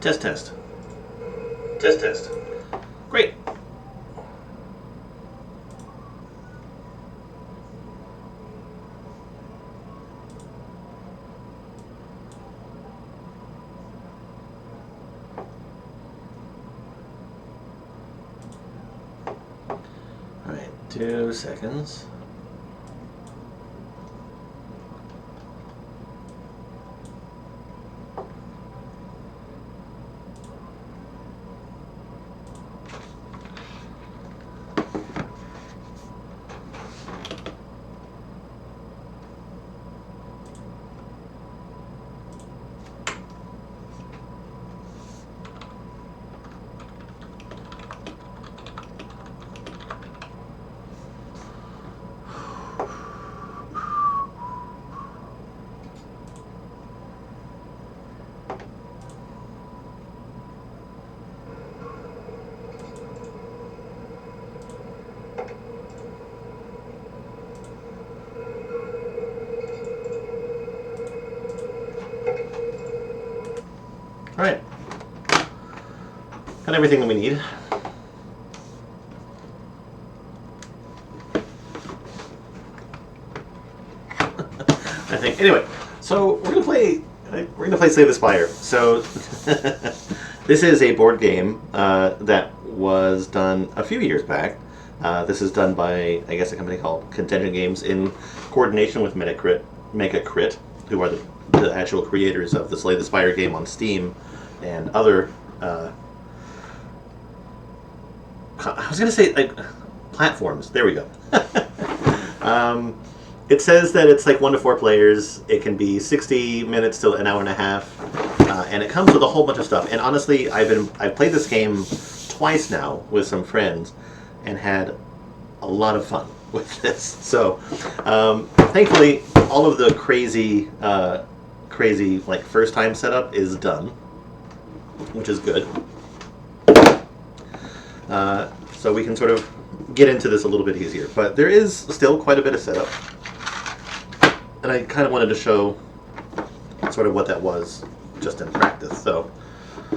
Test, test. Test, test. Great. All right, 2 seconds. All right. Got everything that we need. I think. Anyway, so we're gonna play Slay the Spire. So this is a board game that was done a few years back. This is done by, I guess, a company called Contention Games in coordination with Mega Crit, who are the actual creators of the Slay the Spire game on Steam and other. I was gonna say like platforms. There we go. It says that it's like 1 to 4 players. It can be 60 minutes to an hour and a half, and it comes with a whole bunch of stuff. And honestly, I've played this game twice now with some friends, and had a lot of fun with this. So, thankfully, all of the crazy like first time setup is done, which is good. So we can sort of get into this a little bit easier. But there is still quite a bit of setup. And I kind of wanted to show sort of what that was just in practice. So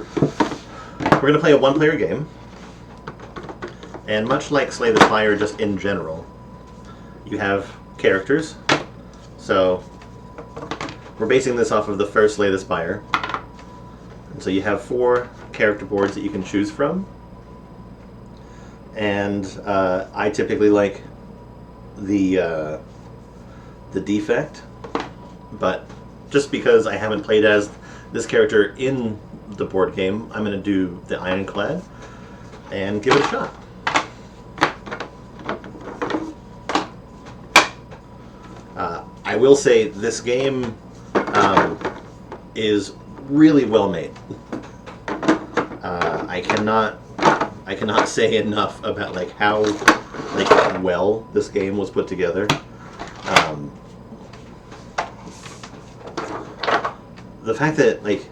we're going to play a 1-player game. And much like Slay the Spire just in general, you have characters. So we're basing this off of the first Slay the Spire. And so you have 4 character boards that you can choose from. And I typically like the defect, but just because I haven't played as this character in the board game, I'm going to do the Ironclad and give it a shot. I will say this game is really well made. I cannot say enough about like how like well this game was put together. The fact that like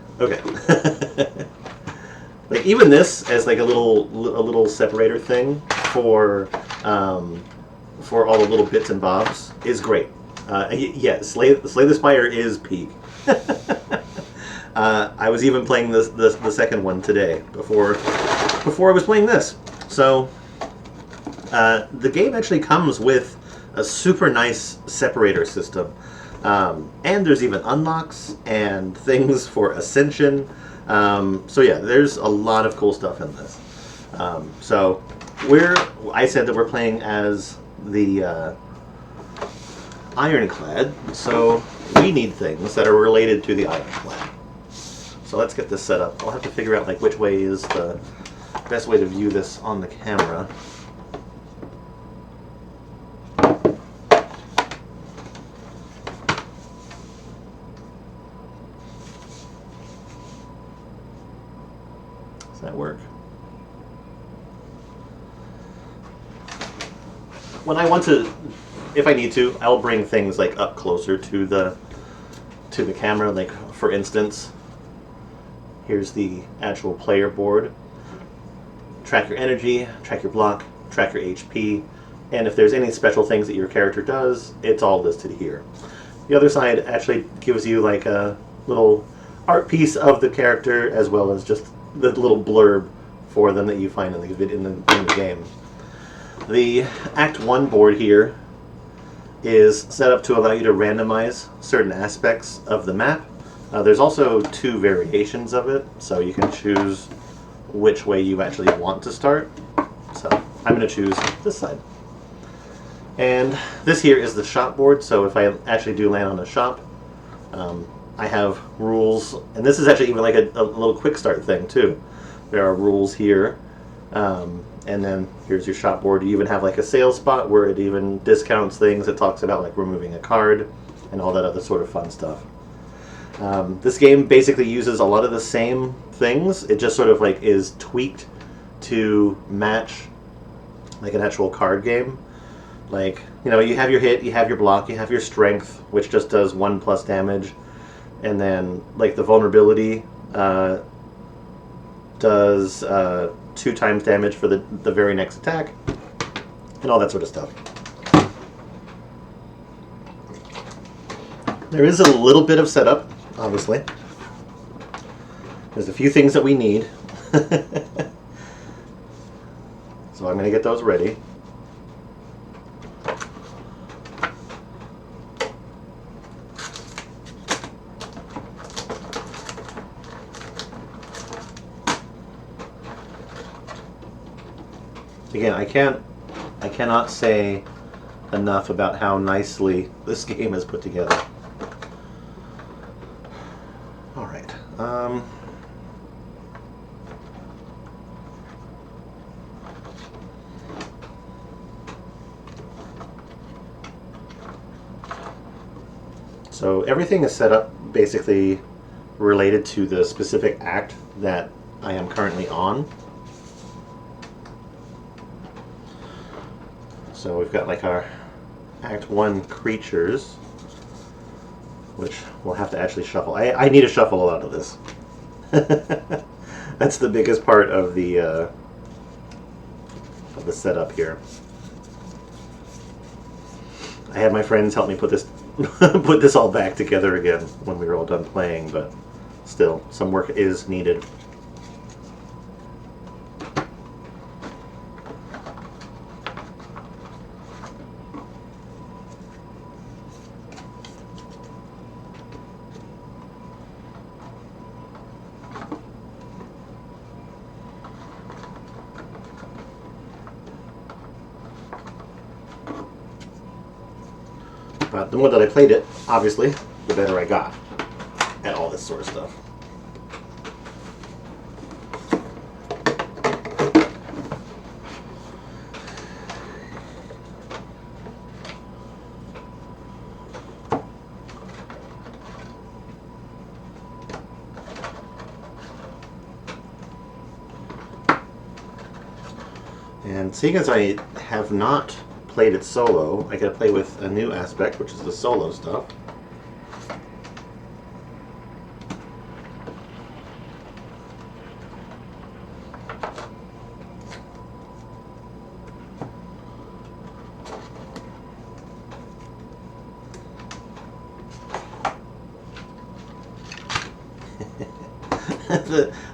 like even this as like a little separator thing for all the little bits and bobs is great. Yeah, Slay the Spire is peak. I was even playing the second one today before I was playing this. So the game actually comes with a super nice separator system. And there's even unlocks and things for ascension. So yeah, there's a lot of cool stuff in this. So I said that we're playing as the Ironclad, so we need things that are related to the Ironclad. So let's get this set up. I'll have to figure out like which way is the best way to view this on the camera. Does that work? When I want to, if I need to, I'll bring things like up closer to the camera. Like for instance, here's the actual player board. Track your energy, track your block, track your HP, and if there's any special things that your character does, it's all listed here. The other side actually gives you like a little art piece of the character as well as just the little blurb for them that you find in the game. The Act 1 board here is set up to allow you to randomize certain aspects of the map. There's also 2 variations of it, so you can choose which way you actually want to start. So I'm going to choose this side. And this here is the shop board, so if I actually do land on a shop, I have rules, and this is actually even like a little quick start thing too. There are rules here, and then here's your shop board. You even have like a sales spot where it even discounts things. It talks about like removing a card and all that other sort of fun stuff. This game basically uses a lot of the same things. It just sort of like is tweaked to match like an actual card game. Like, you know, you have your hit, you have your block, you have your strength, which just does 1+ damage, and then like the vulnerability does 2 times damage for the very next attack, and all that sort of stuff. There is a little bit of setup, obviously. There's a few things that we need. So I'm going to get those ready. Again, I cannot say enough about how nicely this game is put together. All right. So everything is set up basically related to the specific act that I am currently on. So we've got like our Act 1 creatures, which we'll have to actually shuffle. I need to shuffle a lot of this. That's the biggest part of the setup here. I had my friends help me put this put this all back together again when we were all done playing, but still, some work is needed. But the more that I played it, obviously, the better I got at all this sort of stuff. And seeing as I have not played it solo, I gotta play with a new aspect, which is the solo stuff.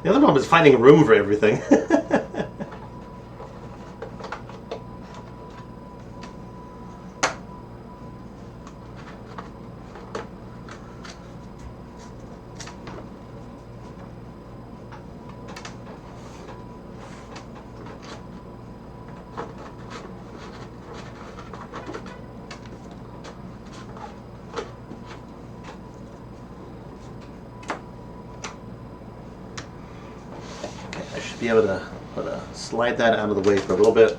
The other problem is finding room for everything. Be able to slide that out of the way for a little bit.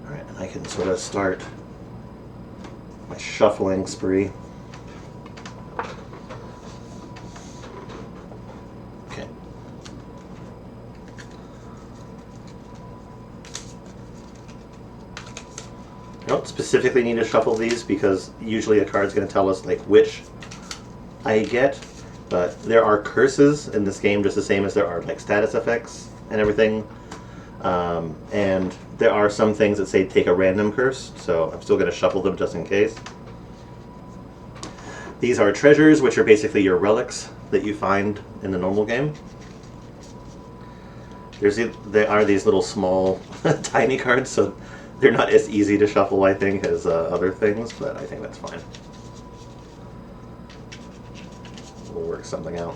All right, and I can sort of start my shuffling spree. I don't specifically need to shuffle these because usually a card's going to tell us like which I get, But there are curses in this game just the same as there are like status effects and everything. And there are some things that say take a random curse, so I'm still going to shuffle them just in case. These are treasures, which are basically your relics that you find in the normal game. There are these little small, tiny cards, so they're not as easy to shuffle, I think, as other things, but I think that's fine. We'll work something out.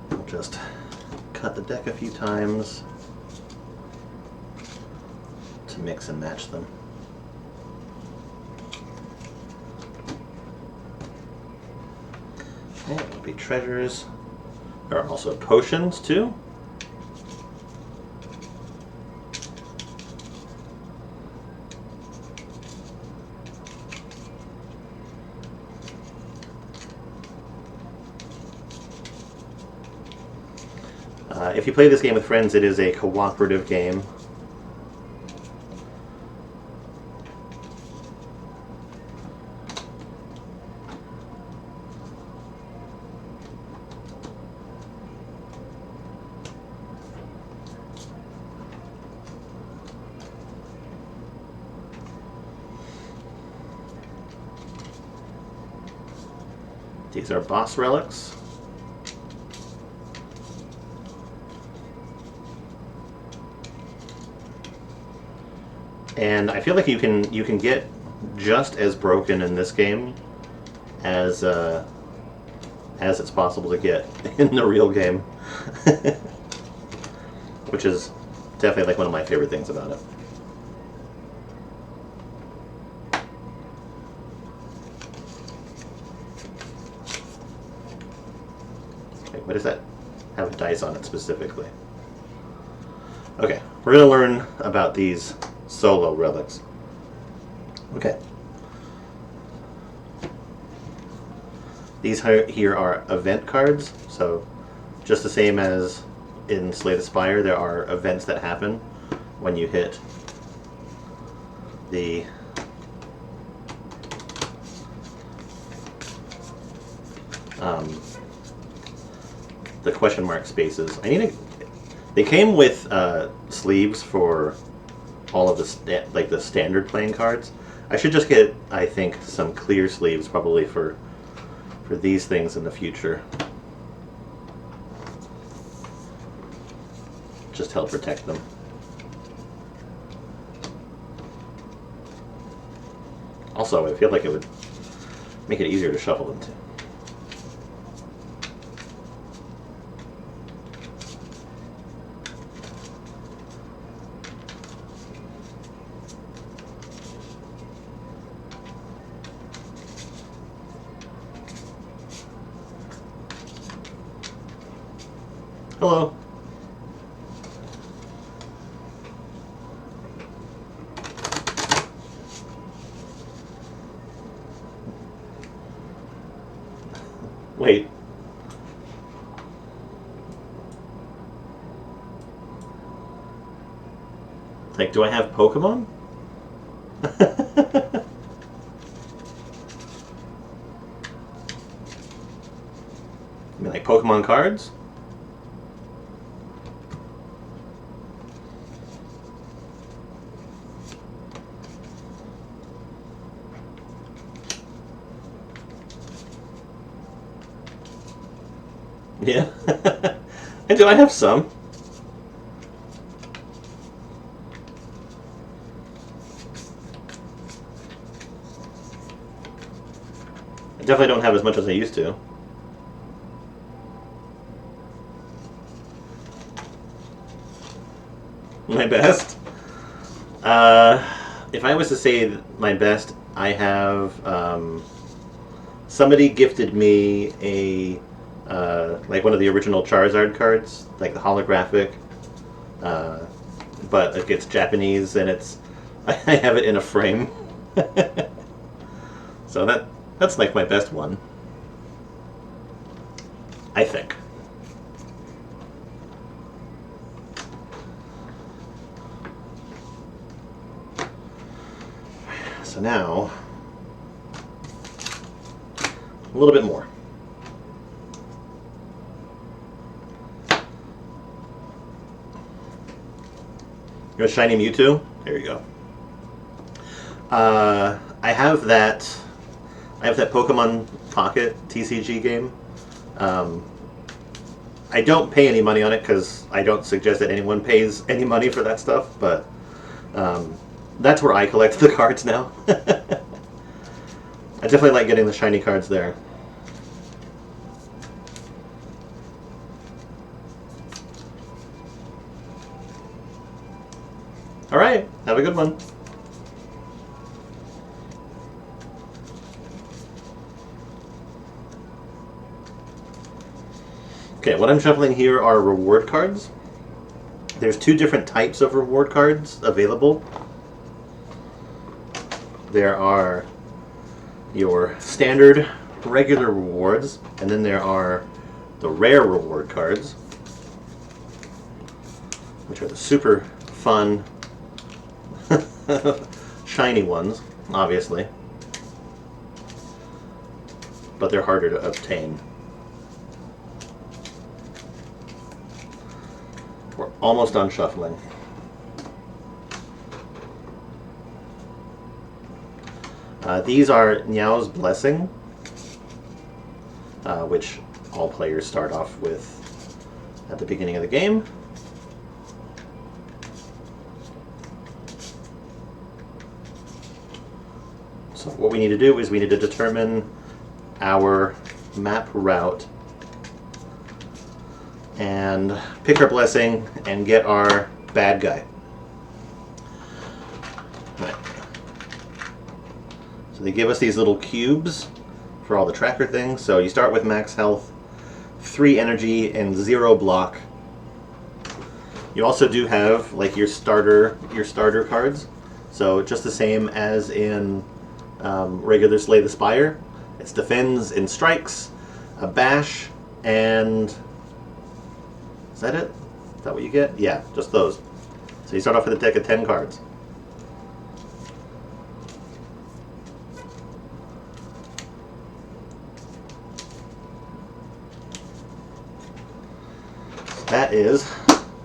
We'll just cut the deck a few times to mix and match them. And it will be treasures. There are also potions too. If you play this game with friends, it is a cooperative game. These are boss relics. And I feel like you can get just as broken in this game as it's possible to get in the real game, which is definitely like one of my favorite things about it. Wait, what does that have a dice on it specifically? Okay, we're going to learn about these solo relics. Okay. These here are event cards, so just the same as in Slay the Spire, there are events that happen when you hit the question mark spaces. They came with sleeves for all of the the standard playing cards. I should just get, I think, some clear sleeves probably for these things in the future. Just help protect them. Also, I feel like it would make it easier to shuffle them too. Hello. Wait. Like, do I have Pokemon? You mean like Pokemon cards? Yeah. And do I have some? I definitely don't have as much as I used to. My best? If I was to say my best, I have somebody gifted me a like one of the original Charizard cards, like the holographic, but it's Japanese and I have it in a frame. So that's like my best one, I think. So now, a little bit more. You have a shiny Mewtwo? There you go. I have that Pokemon Pocket TCG game. I don't pay any money on it because I don't suggest that anyone pays any money for that stuff, but that's where I collect the cards now. I definitely like getting the shiny cards there. Alright, have a good one. Okay, what I'm shuffling here are reward cards. There's two different types of reward cards available. There are your standard regular rewards, and then there are the rare reward cards, which are the super fun shiny ones, obviously, but they're harder to obtain. We're almost done shuffling. These are Niao's Blessing, which all players start off with at the beginning of the game. So what we need to do is we need to determine our map route and pick our blessing and get our bad guy. Right. So they give us these little cubes for all the tracker things. So you start with max health, 3 energy, and 0 block. You also do have like your starter cards. So just the same as in regular Slay the Spire. It's defends and strikes, a bash, and is that it? Is that what you get? Yeah, just those. So you start off with a deck of 10 cards. So that is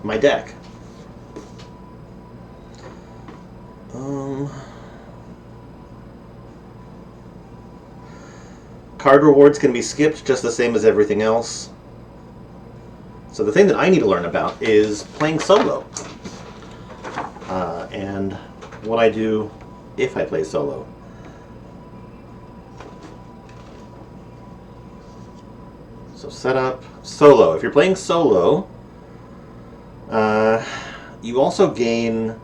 my deck. Card rewards can be skipped just the same as everything else. So the thing that I need to learn about is playing solo. And what I do if I play solo. So setup, solo. If you're playing solo, you also gain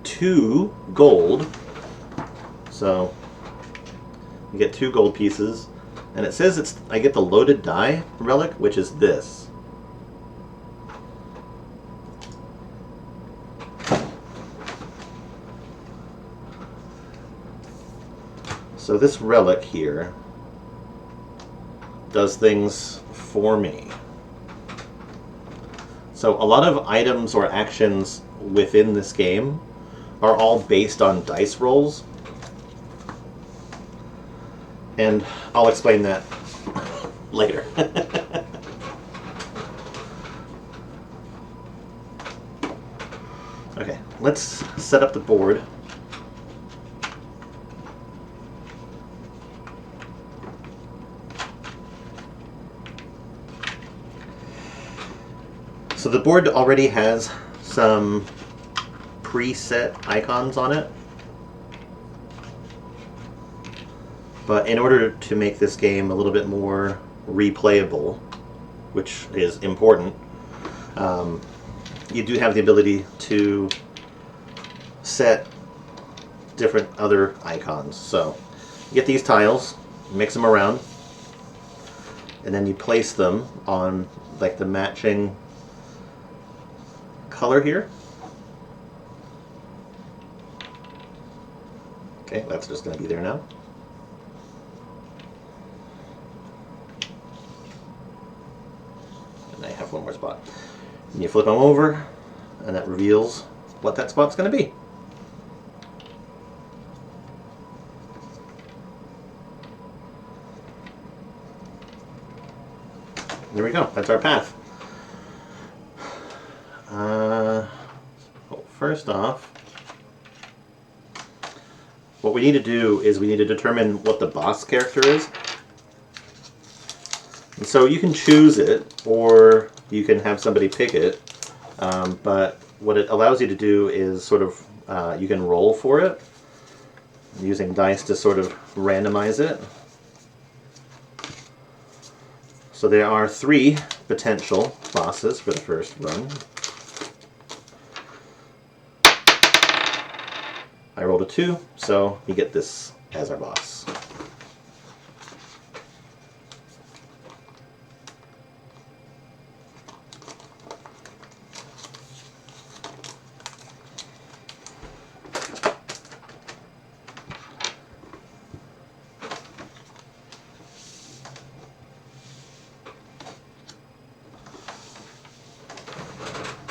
2 gold. So you get 2 gold pieces. And it says I get the loaded die relic, which is this. So this relic here does things for me. So a lot of items or actions within this game are all based on dice rolls. And I'll explain that later. Okay, let's set up the board. So the board already has some preset icons on it. But in order to make this game a little bit more replayable, which is important, you do have the ability to set different other icons. So you get these tiles, mix them around, and then you place them on like the matching color here. Okay, that's just going to be there now. And I have one more spot. And you flip them over, and that reveals what that spot's going to be. there we go. That's our path. Well, first off, what we need to do is we need to determine what the boss character is. And so you can choose it, or you can have somebody pick it. But what it allows you to do is sort of, you can roll for it, using dice to sort of randomize it. So there are 3 potential bosses for the first run. I rolled a 2, so we get this as our boss.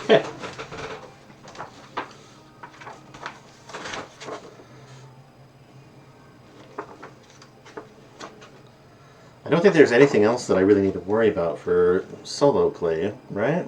Okay. I don't think there's anything else that I really need to worry about for solo play, right?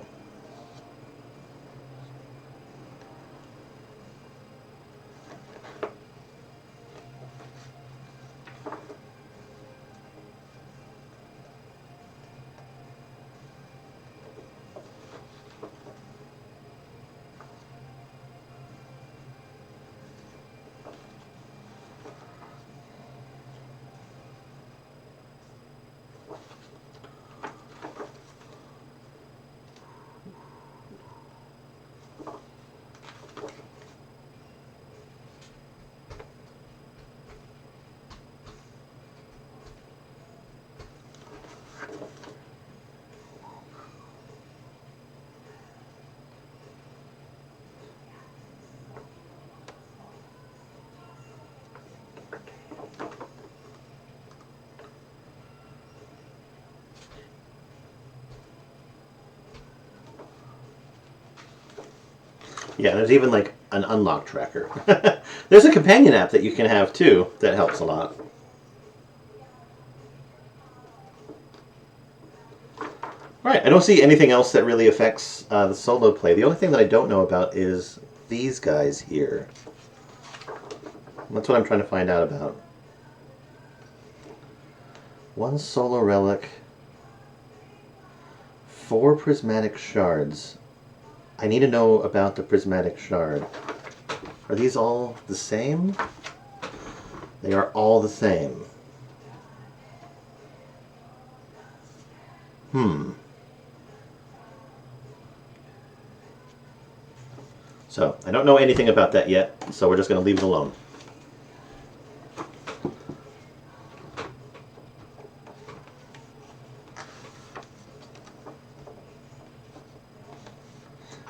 Yeah, there's even like an unlock tracker. There's a companion app that you can have too that helps a lot. Alright, I don't see anything else that really affects the solo play. The only thing that I don't know about is these guys here. That's what I'm trying to find out about. 1 solo relic, 4 prismatic shards. I need to know about the prismatic shard. Are these all the same? They are all the same. So, I don't know anything about that yet, so we're just going to leave it alone.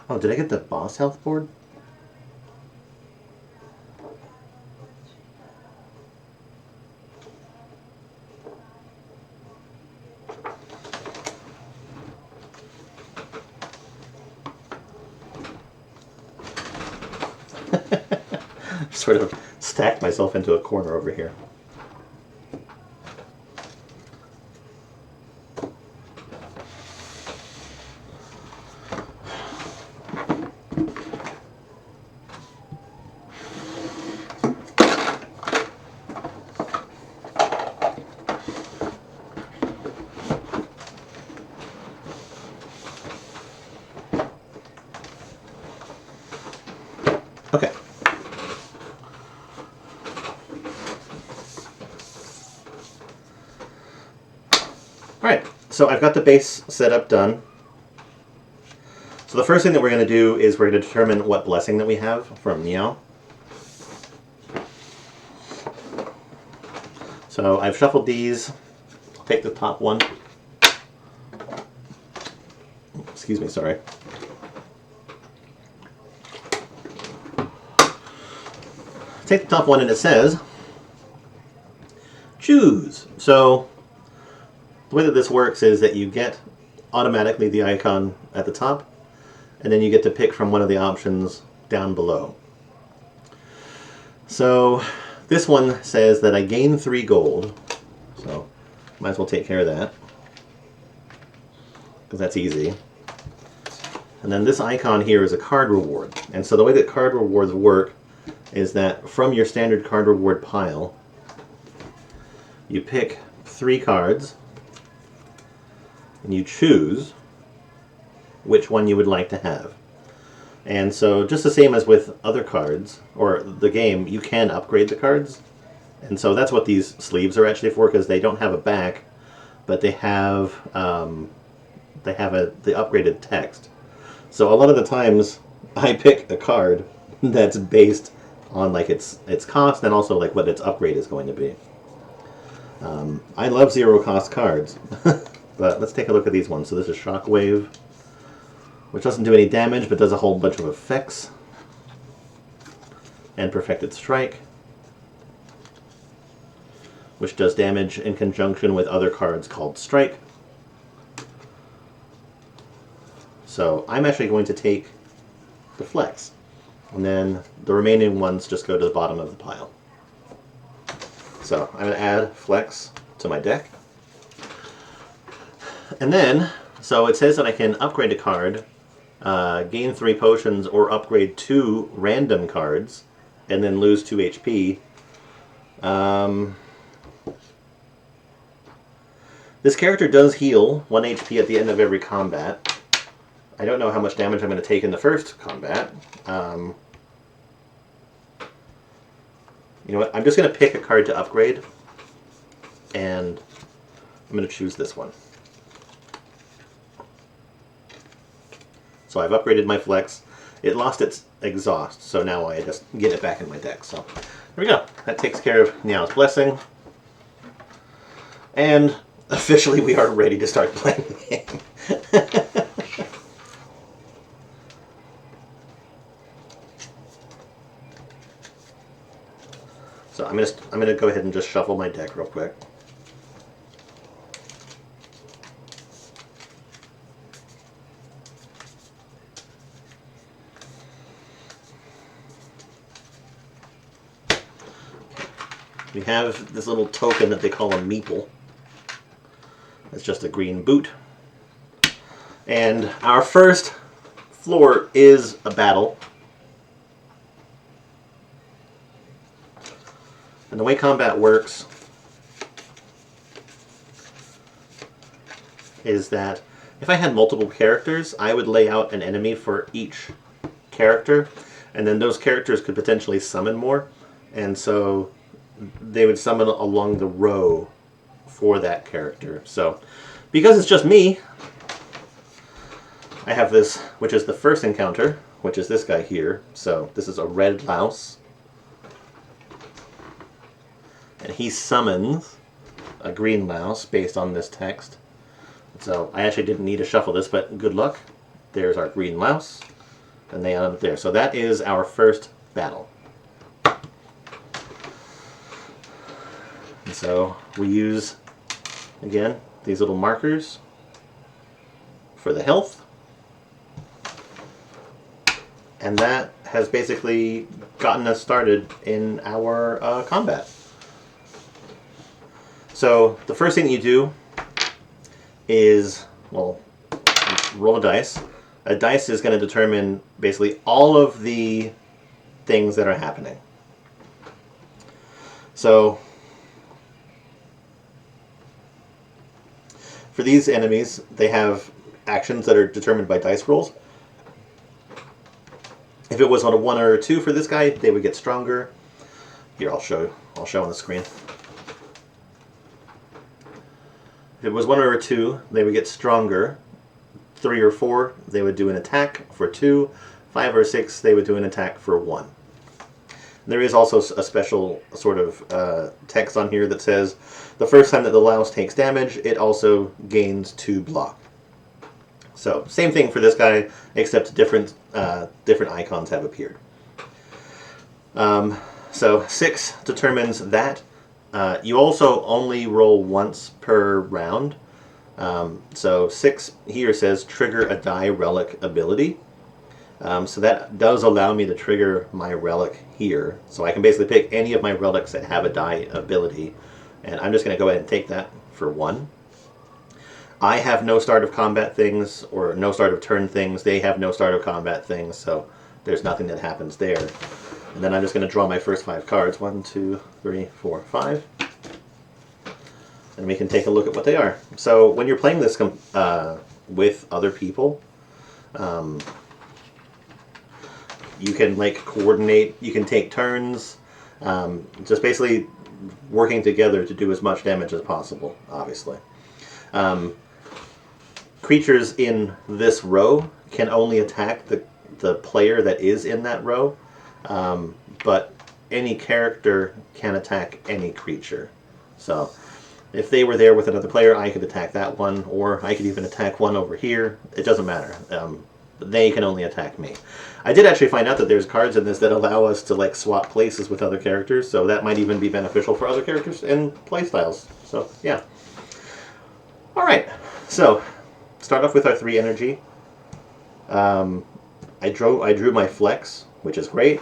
Oh, did I get the boss health board? Sort of stacked myself into a corner over here. Okay. Alright, so I've got the base setup done. So the first thing that we're going to do is we're going to determine what blessing that we have from Meow. So I've shuffled these. I'll take the top one. Excuse me, sorry. Take the top one and it says, choose. So the way that this works is that you get automatically the icon at the top, and then you get to pick from one of the options down below. So this one says that I gain 3 gold, so might as well take care of that. because that's easy. And then this icon here is a card reward. And so the way that card rewards work is that from your standard card reward pile, you pick 3 cards, and you choose which one you would like to have. And so just the same as with other cards, or the game, you can upgrade the cards. And so that's what these sleeves are actually for, because they don't have a back, but they have the upgraded text. So a lot of the times I pick a card that's based on like its cost and also like what its upgrade is going to be. I love zero cost cards, but let's take a look at these ones. So this is Shockwave, which doesn't do any damage but does a whole bunch of effects. And Perfected Strike, which does damage in conjunction with other cards called Strike. So I'm actually going to take the Flex, and then the remaining ones just go to the bottom of the pile. So I'm going to add Flex to my deck. And then, so it says that I can upgrade a card, gain 3 potions, or upgrade 2 random cards, and then lose 2 HP. This character does heal 1 HP at the end of every combat. I don't know how much damage I'm going to take in the first combat. You know what? I'm just going to pick a card to upgrade, and I'm going to choose this one. So I've upgraded my Flex. It lost its exhaust, so now I just get it back in my deck. So there we go. That takes care of Niao's Blessing. And officially we are ready to start playing the game. So I'm gonna go ahead and just shuffle my deck real quick. We have this little token that they call a meeple. It's just a green boot. And our first floor is a battle. And the way combat works is that if I had multiple characters, I would lay out an enemy for each character, and then those characters could potentially summon more, and so they would summon along the row for that character. So because it's just me, I have this, which is the first encounter, which is this guy here. So this is a red louse. And he summons a green louse based on this text. So I actually didn't need to shuffle this, but good luck. There's our green louse, and they end up there. So that is our first battle. And so we use, again, these little markers for the health. And that has basically gotten us started in our combat. So the first thing you do is, well, roll a dice. A dice is going to determine basically all of the things that are happening. So for these enemies, they have actions that are determined by dice rolls. If it was on a 1 or a 2 for this guy, they would get stronger. Here, I'll show on the screen. If it was 1 or a 2, they would get stronger. 3 or 4, they would do an attack for 2. 5 or 6, they would do an attack for 1. There is also a special sort of text on here that says the first time that the louse takes damage, it also gains 2 block. So same thing for this guy, except different icons have appeared. So 6 determines that. You also only roll once per round. So 6 here says trigger a die relic ability. So that does allow me to trigger my relic here. So I can basically pick any of my relics that have a die ability. And I'm just going to go ahead and take that for 1. I have no start of combat things or no start of turn things. They have no start of combat things, so there's nothing that happens there. And then I'm just going to draw my first 5 cards. 1, 2, 3, 4, 5. And we can take a look at what they are. So when you're playing this with other people, you can like coordinate, you can take turns, just basically working together to do as much damage as possible, obviously. Creatures in this row can only attack the player that is in that row, but any character can attack any creature. So if they were there with another player, I could attack that one, or I could even attack one over here. It doesn't matter. They can only attack me. I did actually find out that there's cards in this that allow us to like swap places with other characters, so that might even be beneficial for other characters and playstyles. So yeah. All right. So start off with our 3 energy. I drew my flex, which is great.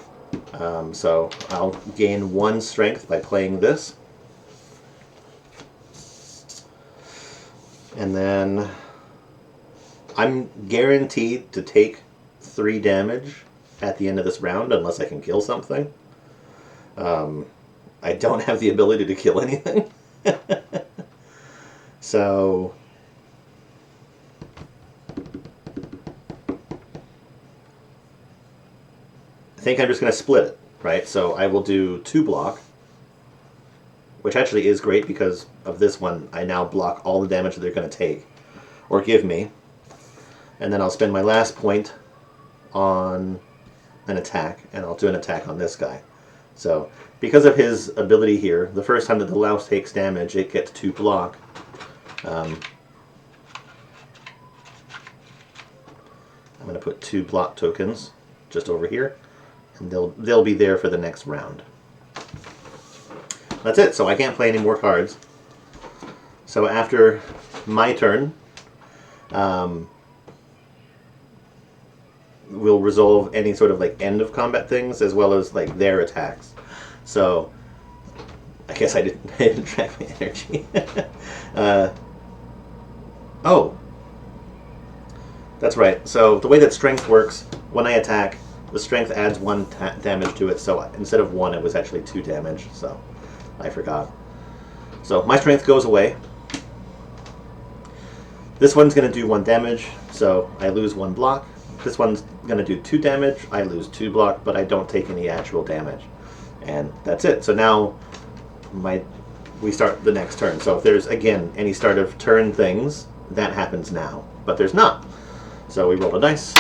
So I'll gain 1 strength by playing this. And then I'm guaranteed to take 3 damage at the end of this round unless I can kill something. I don't have the ability to kill anything. So I think I'm just going to split it, right? So I will do 2 block, which actually is great because of this one. I now block all the damage that they're going to take or give me. And then I'll spend my last point on an attack, and I'll do an attack on this guy. So because of his ability here, the first time that the louse takes damage, it gets 2 block. I'm going to put 2 block tokens just over here, and they'll be there for the next round. That's it. So I can't play any more cards. So after my turn, we'll resolve any sort of like end of combat things as well as like their attacks. So I guess I didn't track my energy. Oh, that's right. So the way that strength works, when I attack, the strength adds 1 damage to it. So instead of 1, it was actually 2 damage. So I forgot. So my strength goes away. This one's going to do 1 damage, so I lose 1 block. This one's going to do 2 damage. I lose 2 block, but I don't take any actual damage. And that's it. So now we start the next turn. So if there's, again, any start of turn things, that happens now. But there's not. So we roll a dice.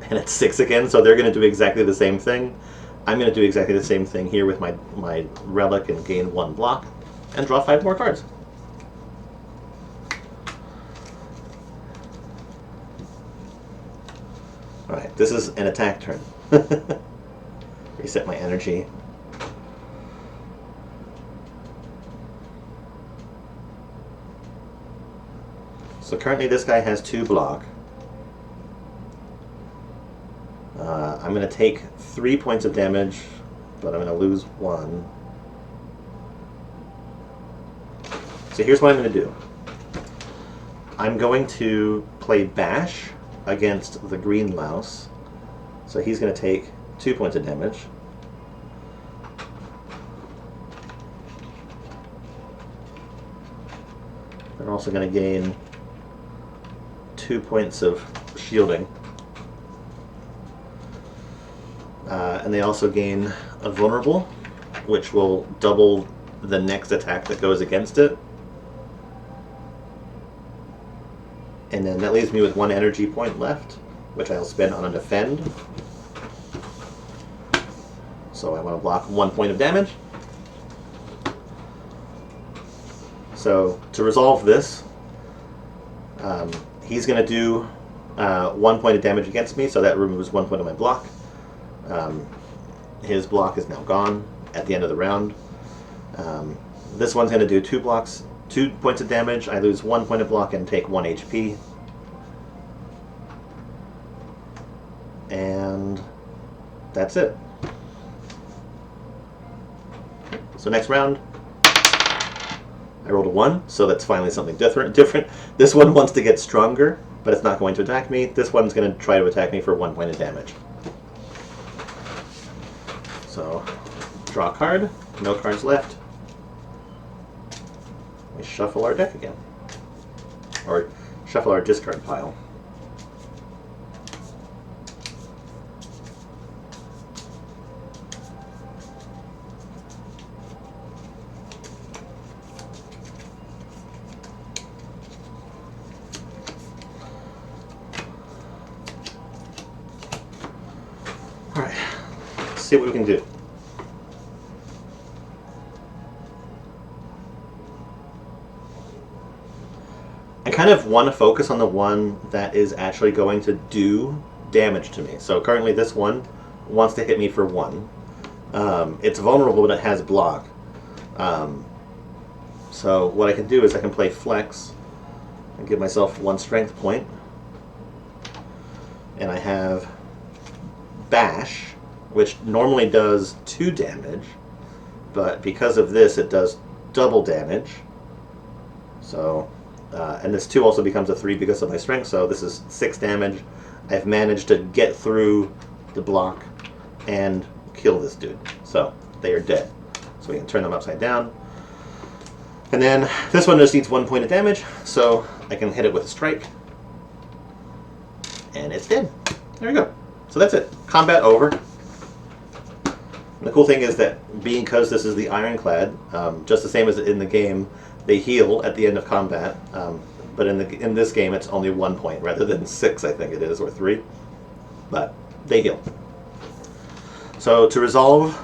And it's 6 again, so they're going to do exactly the same thing. I'm going to do exactly the same thing here with my relic and gain 1 block. And draw 5 more cards. Alright, this is an attack turn. Reset my energy. So currently this guy has 2 block. I'm going to take 3 points of damage, but I'm going to lose 1. So here's what I'm going to do. I'm going to play Bash against the green louse. So he's going to take 2 points of damage. They're also going to gain 2 points of shielding. And they also gain a vulnerable, which will double the next attack that goes against it. And then that leaves me with 1 energy point left, which I'll spend on a defend. So I want to block 1 point of damage. So to resolve this, he's going to do 1 point of damage against me, so that removes 1 point of my block. His block is now gone at the end of the round. This one's going to do 2 points of damage. I lose 1 point of block and take 1 HP. And that's it. So next round, I rolled a 1, so that's finally something different. This one wants to get stronger, but it's not going to attack me. This one's going to try to attack me for 1 point of damage. So, draw a card. No cards left. We shuffle our deck again. Or shuffle our discard pile. Alright, let's see what we can do. I kind of want to focus on the one that is actually going to do damage to me. So currently this one wants to hit me for 1. It's vulnerable, but it has block. So what I can do is I can play Flex and give myself 1 strength point. And I have Bash, which normally does 2 damage, but because of this it does double damage. So, and this 2 also becomes a 3 because of my strength, so this is 6 damage. I've managed to get through the block and kill this dude. So, they are dead. So we can turn them upside down. And then this one just needs 1 point of damage, so I can hit it with a strike. And it's dead. There we go. So that's it. Combat over. And the cool thing is that because this is the Ironclad, just the same as in the game, they heal at the end of combat. But in this game, it's only 1 point rather than 6, I think it is, or 3. But they heal. So to resolve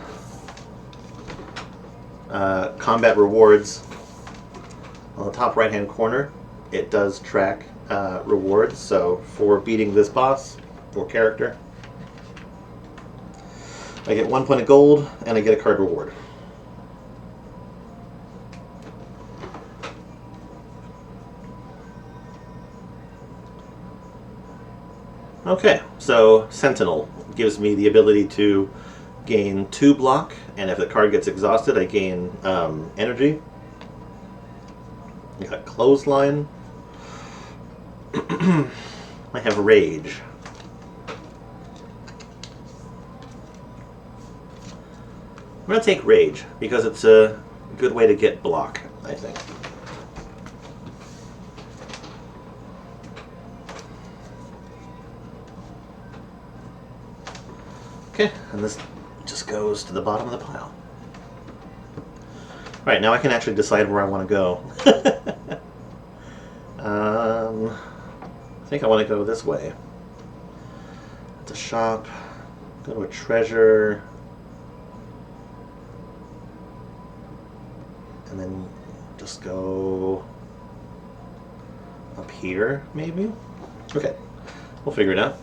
combat rewards, on the top right-hand corner, it does track rewards. So for beating this boss or character, I get 1 point of gold, and I get a card reward. Okay, so Sentinel gives me the ability to gain 2 block, and if the card gets exhausted, I gain energy. I got Clothesline. I have Rage. I'm going to take Rage, because it's a good way to get block, I think. Okay, and this just goes to the bottom of the pile. Alright, now I can actually decide where I want to go. I think I want to go this way. To shop, go to a treasure, and then just go up here, maybe? Okay, we'll figure it out.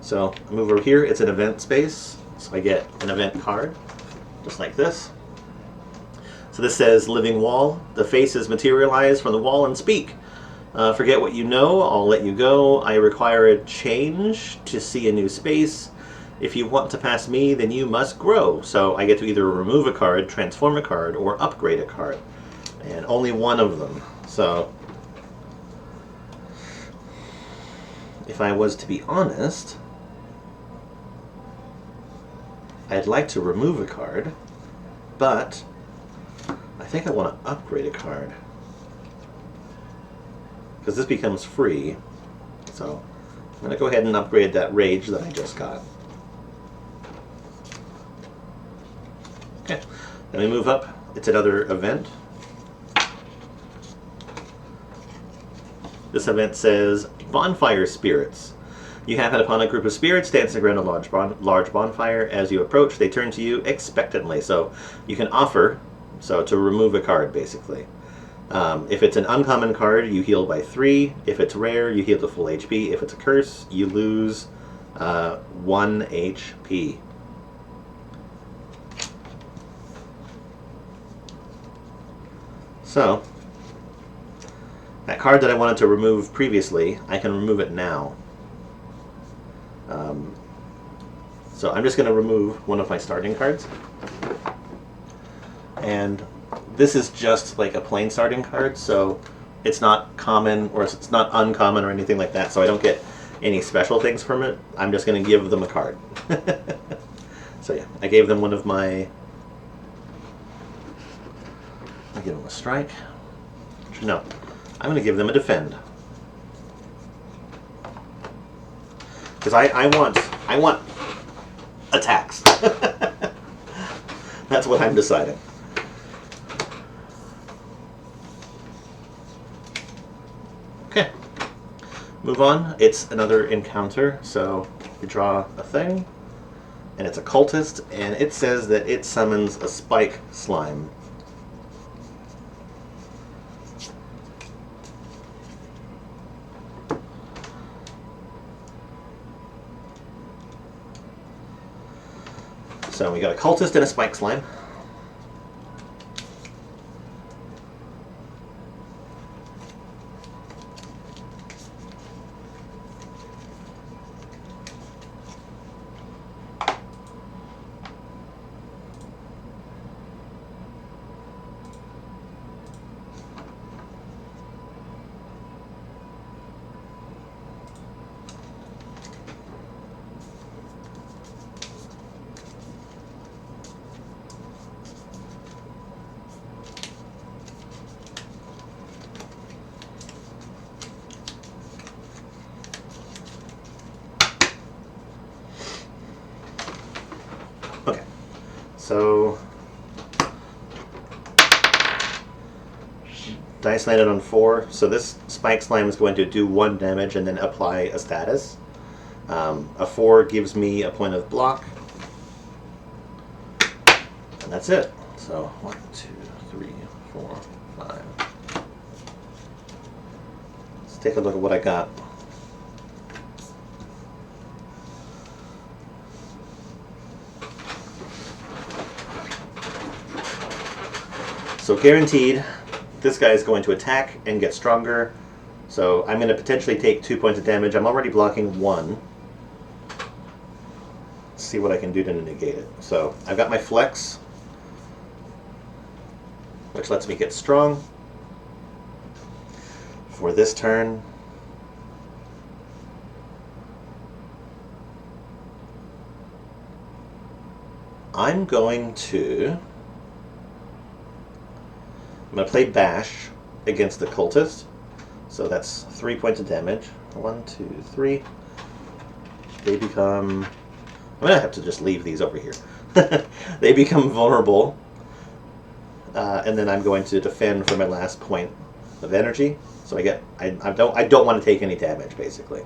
So I move over here, it's an event space, so I get an event card, just like this. So this says Living Wall. The faces materialize from the wall and speak. Forget what you know, I'll let you go. I require a change to see a new space. If you want to pass me, then you must grow. So I get to either remove a card, transform a card, or upgrade a card. And only one of them. So if I was to be honest, I'd like to remove a card, but I think I want to upgrade a card. Because this becomes free. So I'm going to go ahead and upgrade that Rage that I just got. Okay, then we move up. It's another event. This event says Bonfire Spirits. You happen upon a group of spirits dancing around a large bonfire. As you approach, they turn to you expectantly. So you can offer, so to remove a card, basically. If it's an uncommon card, you heal by 3. If it's rare, you heal to full HP. If it's a curse, you lose 1 HP. So, that card that I wanted to remove previously, I can remove it now. So I'm just going to remove one of my starting cards. And this is just like a plain starting card, so it's not common or it's not uncommon or anything like that, so I don't get any special things from it. I'm just going to give them a card. So yeah, I gave them one of my... I give them a strike. No, I'm going to give them a defend. Because I want attacks. That's what I'm deciding. Okay. Move on. It's another encounter, so you draw a thing, and it's a cultist, and it says that it summons a spike slime. So we got a cultist and a spike slime. Okay, so dice landed on 4, so this spike slime is going to do 1 damage and then apply a status. A 4 gives me a point of block, and that's it. So 1, 2, 3, 4, 5. Let's take a look at what I got. So guaranteed, this guy is going to attack and get stronger. So I'm going to potentially take 2 points of damage. I'm already blocking 1. Let's see what I can do to negate it. So I've got my flex, which lets me get strong. For this turn, I'm going to play Bash against the cultist. So that's 3 points of damage. 1, 2, 3. They become... I'm going to have to just leave these over here. They become vulnerable. And then I'm going to defend for my last point of energy. So I don't want to take any damage, basically.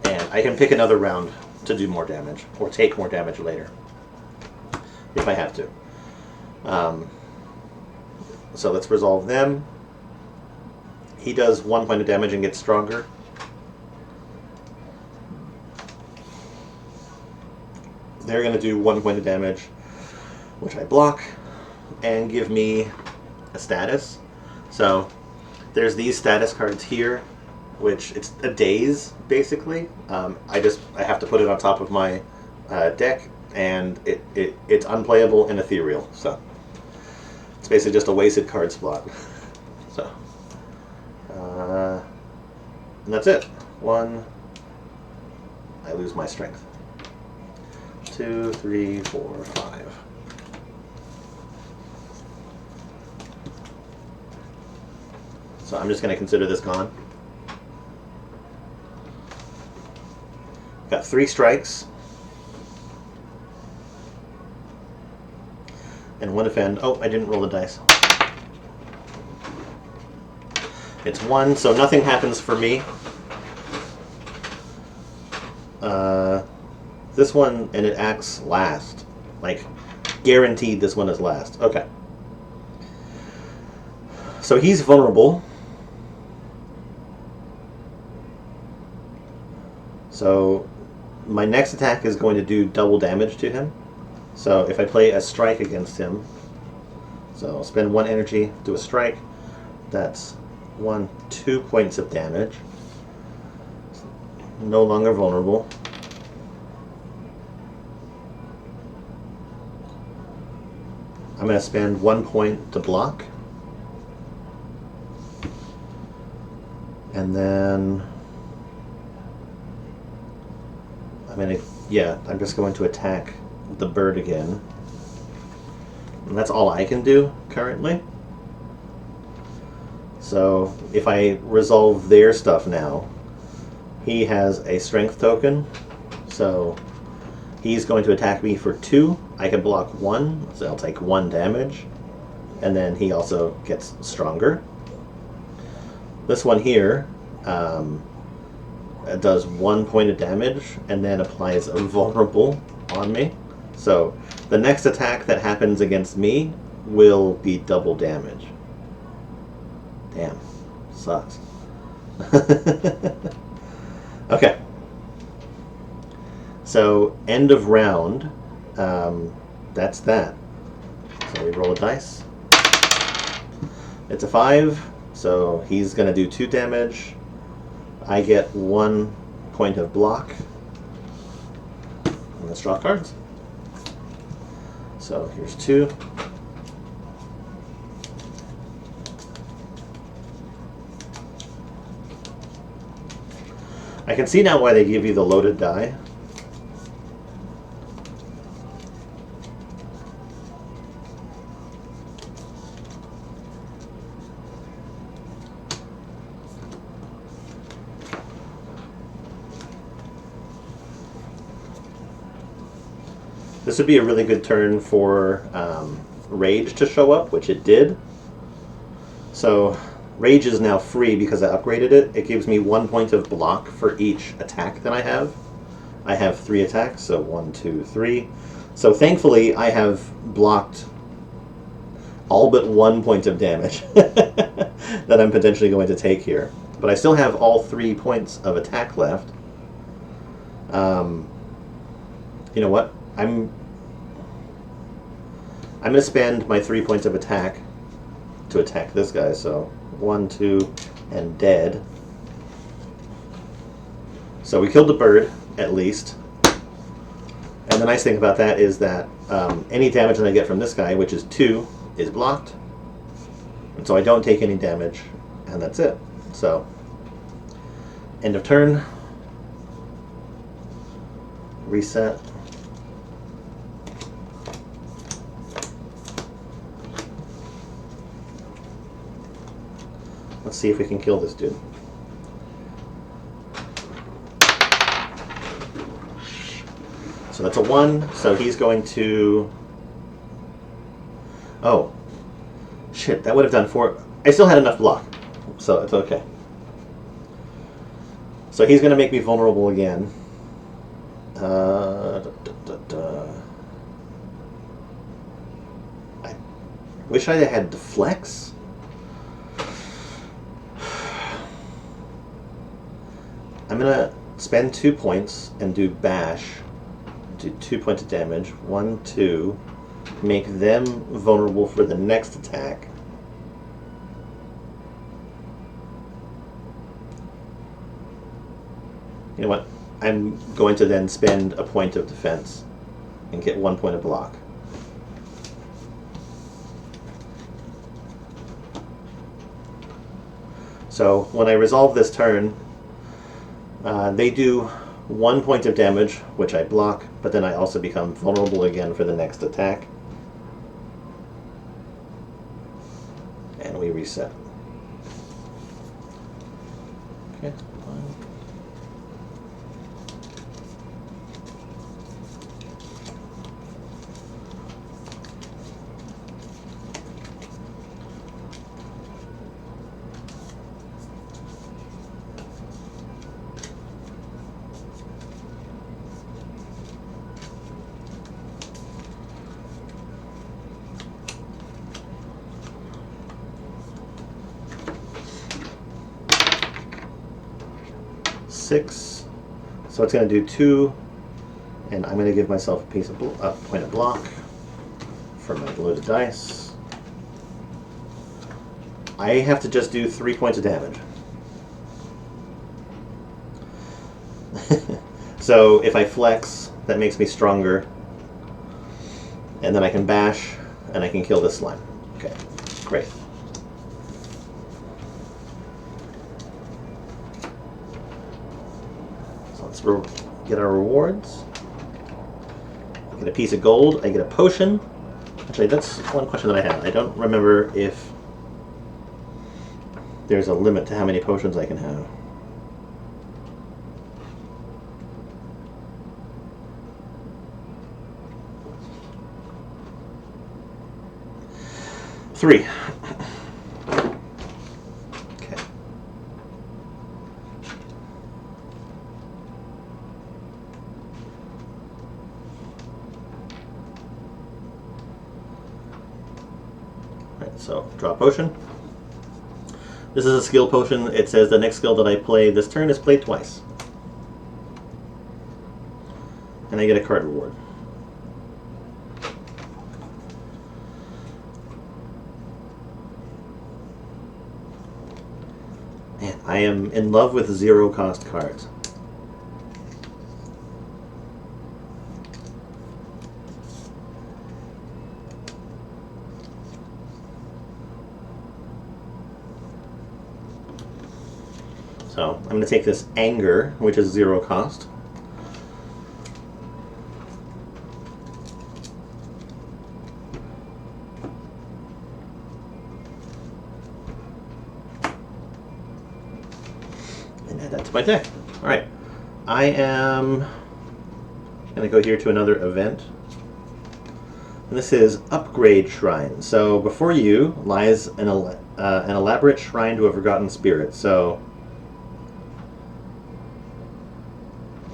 And I can pick another round to do more damage, or take more damage later, if I have to. So let's resolve them. He does 1 point of damage and gets stronger. They're going to do 1 point of damage, which I block, and give me a status. So there's these status cards here, which it's a daze, basically. I have to put it on top of my deck, and it's unplayable and ethereal. So it's basically just a wasted card slot. So, and that's it. 1, I lose my strength. 2, 3, 4, 5. So I'm just going to consider this gone. Got 3 strikes. And 1 defend. Oh, I didn't roll the dice. It's 1, so nothing happens for me. This one, and it acts last. Like, guaranteed this one is last. Okay. So he's vulnerable. So my next attack is going to do double damage to him. So if I play a strike against him, so I'll spend 1 energy, do a strike. That's 2 points of damage. No longer vulnerable. I'm going to spend 1 point to block. And then I'm just going to attack the bird again. And that's all I can do currently. So if I resolve their stuff now, he has a strength token. So he's going to attack me for 2. I can block 1, so I'll take 1 damage. And then he also gets stronger. This one here does 1 point of damage and then applies a vulnerable on me. So the next attack that happens against me will be double damage. Damn. Sucks. Okay. So end of round. That's that. So we roll a dice. It's a 5. So he's going to do 2 damage. I get 1 point of block. And let's draw cards. So here's 2. I can see now why they give you the loaded die. This would be a really good turn for Rage to show up, which it did. So Rage is now free because I upgraded it. It gives me 1 point of block for each attack that I have. I have 3 attacks, so 1, 2, 3. So thankfully I have blocked all but 1 point of damage that I'm potentially going to take here. But I still have all 3 points of attack left. You know what? I'm going to spend my 3 points of attack to attack this guy. So 1, 2, and dead. So we killed the bird, at least. And the nice thing about that is that any damage that I get from this guy, which is 2, is blocked. And so I don't take any damage, and that's it. So, end of turn. Reset. Let's see if we can kill this dude. So that's a 1, so he's going to... Oh. Shit, that would have done 4... I still had enough block, so it's okay. So he's going to make me vulnerable again. I wish I had Deflex. I'm going to spend 2 points and do Bash. Do 2 points of damage. 1, 2. Make them vulnerable for the next attack. You know what? I'm going to then spend a point of defense and get 1 point of block. So when I resolve this turn, they do 1 point of damage, which I block, but then I also become vulnerable again for the next attack. And we reset. Okay, fine. Six, so it's going to do 2, and I'm going to give myself a point of block for my loaded dice. I have to just do 3 points of damage. So if I flex, that makes me stronger, and then I can bash and I can kill this slime. Okay, great. So let's get our rewards. I get a piece of gold, I get a potion. Actually, that's one question that I have. I don't remember if there's a limit to how many potions I can have. Three. Okay. Alright, so draw a potion. This is a skill potion. It says the next skill that I play this turn is played twice. And I get a card reward. Man, I am in love with zero cost cards. So I'm going to take this Anger, which is zero cost. And add that to my deck. Alright. I am going to go here to another event. And this is Upgrade Shrine. So before you lies an elaborate shrine to a forgotten spirit. So...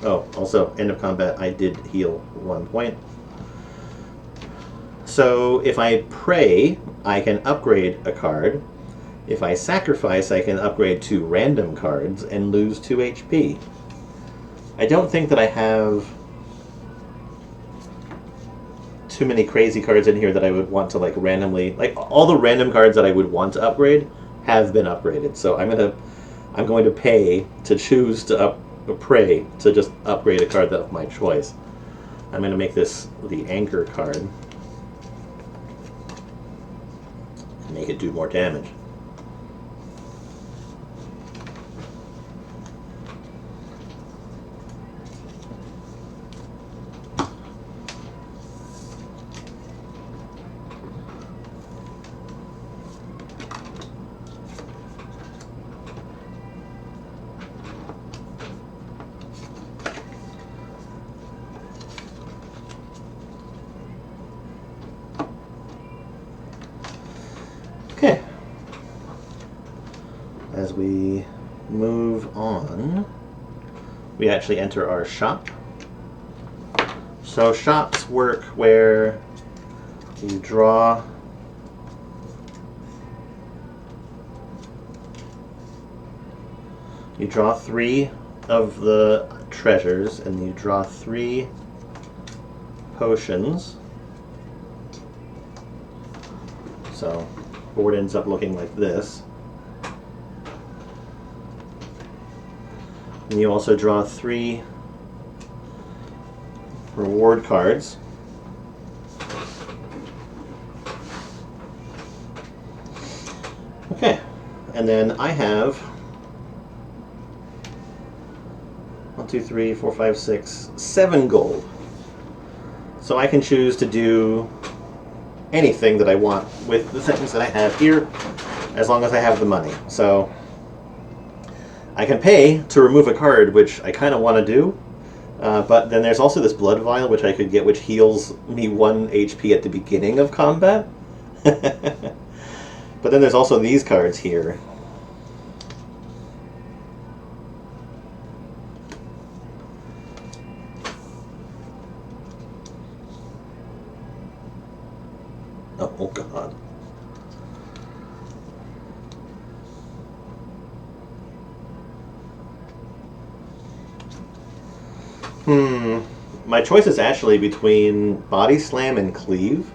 Oh, also, end of combat, I did heal 1 point. So if I pray, I can upgrade a card. If I sacrifice, I can upgrade 2 random cards and lose 2 HP. I don't think that I have too many crazy cards in here that I would want to like randomly... Like all the random cards that I would want to upgrade have been upgraded. So I'm going to pay to choose to pray to just upgrade a card of my choice. I'm going to make this the Anchor card and make it do more damage. Okay. As we move on, we actually enter our shop. So shops work where you draw You draw 3 of the treasures, and you draw 3 potions. So, board ends up looking like this. And you also draw 3 reward cards. Okay, and then I have 1, 2, 3, 4, 5, 6, 7 gold. So I can choose to do anything that I want with the things that I have here, as long as I have the money. So I can pay to remove a card, which I kind of want to do, but then there's also this blood vial, which I could get, which heals me 1 HP at the beginning of combat. But then there's also these cards here. Oh God. My choice is actually between Body Slam and Cleave.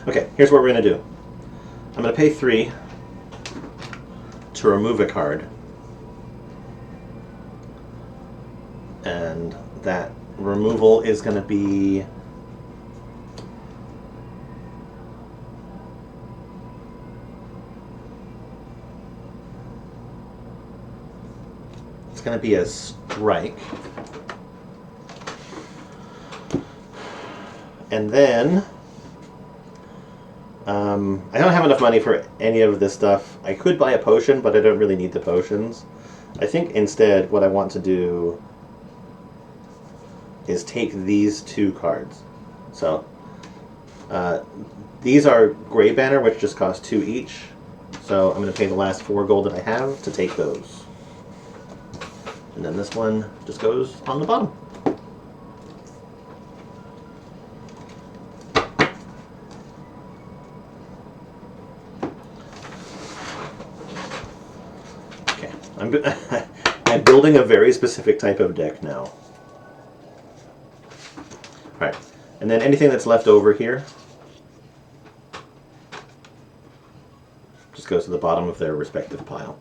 Okay, here's what we're going to do. I'm going to pay 3 to remove a card. And that removal is going to be... It's going to be a strike. And then... I don't have enough money for any of this stuff. I could buy a potion, but I don't really need the potions. I think instead what I want to do is take these 2 cards. So, these are Gray Banner, which just cost 2 each. So I'm going to pay the last 4 gold that I have to take those. And then this one just goes on the bottom. Okay, I'm building a very specific type of deck now. Alright, and then anything that's left over here just goes to the bottom of their respective pile.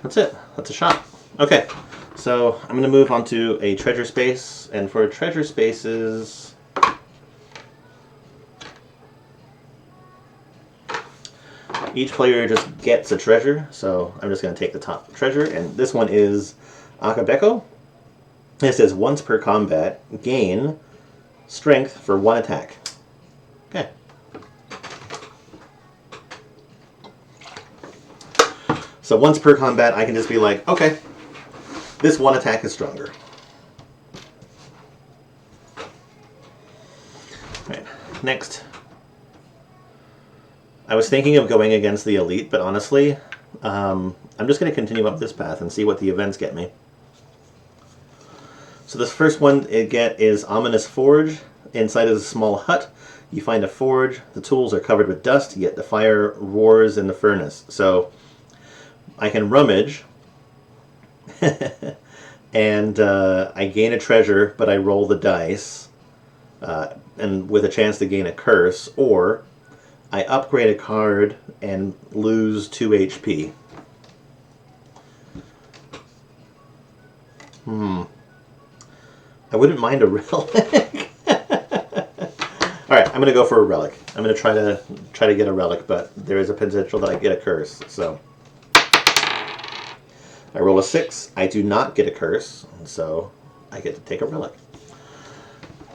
That's it. That's a shot. Okay, so I'm going to move on to a treasure space, and for treasure spaces... Each player just gets a treasure, so I'm just going to take the top treasure, and this one is Akabeko. It says once per combat, gain strength for 1 attack. Okay. So once per combat, I can just be like, okay, this 1 attack is stronger. Right. Next. I was thinking of going against the elite, but honestly, I'm just going to continue up this path and see what the events get me. So this first one I get is Ominous Forge. Inside is a small hut. You find a forge. The tools are covered with dust, yet the fire roars in the furnace. So I can rummage, and I gain a treasure, but I roll the dice, and with a chance to gain a curse, or I upgrade a card and lose 2 HP. I wouldn't mind a relic. Alright, I'm gonna go for a relic. I'm gonna try to get a relic, but there is a potential that I get a curse, so I roll a 6. I do not get a curse, so I get to take a relic.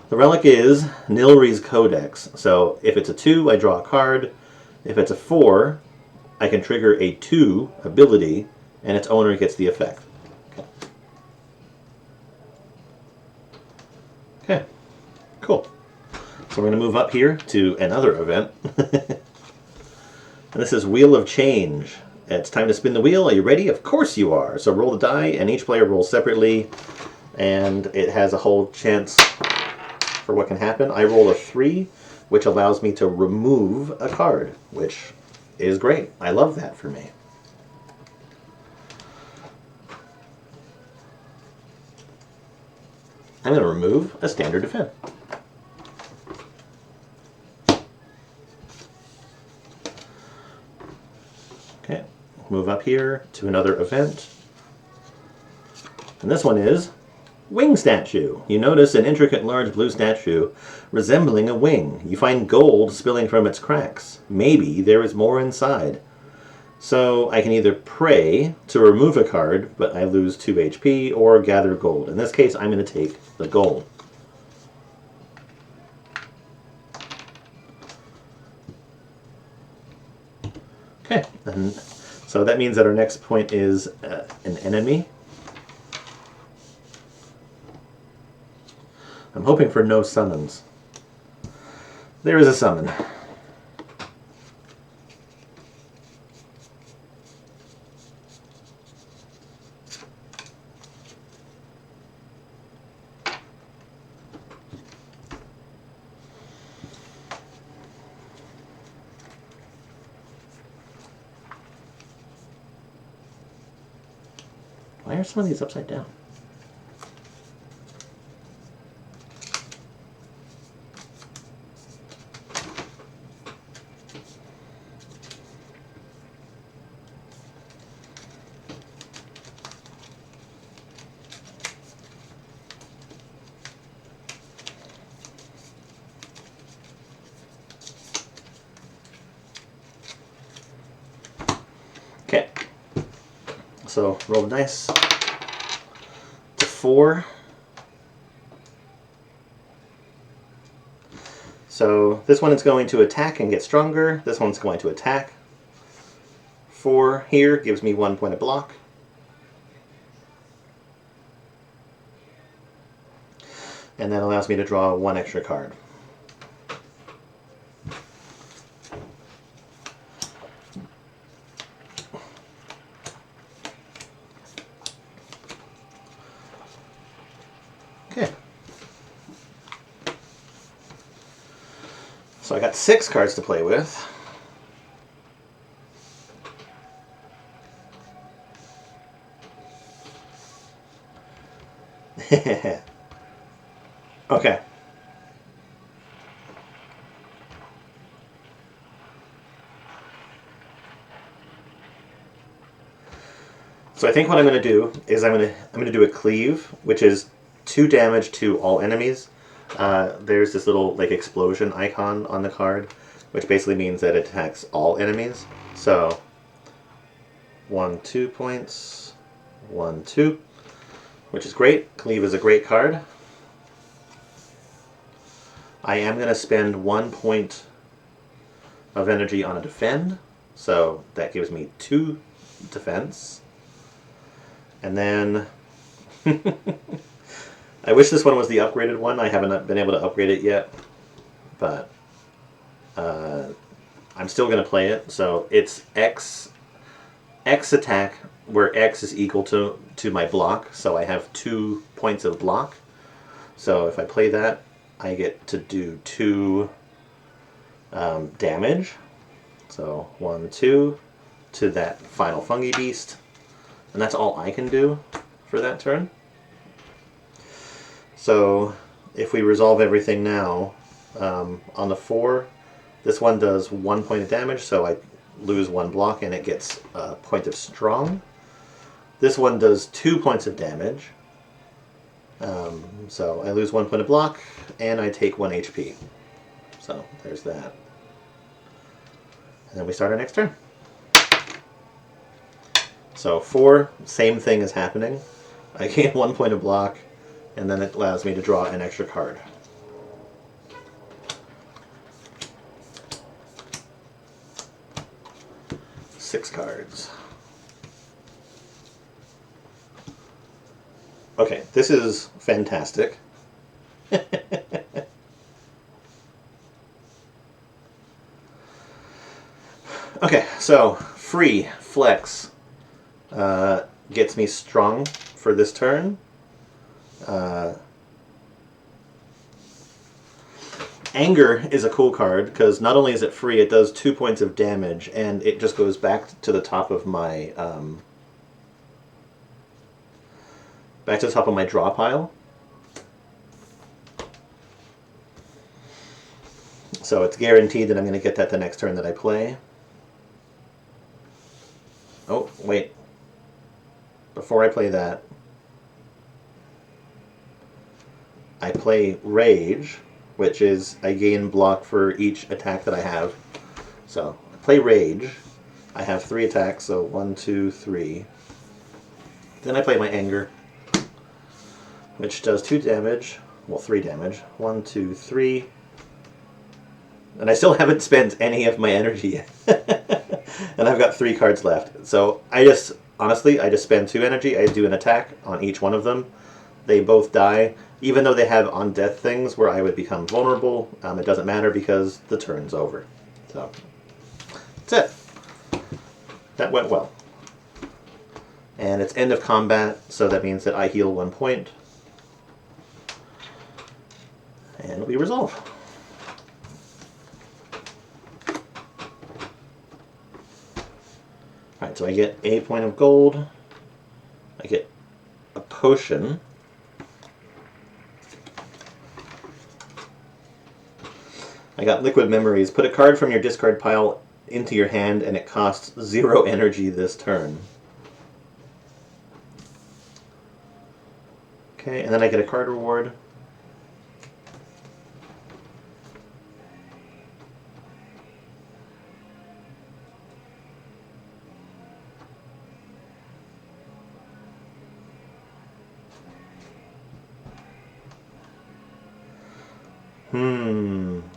The relic is Nilri's Codex. So if it's a 2, I draw a card. If it's a 4, I can trigger a 2 ability, and its owner gets the effect. Okay, cool. So we're going to move up here to another event. And this is Wheel of Change. It's time to spin the wheel. Are you ready? Of course you are. So roll the die, and each player rolls separately, and it has a whole chance for what can happen. I roll a 3, which allows me to remove a card, which is great. I love that for me. I'm going to remove a standard event. Okay, move up here to another event. And this one is Wing Statue. You notice an intricate large blue statue resembling a wing. You find gold spilling from its cracks. Maybe there is more inside. So I can either pray to remove a card, but I lose 2 HP, or gather gold. In this case, I'm going to take the gold. Okay, and so that means that our next point is an enemy. I'm hoping for no summons. There is a summon. Why are some of these upside down? Okay, so roll the dice. It's a 4. So this one is going to attack and get stronger. This one's going to attack. 4 here gives me 1 point of block. And that allows me to draw 1 extra card. Okay. So I got 6 cards to play with. Okay. So I think what I'm going to do is I'm going to do a cleave, which is 2 damage to all enemies. There's this little like explosion icon on the card, which basically means that it attacks all enemies. So 1, 2 points, 1, 2, which is great. Cleave is a great card. I am going to spend 1 point of energy on a defend, so that gives me 2 defense. And then I wish this one was the upgraded one. I haven't been able to upgrade it yet, but I'm still going to play it. So it's X attack, where X is equal to my block, so I have 2 points of block. So if I play that, I get to do 2 damage. So 1, 2 to that final fungi beast. And that's all I can do for that turn. So if we resolve everything now, on the 4, this one does 1 point of damage, so I lose 1 block and it gets a point of strong. This one does 2 points of damage. So I lose 1 point of block and I take 1 HP. So there's that. And then we start our next turn. So 4, same thing is happening. I gain 1 point of block, and then it allows me to draw an extra card. Six cards. Okay, this is fantastic. Okay, so free flex gets me strong for this turn. Anger is a cool card because not only is it free, it does 2 points of damage, and it just goes back to the top of my draw pile. So it's guaranteed that I'm going to get that the next turn that I play. Oh, wait. Before I play that, I play Rage, which is I gain block for each attack that I have. So I play Rage. I have 3 attacks, so 1, 2, 3. Then I play my Anger, which does 2 damage. Well, 3 damage. 1, 2, 3. And I still haven't spent any of my energy yet. And I've got 3 cards left. So honestly, I just spend 2 energy. I do an attack on each one of them. They both die. Even though they have on-death things where I would become vulnerable, it doesn't matter because the turn's over. So, that's it. That went well. And it's end of combat, so that means that I heal 1 point. And we resolve. Alright, so I get a point of gold. I get potion. I got liquid memories. Put a card from your discard pile into your hand, and it costs 0 energy this turn. Okay, and then I get a card reward.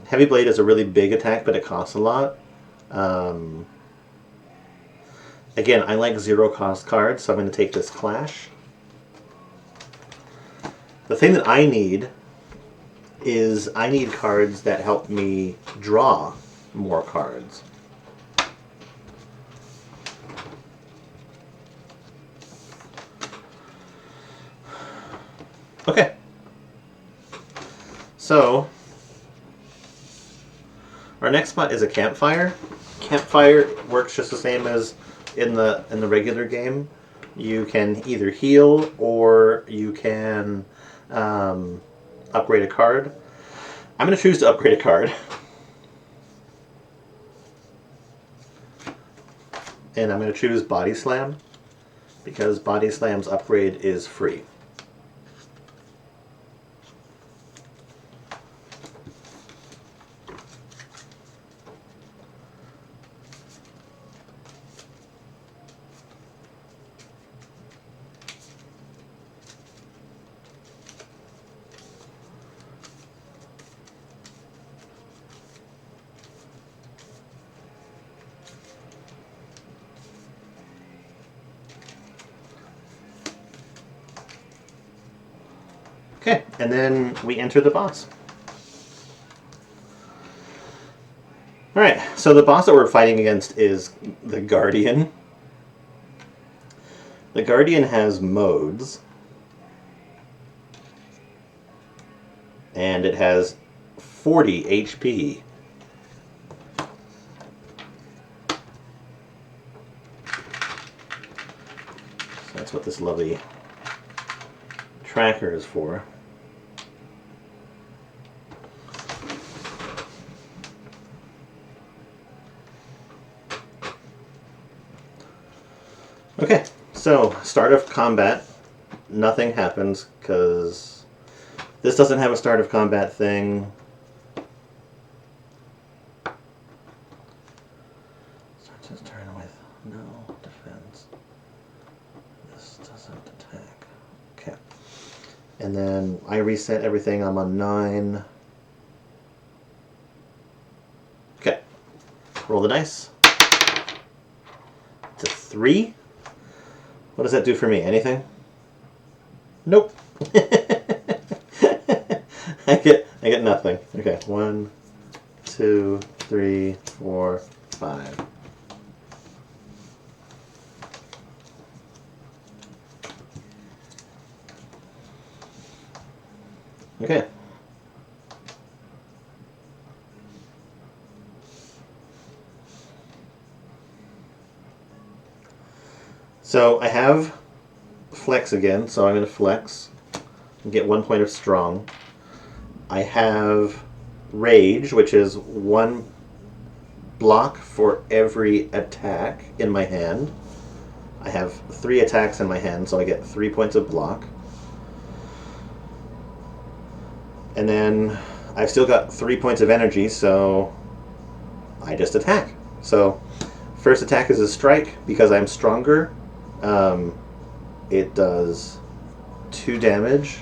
Heavy Blade is a really big attack, but it costs a lot. Again, I like 0 cost cards, so I'm going to take this Clash. The thing that I need is I need cards that help me draw more cards. Okay. So our next spot is a campfire. Campfire works just the same as in the regular game. You can either heal or you can upgrade a card. I'm going to choose to upgrade a card. And I'm going to choose Body Slam because Body Slam's upgrade is free. Okay, and then we enter the boss. Alright, so the boss that we're fighting against is the Guardian. The Guardian has modes. And it has 40 HP. So that's what this lovely tracker is for. Okay, so start of combat. Nothing happens because this doesn't have a start of combat thing. Starts his turn with no defense. This doesn't attack. Okay. And then I reset everything. I'm on 9. Okay. Roll the dice. It's a 3. What does that do for me? Anything? Nope. I get nothing. Okay. 1, 2, 3, 4, 5. Okay. So I have flex again, so I'm going to flex and get 1 point of strong. I have rage, which is 1 block for every attack in my hand. I have 3 attacks in my hand, so I get 3 points of block. And then I've still got 3 points of energy, so I just attack. So first attack is a strike because I'm stronger. It does 2 damage.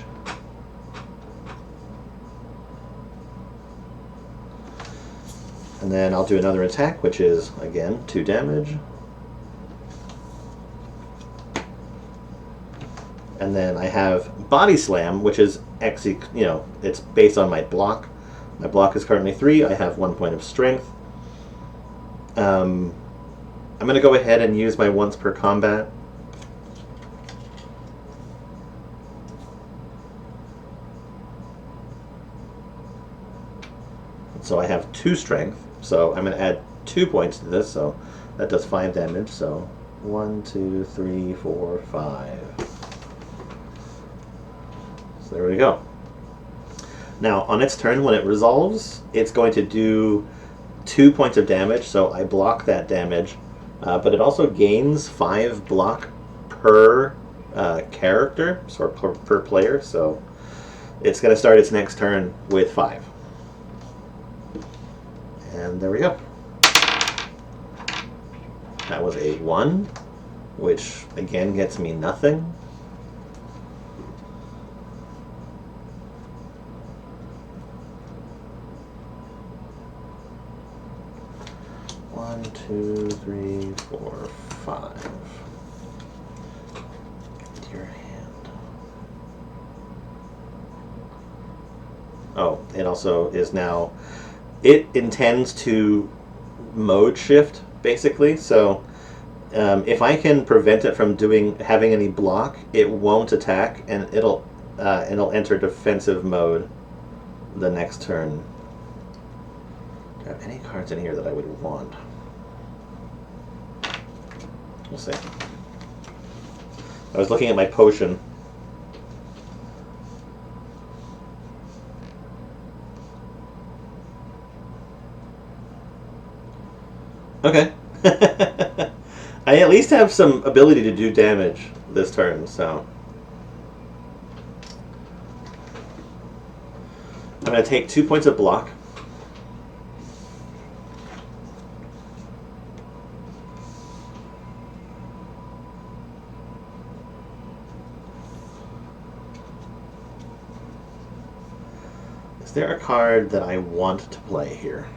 And then I'll do another attack, which is, again, 2 damage. And then I have Body Slam, which is actually, it's based on my block. My block is currently 3. I have 1 point of strength. I'm going to go ahead and use my once per combat. So I have 2 strength. So I'm going to add 2 points to this. So that does 5 damage. So 1, 2, 3, 4, 5. So there we go. Now, on its turn, when it resolves, it's going to do 2 points of damage, so I block that damage. But it also gains 5 block per character, or per player, so it's going to start its next turn with 5. And there we go. That was a 1, which again gets me nothing. One, two, three, four, 5. Into your hand. Oh, it also is now. It intends to mode shift, basically. So if I can prevent it from having any block, it won't attack, and it'll enter defensive mode the next turn. Do I have any cards in here that I would want? We'll see. I was looking at my potion. Okay. I at least have some ability to do damage this turn, so I'm going to take 2 points of block. Is there a card that I want to play here?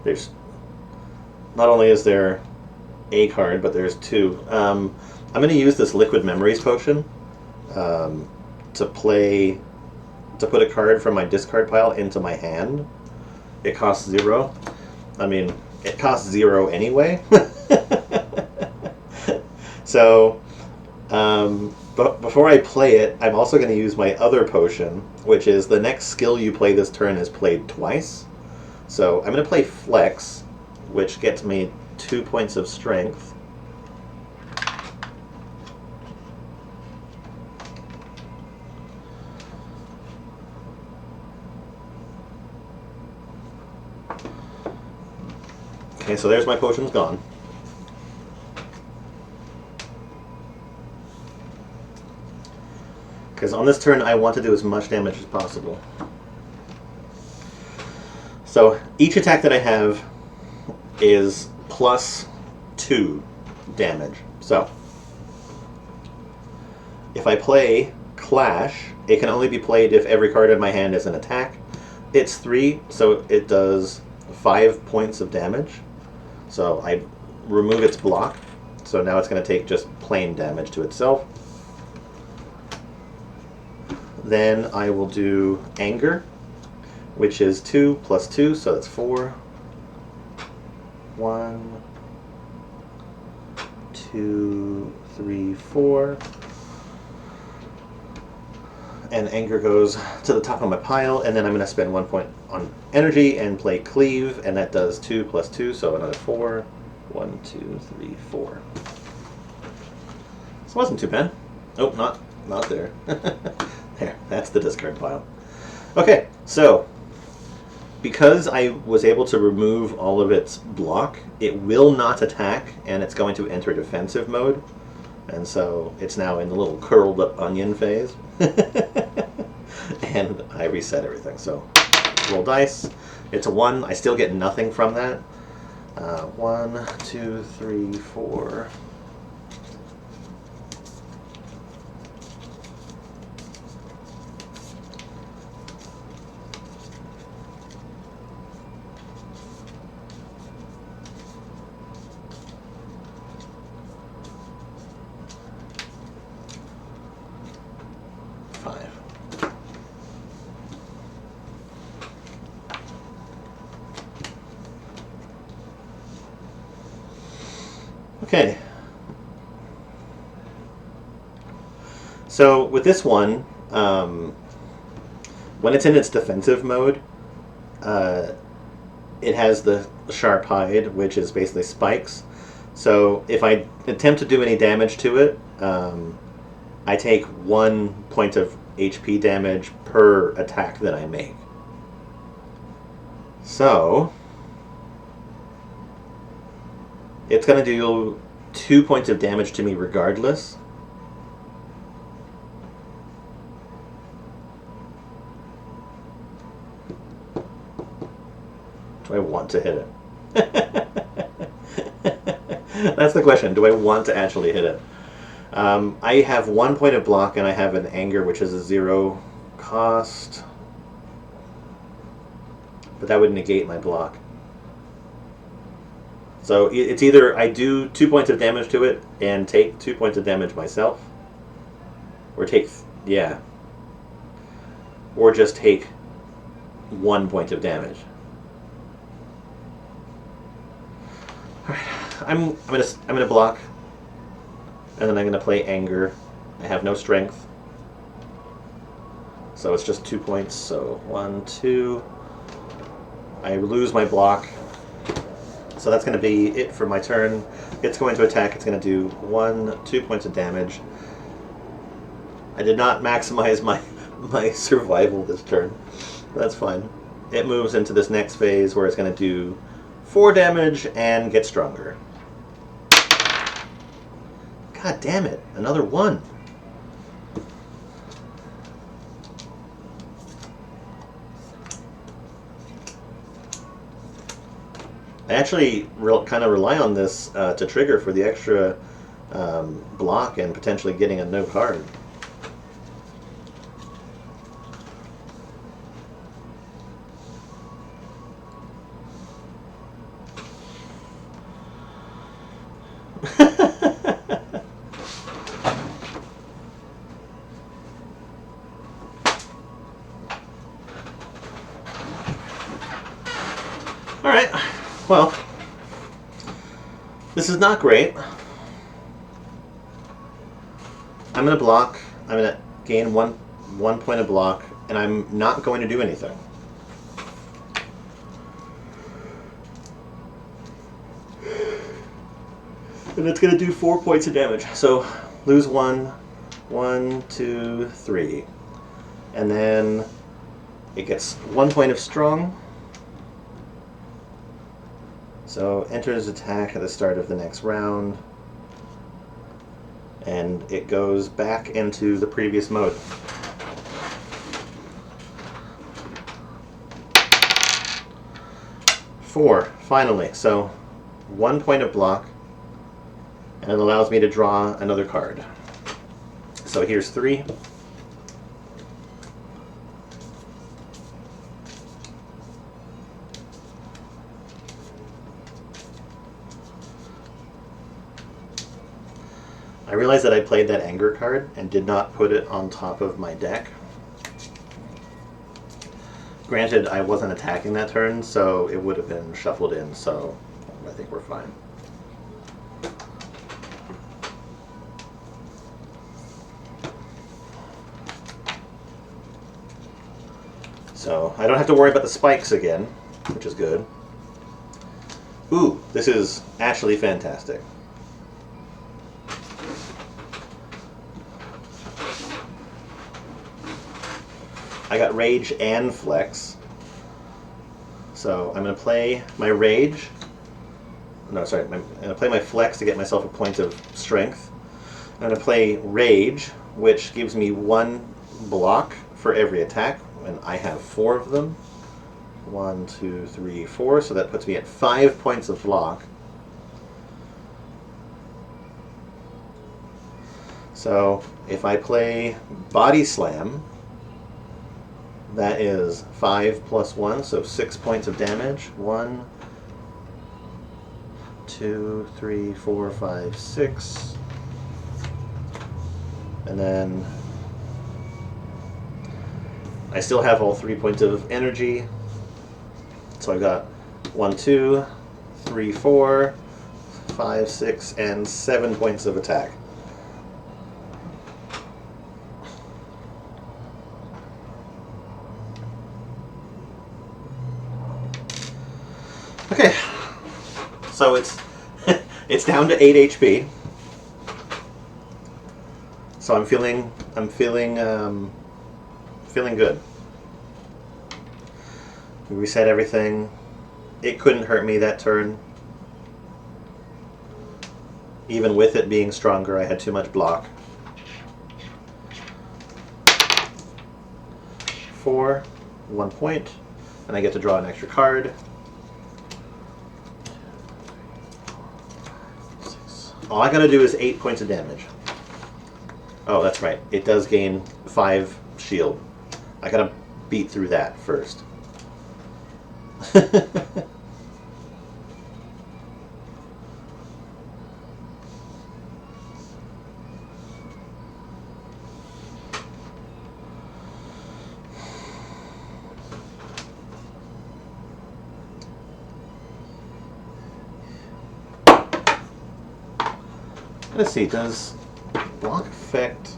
There's not only is there a card, but there's 2. I'm going to use this Liquid Memories potion to put a card from my discard pile into my hand. It costs 0. I mean, it costs 0 anyway. So, but before I play it, I'm also going to use my other potion, which is the next skill you play this turn is played twice. So I'm going to play Flex, which gets me 2 points of strength. Okay, so there's my potions gone. Because on this turn, I want to do as much damage as possible. So each attack that I have is plus 2 damage. So if I play Clash, it can only be played if every card in my hand is an attack. It's 3, so it does 5 points of damage. So I remove its block, so now it's going to take just plain damage to itself. Then I will do Anger, which is 2 plus 2, so that's 4. 1, 2, 3, 4. And Anger goes to the top of my pile, and then I'm going to spend 1 point on energy and play Cleave, and that does 2 plus 2, so another 4. 1, 2, 3, 4. This wasn't too bad. Oh, not there. There, that's the discard pile. Okay, so because I was able to remove all of its block, it will not attack, and it's going to enter defensive mode. And so it's now in the little curled up onion phase. And I reset everything. So roll dice. It's a 1. I still get nothing from that. 1, 2, 3, 4. Okay. So with this one, when it's in its defensive mode, it has the sharp hide, which is basically spikes. So if I attempt to do any damage to it, I take 1 point of HP damage per attack that I make. So it's going to do 2 points of damage to me regardless. Do I want to hit it? That's the question. Do I want to actually hit it? I have 1 point of block and I have an anger, which is a 0 cost. But that would negate my block. So it's either I do 2 points of damage to it and take 2 points of damage myself, or take, yeah, or just take 1 point of damage. All right, I'm gonna block, and then I'm gonna play anger. I have no strength, so it's just 2 points. So 1, 2. I lose my block. So that's going to be it for my turn. It's going to attack. It's going to do 2 points of damage. I did not maximize my survival this turn. That's fine. It moves into this next phase where it's going to do 4 damage and get stronger. God damn it. Another 1. I actually kind of rely on this to trigger for the extra block and potentially getting a no card. All right. Well, this is not great. I'm going to block. I'm going to gain one point of block, and I'm not going to do anything. And it's going to do 4 points of damage. So lose 1, 1, 2, 3. And then it gets 1 point of strong. So enters attack at the start of the next round, and it goes back into the previous mode. Four, finally. So 1 point of block, and it allows me to draw another card. So here's 3. I realized that I played that anger card and did not put it on top of my deck. Granted, I wasn't attacking that turn, so it would have been shuffled in, so I think we're fine. So I don't have to worry about the spikes again, which is good. Ooh, this is actually fantastic. I got Rage and Flex. So I'm going to play my Rage. No, sorry. I'm going to play my Flex to get myself a point of strength. I'm going to play Rage, which gives me 1 block for every attack, and I have 4 of them. 1, 2, 3, 4. So that puts me at 5 points of block. So if I play Body Slam, that is 5 plus 1, so 6 points of damage. 1, 2, 3, 4, 5, 6. And then I still have all 3 points of energy. So I got 1, 2, 3, 4, 5, 6, and 7 points of attack. So it's It's down to 8 HP. So I'm feeling good. We reset everything. It couldn't hurt me that turn. Even with it being stronger, I had too much block. 4, 1 point, and I get to draw an extra card. All I gotta do is 8 points of damage. Oh, that's right. It does gain 5 shield. I gotta beat through that first. Let's see, does block affect...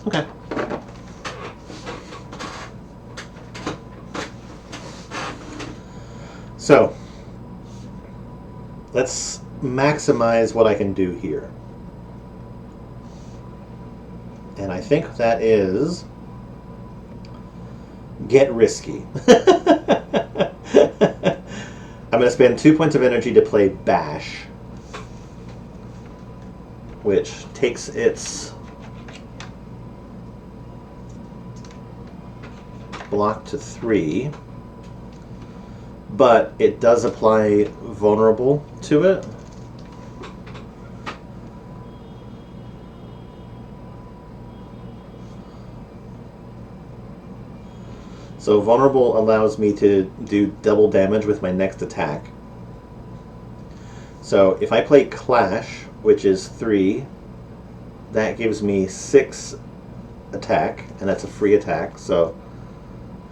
Okay. So, let's maximize what I can do here. And I think that is get risky. I'm going to spend 2 points of energy to play Bash, which takes its block to 3, but it does apply vulnerable to it. So vulnerable allows me to do double damage with my next attack. So if I play Clash, which is 3, that gives me 6 attack, and that's a free attack. So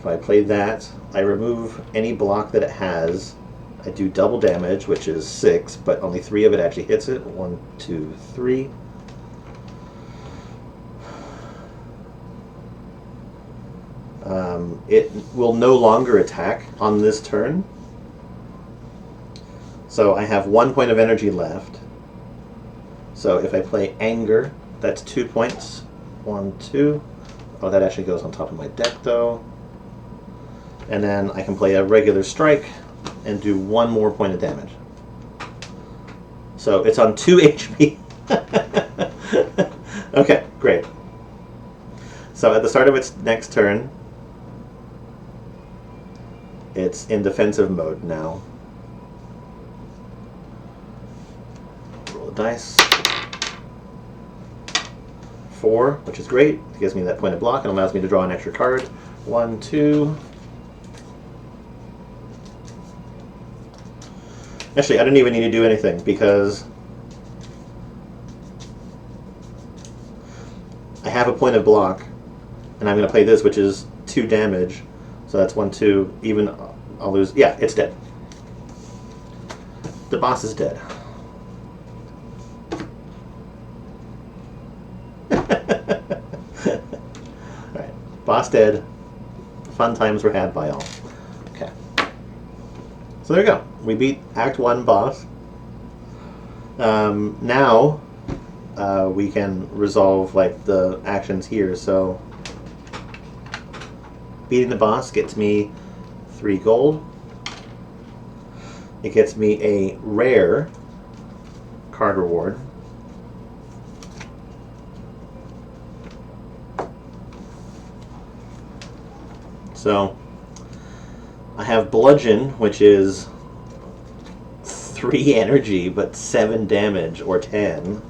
if I play that, I remove any block that it has. I do double damage, which is 6, but only 3 of it actually hits it. 1, 2, 3. It will no longer attack on this turn. So I have 1 point of energy left. So if I play Anger, that's 2 points. 1, 2. Oh, that actually goes on top of my deck, though. And then I can play a regular strike and do 1 more point of damage. So it's on 2 HP. Okay, great. So at the start of its next turn, it's in defensive mode now. Roll the dice. 4, which is great. It gives me that point of block and allows me to draw an extra card. 1, 2. Actually, I don't even need to do anything because I have a point of block, and I'm going to play this, which is 2 damage. So that's 1, 2. Even I'll lose. Yeah, it's dead. The boss is dead. Alright, boss dead. Fun times were had by all. Okay. So there you go. We beat Act 1 boss. Now we can resolve like the actions here. So beating the boss gets me 3 gold. It gets me a rare card reward. So I have Bludgeon, which is 3 energy but 7 damage, or 10.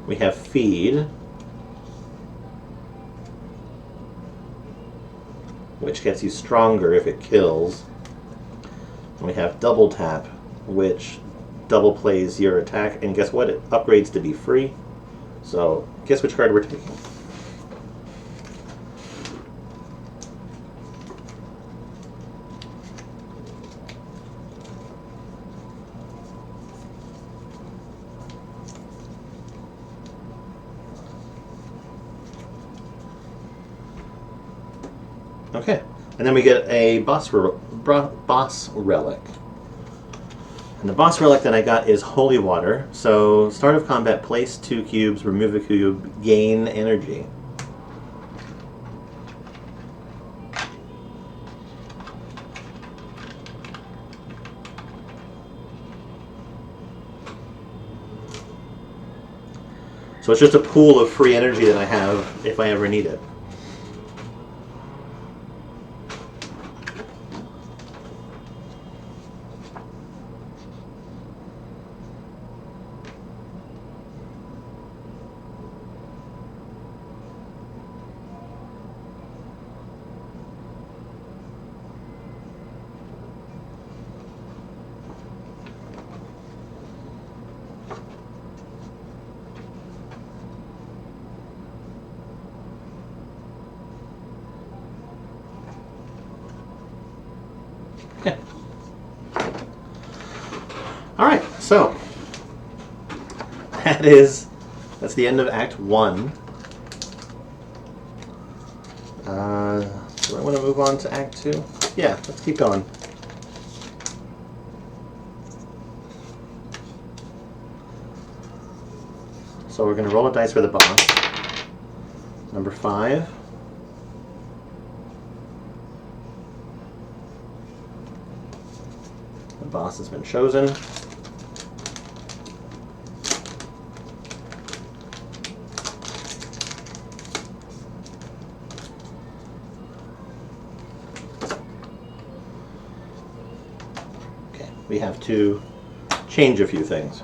We have Feed, which gets you stronger if it kills. And we have Double Tap, which double plays your attack, and guess what? It upgrades to be free. So guess which card we're taking. Okay. And then we get a boss relic. And the boss relic that I got is Holy Water. So, start of combat, place 2 cubes, remove a cube, gain energy. So it's just a pool of free energy that I have if I ever need it. Okay. All right, so that's the end of Act 1. Do I want to move on to Act 2? Yeah, let's keep going. So we're going to roll a dice for the boss. Number 5. The boss has been chosen. Okay, we have to change a few things.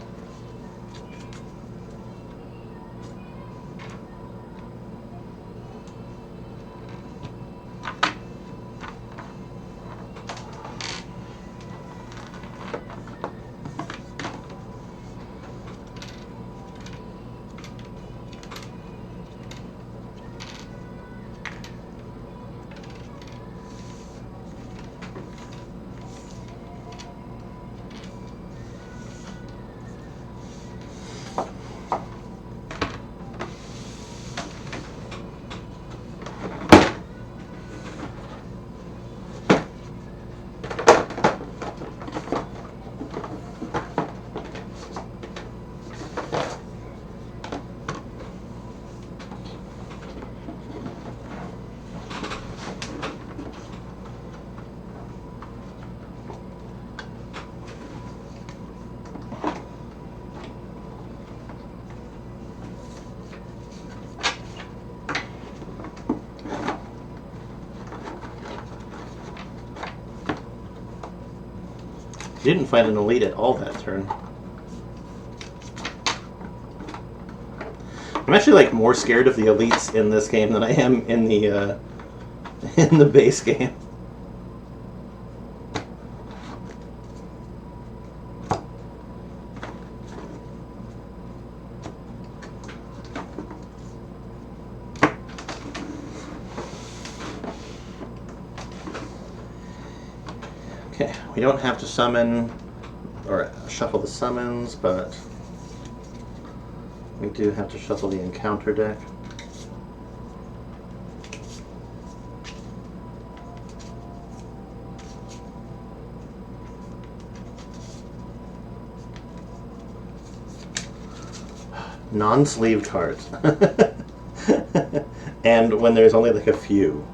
Didn't find an elite at all that turn. I'm actually like more scared of the elites in this game than I am in the in the base game. Okay, we don't have to summon or shuffle the summons, but we do have to shuffle the encounter deck. Non-sleeve cards. And when there's only like a few.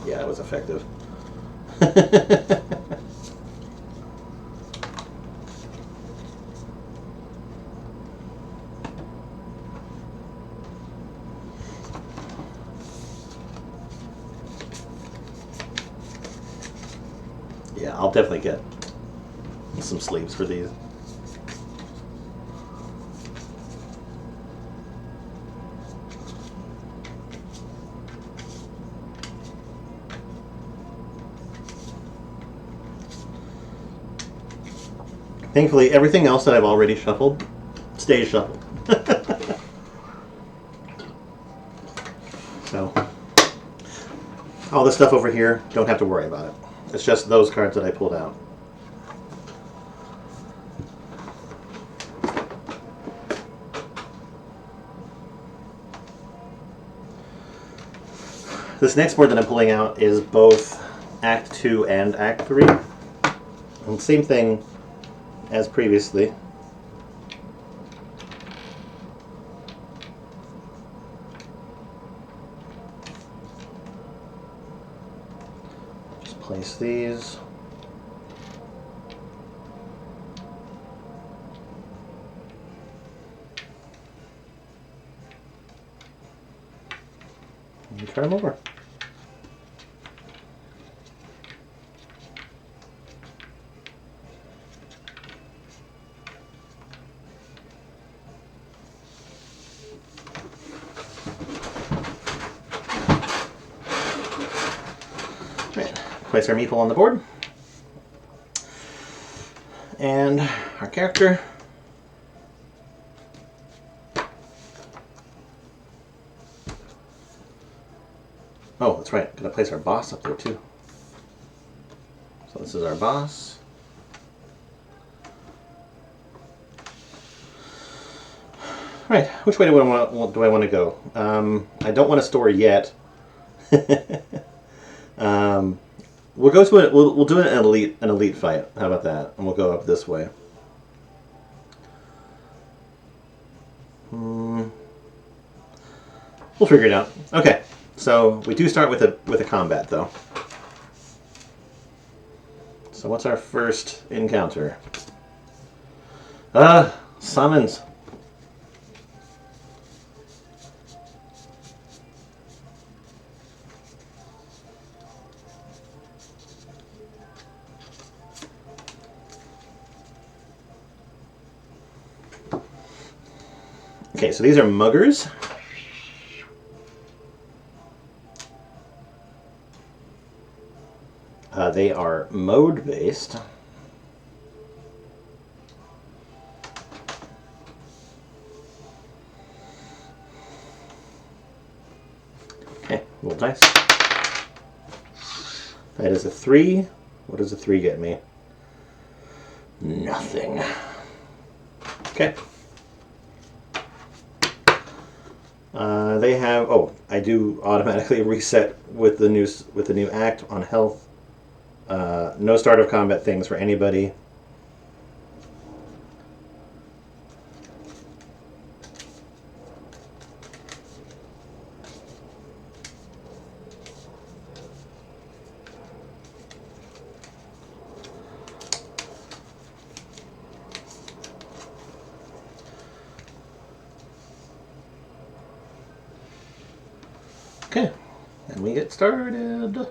Yeah, it was effective. Yeah, I'll definitely get some sleeves for these. Thankfully, everything else that I've already shuffled stays shuffled. So, all this stuff over here, don't have to worry about it. It's just those cards that I pulled out. This next board that I'm pulling out is both Act 2 and Act 3. And same thing as previously. Just place these. And turn them over. Right. Place our meeple on the board. And our character. Oh, that's right. Gotta place our boss up there too. So this is our boss. Right. Which way do I want to go? I don't want to store yet. We'll go to it. We'll do an elite fight. How about that? And we'll go up this way. We'll figure it out. Okay. So we do start with a combat though. So what's our first encounter? Summons. Okay, so these are muggers. They are mode-based. Okay, roll dice. That is a 3. What does a 3 get me? Nothing. Okay. They have. Oh, I do automatically reset with the new act on health. No start of combat things for anybody. Okay, and we get started.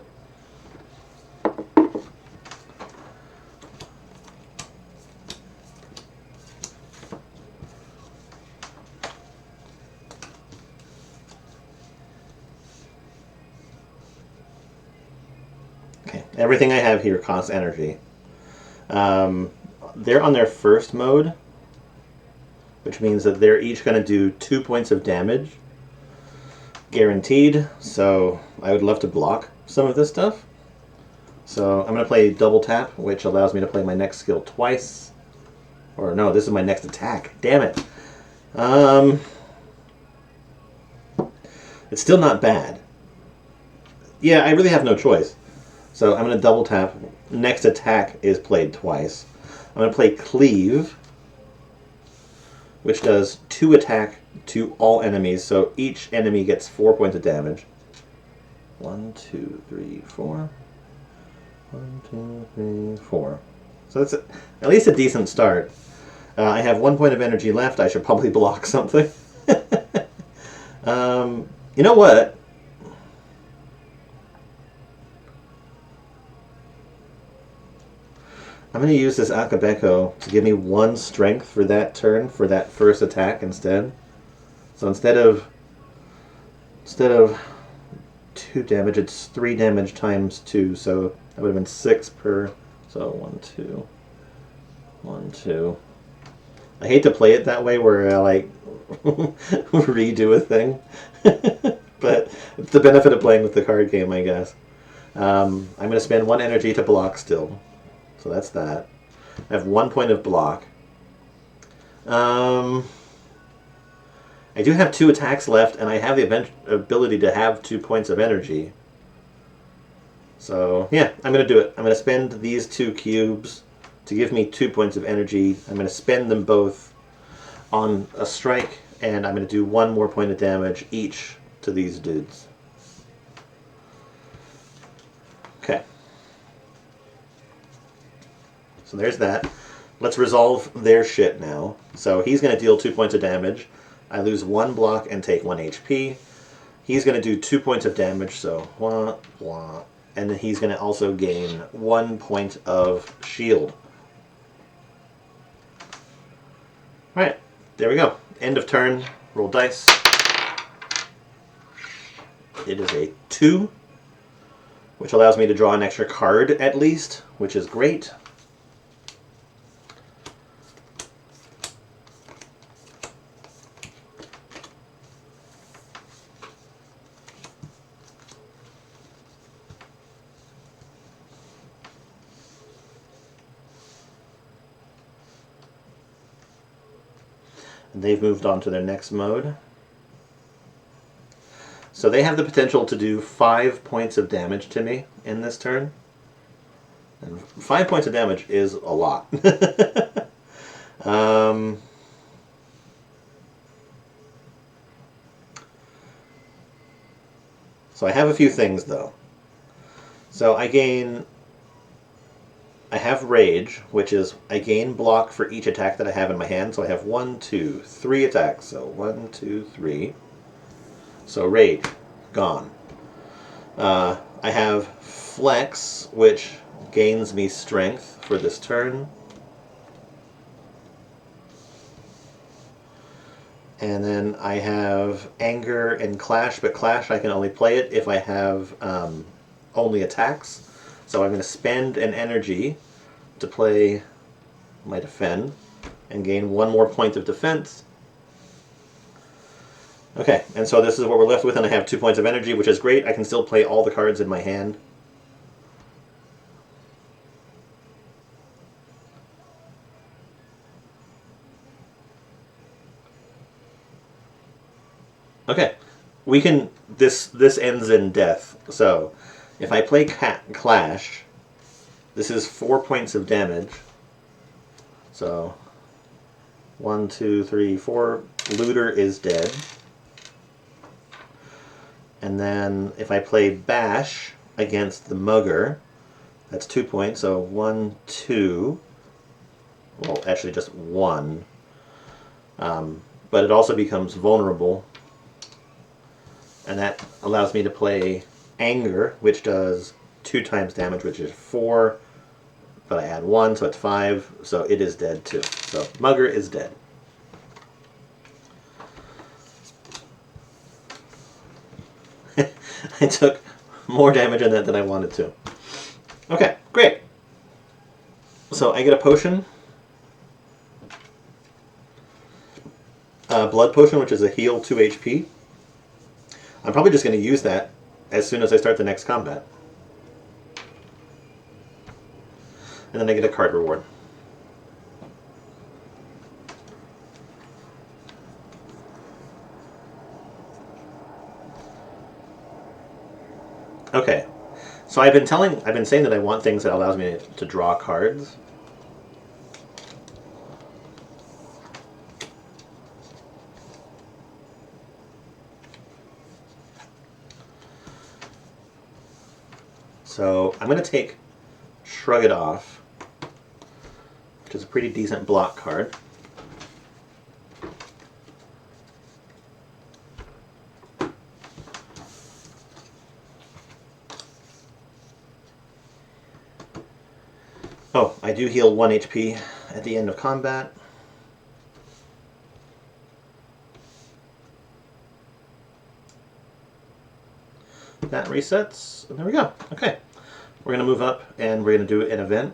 Okay, everything I have here costs energy. They're on their first mode, which means that they're each going to do 2 points of damage. Guaranteed, so I would love to block some of this stuff. So I'm going to play double tap, which allows me to play my next skill twice. Or no, this is my next attack. Damn it. It's still not bad. Yeah, I really have no choice. So I'm going to double tap. Next attack is played twice. I'm going to play Cleave, which does 2 attack to all enemies, so each enemy gets 4 points of damage. 1, 2, 3, 4. 1, 2, 3, 4. So that's at least a decent start. I have 1 point of energy left. I should probably block something. You know what? I'm going to use this Akabeko to give me 1 strength for that turn, for that first attack instead. So instead of 2 damage, it's 3 damage times 2, so that would have been 6 per. So 1, 2, 1, 2. I hate to play it that way, where I like redo a thing, but it's the benefit of playing with the card game, I guess. I'm going to spend 1 energy to block still, so that's that. I have 1 point of block. I do have 2 attacks left, and I have the ability to have 2 points of energy. So, yeah, I'm going to do it. I'm going to spend these 2 cubes to give me 2 points of energy. I'm going to spend them both on a strike, and I'm going to do 1 more point of damage each to these dudes. Okay. So there's that. Let's resolve their shit now. So he's going to deal 2 points of damage. I lose 1 block and take 1 HP. He's going to do 2 points of damage, so wah, wah. And then he's going to also gain 1 point of shield. Alright, there we go. End of turn. Roll dice. It is a 2, which allows me to draw an extra card at least, which is great. And they've moved on to their next mode. So they have the potential to do 5 points of damage to me in this turn. And 5 points of damage is a lot. So I have a few things, though. So I have Rage, which is I gain block for each attack that I have in my hand. So I have 1, 2, 3 attacks. So 1, 2, 3. So Rage, gone. I have Flex, which gains me strength for this turn. And then I have Anger and Clash, but Clash I can only play it if I have only attacks. So I'm going to spend an energy to play my Defend and gain 1 more point of defense. Okay, and so this is what we're left with, and I have 2 points of energy, which is great. I can still play all the cards in my hand. Okay, we can. This ends in death. So, if I play Clash, this is 4 points of damage. So, 1, 2, 3, 4. Looter is dead. And then if I play Bash against the Mugger, that's 2 points. So 1, 2. Well, actually just 1. But it also becomes vulnerable. And that allows me to play Anger, which does 2 times damage, which is 4. But I add 1, so it's 5. So it is dead too. So Mugger is dead. I took more damage in that than I wanted to. Okay, great. So I get a potion. Blood potion, which is a heal 2 HP. I'm probably just going to use that as soon as I start the next combat. And then I get a card reward. Okay, so I've been saying that I want things that allows me to draw cards. So I'm going to take Shrug It Off, which is a pretty decent block card. Oh, I do heal 1 HP at the end of combat. That resets, and there we go. Okay, we're going to move up, and we're going to do an event.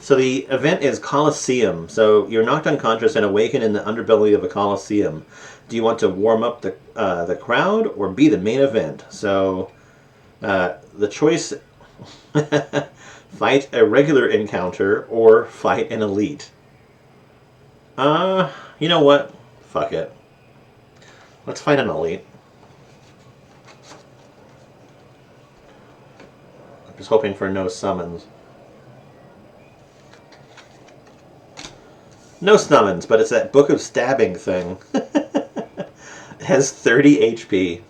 So the event is Colosseum. So you're knocked unconscious and awaken in the underbelly of a Colosseum. Do you want to warm up the crowd or be the main event? So the choice: fight a regular encounter or fight an elite. You know what? Fuck it. Let's fight an elite. Just hoping for no summons. No summons, but it's that Book of Stabbing thing. It has 30 HP.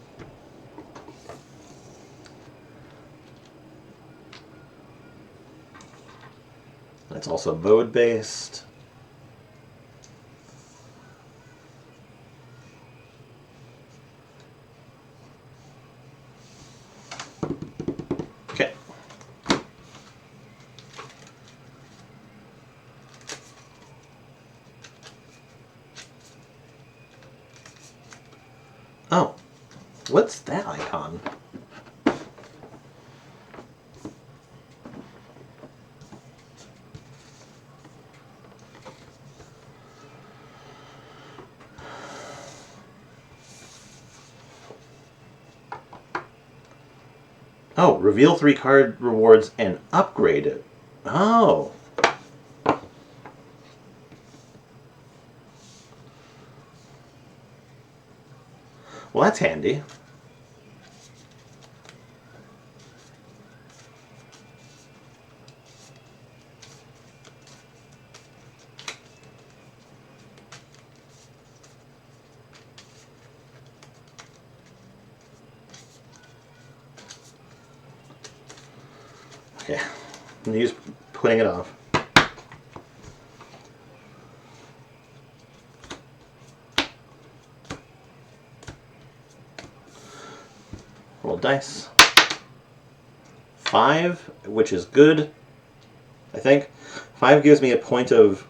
It's also mode-based. Okay. Oh, what's that icon? Oh, reveal 3 card rewards and upgrade it. Oh. Well, that's handy. Okay, I'm going to use putting it off. Roll dice. 5, which is good, I think. 5 gives me a point of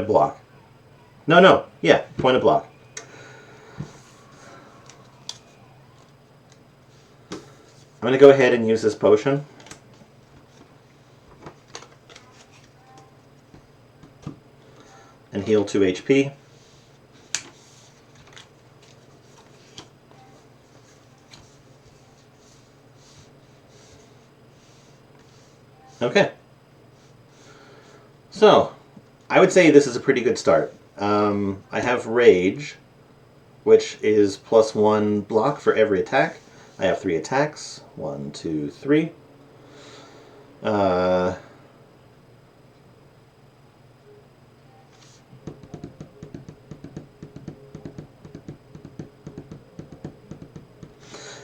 block. No, yeah, point of block. I'm going to go ahead and use this potion. And heal 2 HP. Okay. So, I would say this is a pretty good start. I have Rage, which is +1 block for every attack. I have 3 attacks. 1, 2, 3.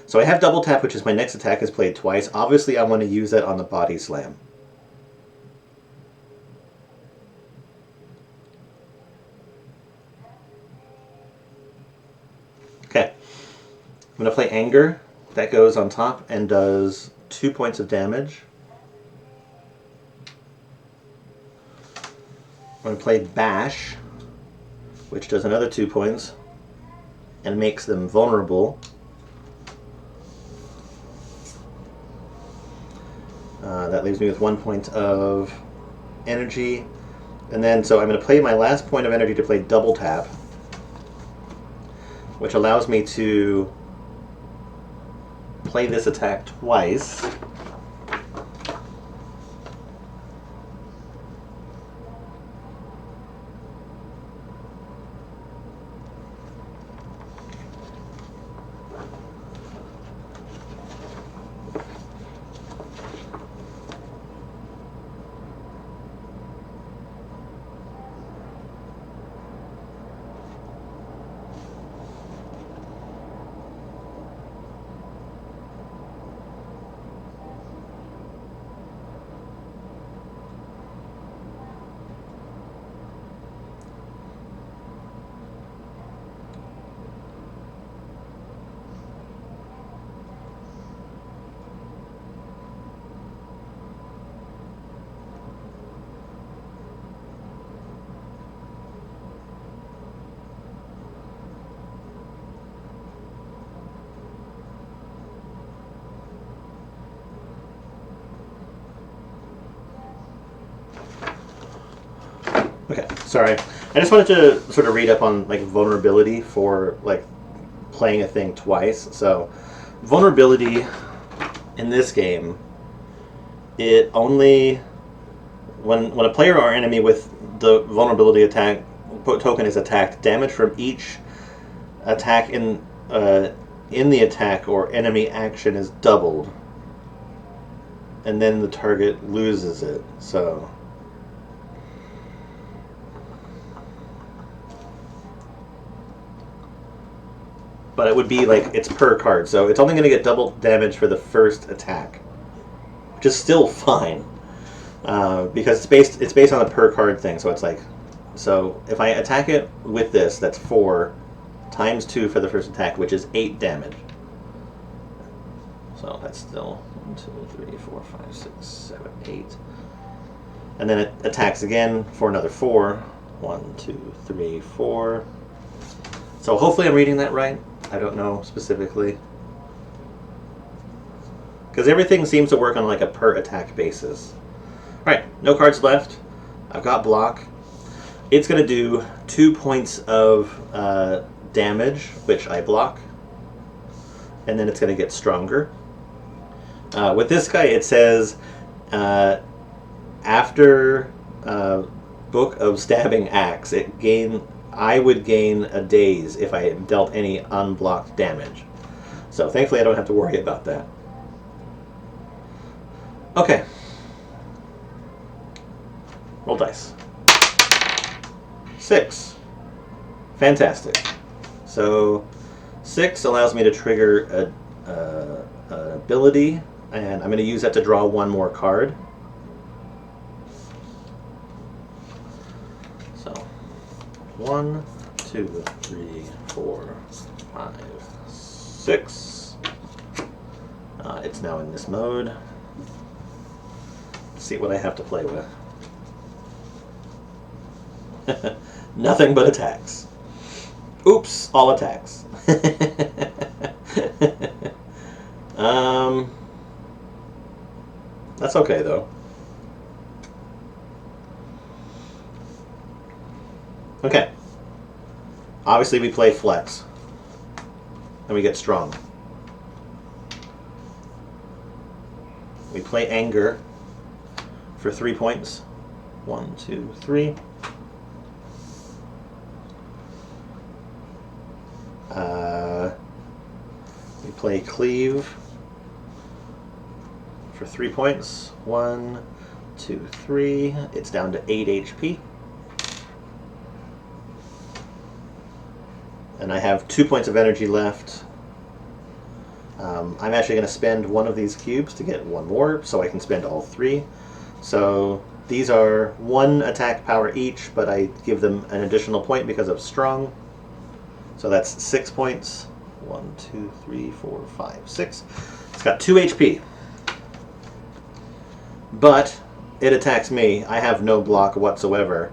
So I have double tap, which is my next attack is played twice. Obviously, I want to use that on the body slam. Okay. I'm going to play Anger. That goes on top and does 2 points of damage. I'm going to play Bash, which does another 2 points and makes them vulnerable. That leaves me with 1 point of energy. And then, so I'm going to play my last point of energy to play double tap, which allows me to play this attack twice. Okay, sorry. I just wanted to sort of read up on like vulnerability for like playing a thing twice. So vulnerability in this game, it only when a player or enemy with the vulnerability attack token is attacked, damage from each attack in the attack or enemy action is doubled. and then the target loses it. So but it would be like it's per card, so it's only going to get double damage for the first attack, which is still fine because it's based on a per card thing. So it's like, so if I attack it with this, that's 4 times 2 for the first attack, which is 8 damage. So that's still 1, 2, 3, 4, 5, 6, 7, 8, and then it attacks again for another 4. 1, 2, 3, 4. So hopefully I'm reading that right. I don't know specifically. Because everything seems to work on like a per attack basis. Alright, no cards left. I've got block. It's going to do 2 points of damage, which I block. And then it's going to get stronger. With this guy, it says after Book of Stabbing Axe, I would gain a daze if I dealt any unblocked damage. So thankfully I don't have to worry about that. Okay. Roll dice. 6. Fantastic. So 6 allows me to trigger an ability, and I'm going to use that to draw 1 more card. So 1, 2, 3, 4, 5, 6. It's now in this mode. Let's see what I have to play with. Nothing but attacks. Oops, all attacks. That's okay though. Okay. Obviously we play flex. And we get strong. We play anger for 3 points. 1, 2, 3. We play cleave for 3 points. 1, 2, 3. It's down to 8 HP. And I have 2 points of energy left. I'm actually going to spend one of these cubes to get 1 more, so I can spend all 3. So these are 1 attack power each, but I give them an additional point because of strong. So that's 6 points. 1, 2, 3, 4, 5, 6. It's got 2 HP. But it attacks me. I have no block whatsoever.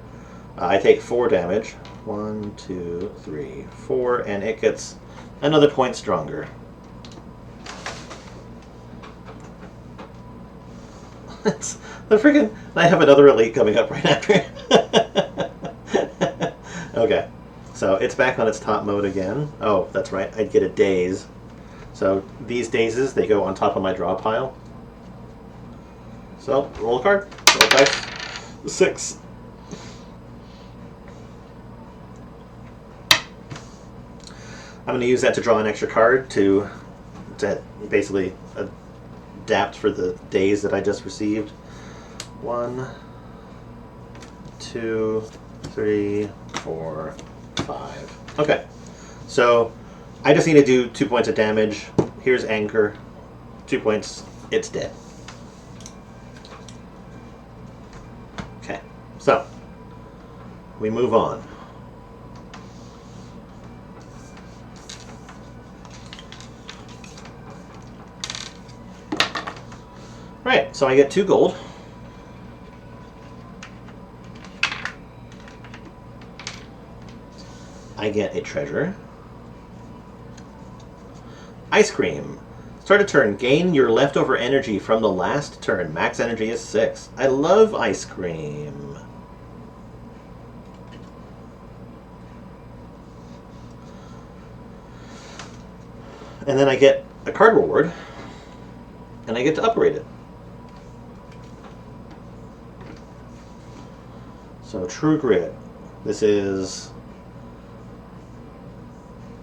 I take 4 damage. 1, 2, 3, 4, and it gets another point stronger. It's the freaking. I have another elite coming up right after. Okay, so it's back on its top mode again. Oh, that's right. I'd get a daze. So these dazes, they go on top of my draw pile. So roll a card. Roll dice. 6. I'm going to use that to draw an extra card to basically adapt for the days that I just received. 1, 2, 3, 4, 5. Okay, so I just need to do 2 points of damage. Here's anchor. 2 points. It's dead. Okay, so we move on. Right, so I get 2 gold. I get a treasure. Ice cream. Start a turn. Gain your leftover energy from the last turn. Max energy is 6. I love ice cream. And then I get a card reward, and I get to upgrade it. So True Grit. This is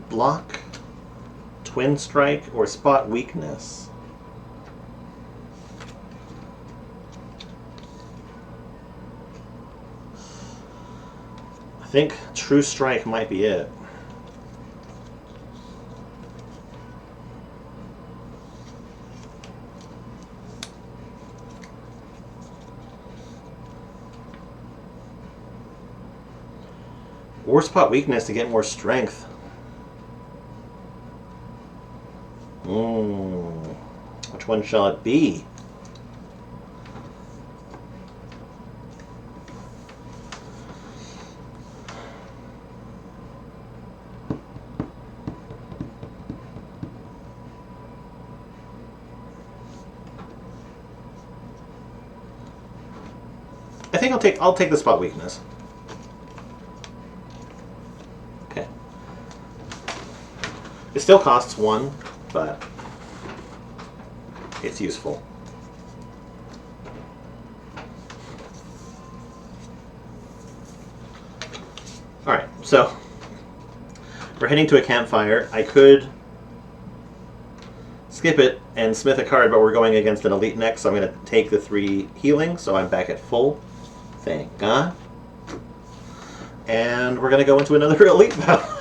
block, twin strike, or spot weakness. think True Strike might be it. War Spot Weakness to get more strength. Which one shall it be? I think I'll take the Spot Weakness. Okay. It still costs 1, but it's useful. Alright, so we're heading to a campfire. I could skip it and smith a card, but we're going against an elite next, so I'm going to take the 3 healing, so I'm back at full. Thank God. And we're going to go into another elite battle.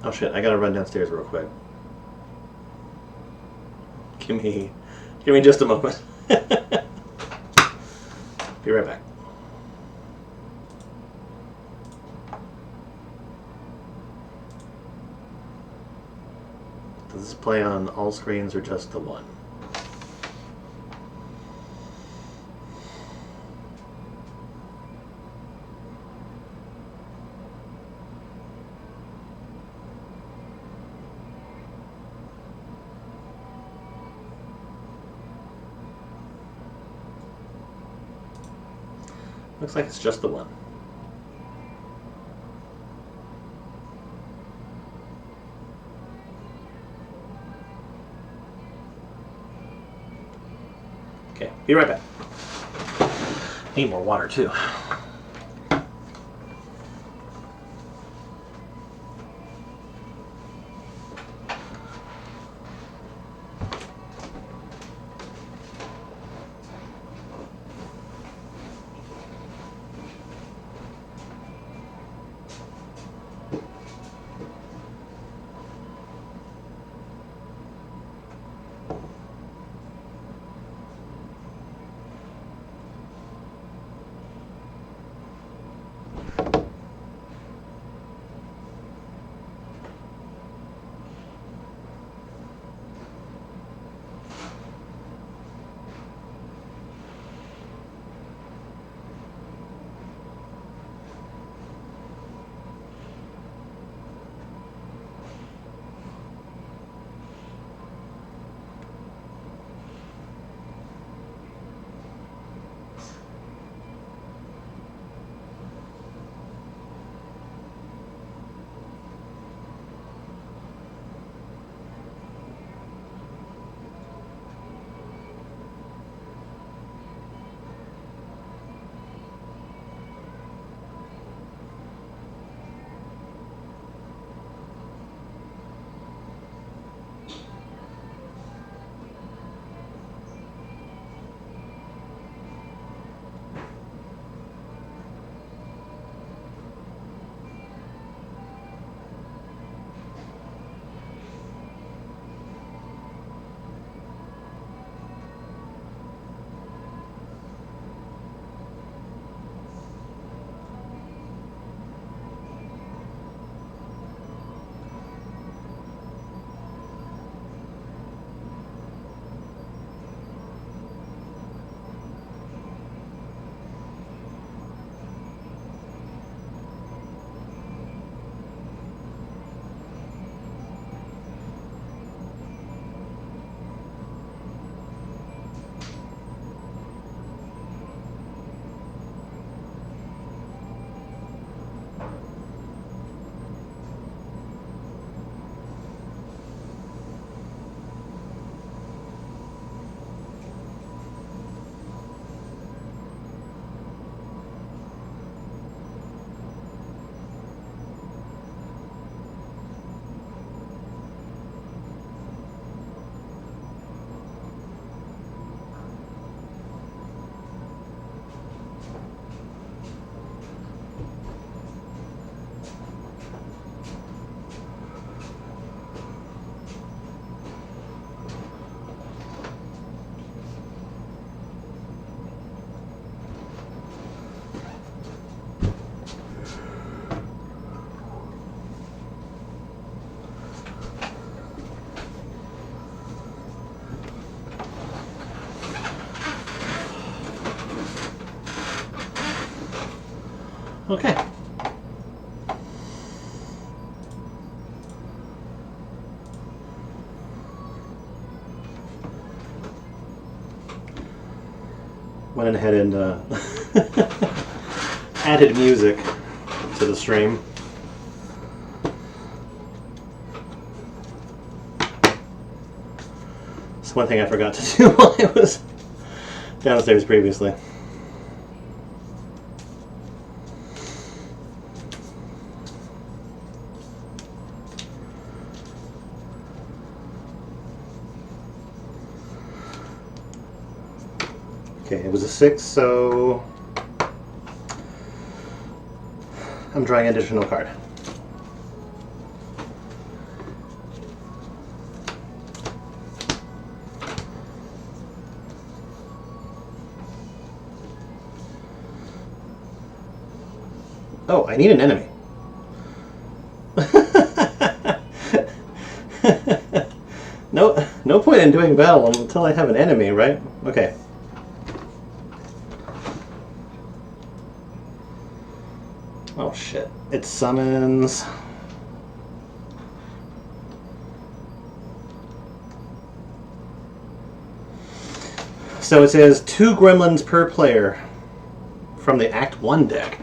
Oh shit, I gotta run downstairs real quick. Give me just a moment. Be right back. Does this play on all screens or just the one? Looks like it's just the one. Okay, be right back. Need more water too. Okay. Went ahead and added music to the stream. It's one thing I forgot to do while I was downstairs previously. Okay, it was a 6, so I'm drawing an additional card. Oh, I need an enemy. No point in doing battle until I have an enemy, right? Okay. Oh shit. It summons... So it says 2 gremlins per player from the Act 1 deck.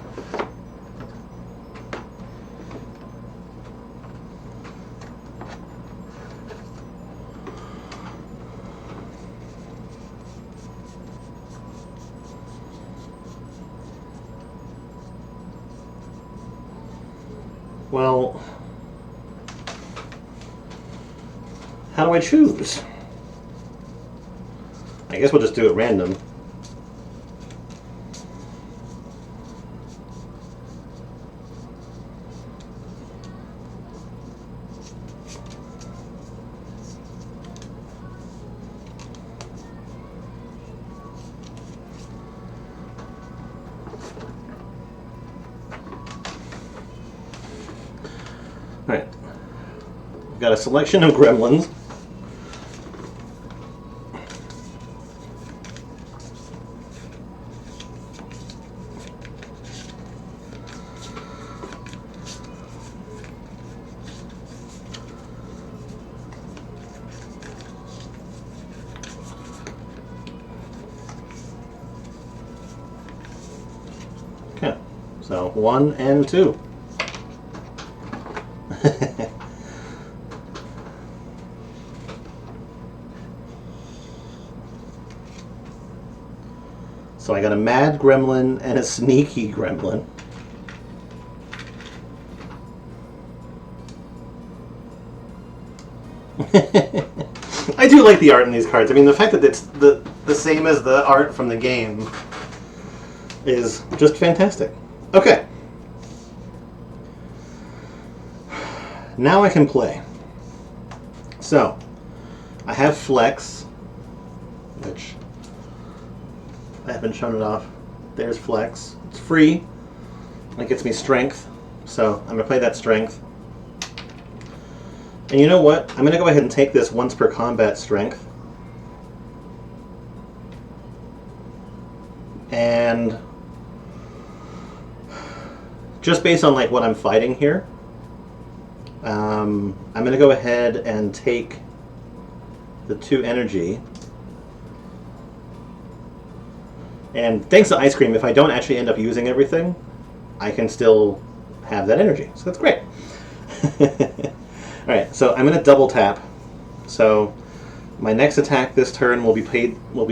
Well, how do I choose? I guess we'll just do it random. Alright. We've got a selection of gremlins. Okay, so 1 and 2. So I got a mad gremlin and a sneaky gremlin. I do like the art in these cards. I mean, the fact that it's the same as the art from the game is just fantastic. Okay. Now I can play. So, I have Flex, which I haven't shown it off. There's Flex. It's free. It gets me Strength. So, I'm going to play that Strength. And you know what? I'm going to go ahead and take this once per combat Strength. And just based on like what I'm fighting here, I'm going to go ahead and take the 2 energy. And thanks to Ice Cream, if I don't actually end up using everything, I can still have that energy. So that's great. Alright, so I'm going to double tap. So my next attack this turn will be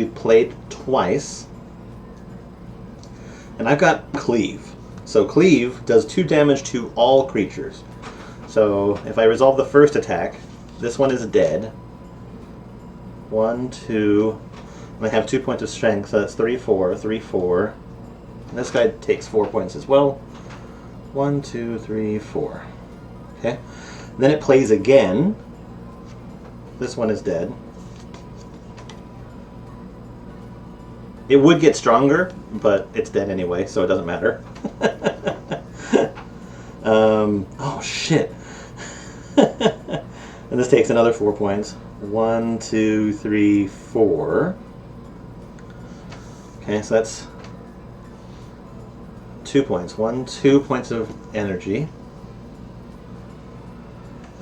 played twice. And I've got Cleave. So Cleave does 2 damage to all creatures. So if I resolve the first attack, this one is dead. 1, 2, and I have 2 points of strength, so that's 3, 4, 3, 4. And this guy takes 4 points as well. 1, 2, 3, 4. Okay. Then it plays again. This one is dead. It would get stronger, but it's dead anyway, so it doesn't matter. Oh shit. And this takes another 4 points. 1, 2, 3, 4. Okay, so that's 2 points. 2 points of energy.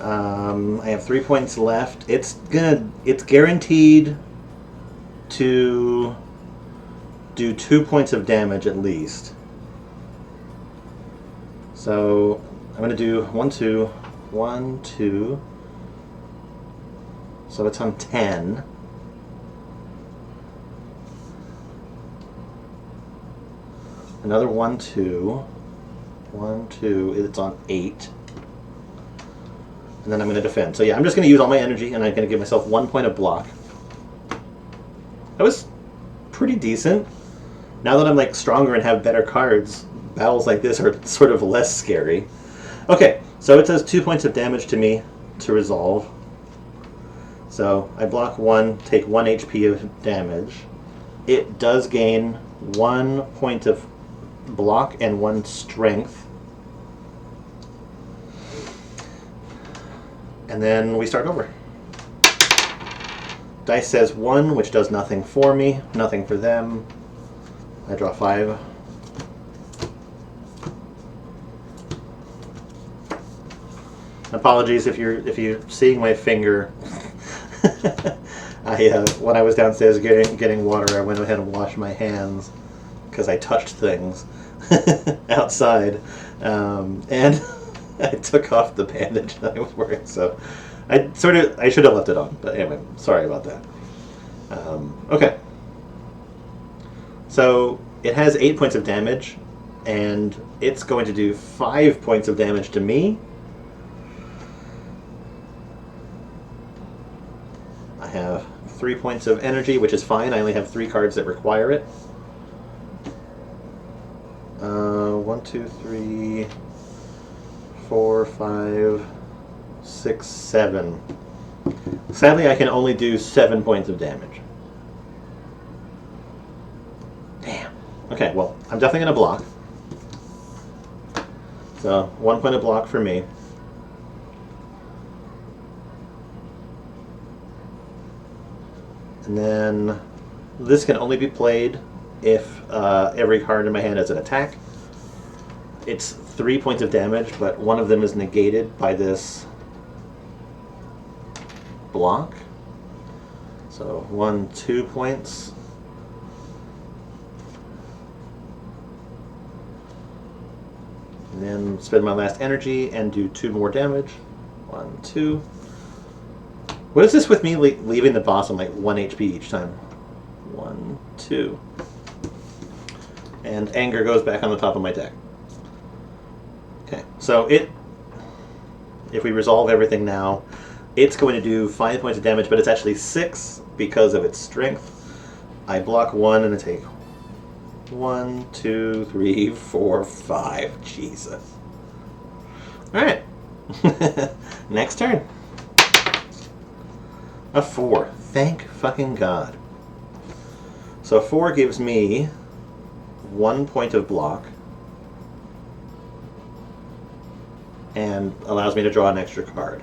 I have 3 points left. It's guaranteed to do 2 points of damage at least. So I'm gonna do 1, 2, 1, 2. So it's on 10. Another 1, 2. 1, 2. It's on 8. And then I'm going to defend. So yeah, I'm just going to use all my energy, and I'm going to give myself 1 point of block. That was pretty decent. Now that I'm like stronger and have better cards, battles like this are sort of less scary. Okay, so it does 2 points of damage to me to resolve. So I block 1, take 1 HP of damage. It does gain 1 point of block and 1 strength. And then we start over. Dice says 1, which does nothing for me, nothing for them. I draw 5. Apologies if you're seeing my finger. When I was downstairs getting water, I went ahead and washed my hands because I touched things outside, and I took off the bandage that I was wearing. So I should have left it on, but anyway, sorry about that. Okay, so it has 8 points of damage, and it's going to do 5 points of damage to me. I have 3 points of energy, which is fine. I only have 3 cards that require it. 1, 2, 3, 4, 5, 6, 7. Sadly, I can only do 7 points of damage. Damn. Okay, well, I'm definitely going to block. So, 1 point of block for me. And then this can only be played if every card in my hand has an attack. It's 3 points of damage, but one of them is negated by this block. So 1, 2 points. And then spend my last energy and do 2 more damage. 1, 2. What is this with me leaving the boss on like 1 HP each time? 1, 2. And anger goes back on the top of my deck. Okay, so if we resolve everything now, it's going to do 5 points of damage, but it's actually 6 because of its strength. I block 1 and I take 1, 2, 3, 4, 5. Jesus. Alright. Next turn. A 4. Thank fucking God. So 4 gives me 1 point of block and allows me to draw an extra card.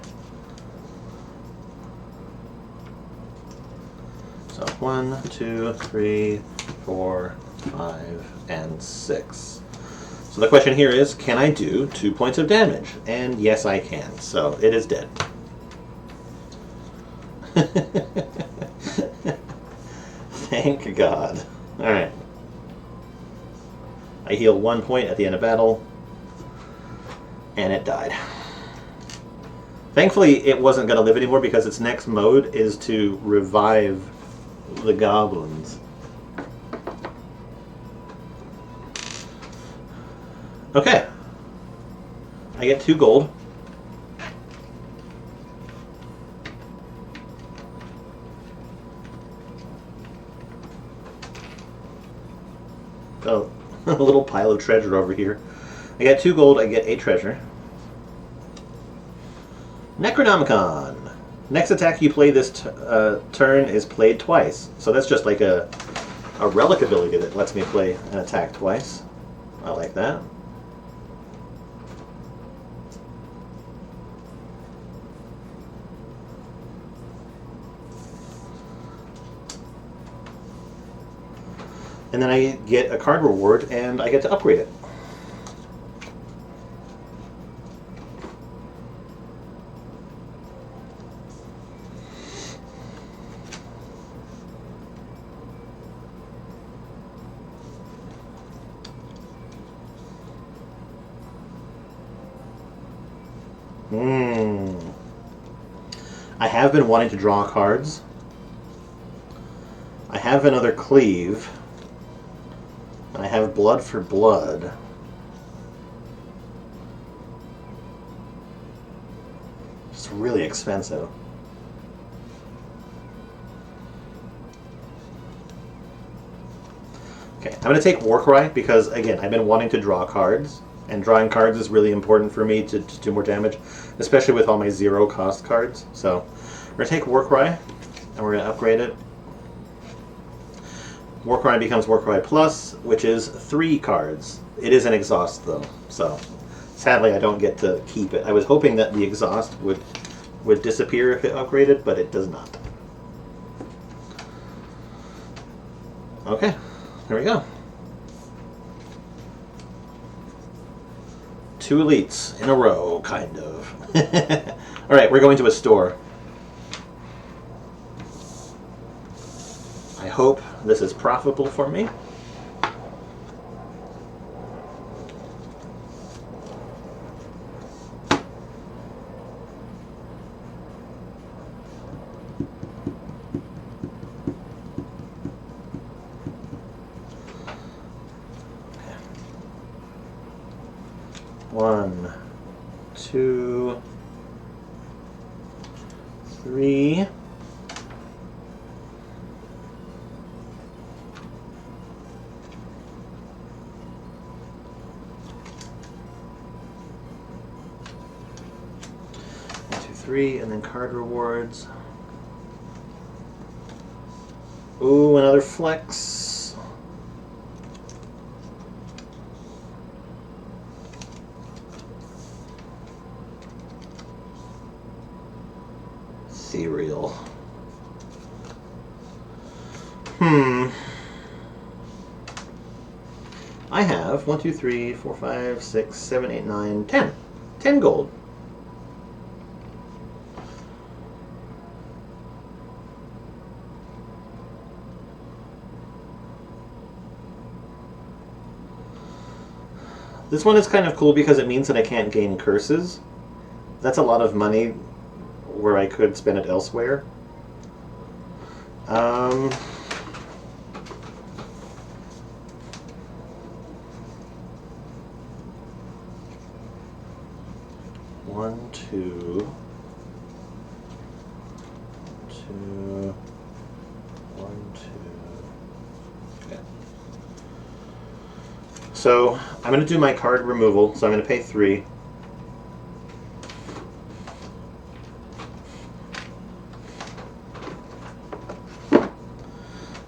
So 1, 2, 3, 4, 5, and 6. So the question here is, can I do 2 points of damage? And yes, I can. So it is dead. Thank God. Alright. I heal 1 point at the end of battle, and it died. Thankfully, it wasn't going to live anymore because its next mode is to revive the goblins. Okay. I get 2 gold. Oh, a little pile of treasure over here. I get 2 gold, I get 8 treasure. Necronomicon. Next attack you play this turn is played twice. So that's just like a relic ability that lets me play an attack twice. I like that. And then I get a card reward, and I get to upgrade it. have been wanting to draw cards. I have another cleave. And I have blood for blood. It's really expensive. Okay, I'm going to take Warcry because, again, I've been wanting to draw cards, and drawing cards is really important for me to do more damage, especially with all my zero-cost cards. So, we're going to take Warcry, and we're going to upgrade it. Warcry becomes Warcry Plus, which is 3 cards. It is an exhaust, though, so sadly I don't get to keep it. I was hoping that the exhaust would disappear if it upgraded, but it does not. Okay. There we go. 2 elites in a row, kind of. Alright, we're going to a store. I hope this is profitable for me. One, two, three. One, two, three, and then card rewards. Ooh, another flex. Cereal. I have 1, 2, 3, 4, 5, 6, 7, 8, 9, 10. 10 gold. This one is kind of cool because it means that I can't gain curses. That's a lot of money where I could spend it elsewhere. One, two, one, two. Okay. So I'm going to do my card removal. So I'm going to pay 3.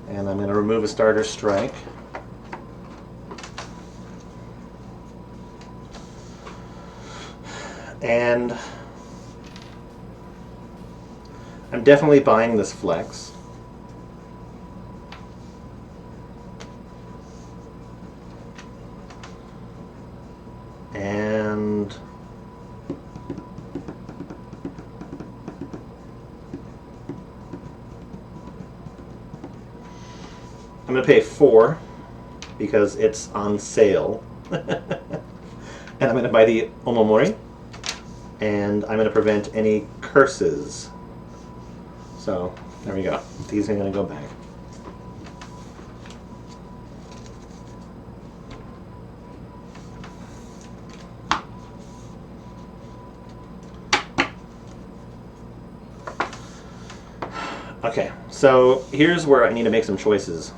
And I'm going to remove a starter strike. And I'm definitely buying this flex. And I'm going to pay 4 because it's on sale. And I'm going to buy the Omomori. And I'm going to prevent any curses. So, there we go. These are going to go back. Okay, so here's where I need to make some choices.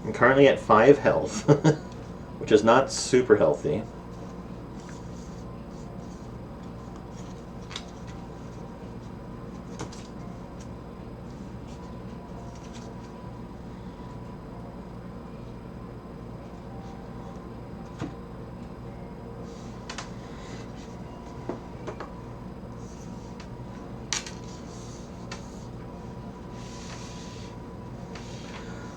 I'm currently at 5 health, which is not super healthy.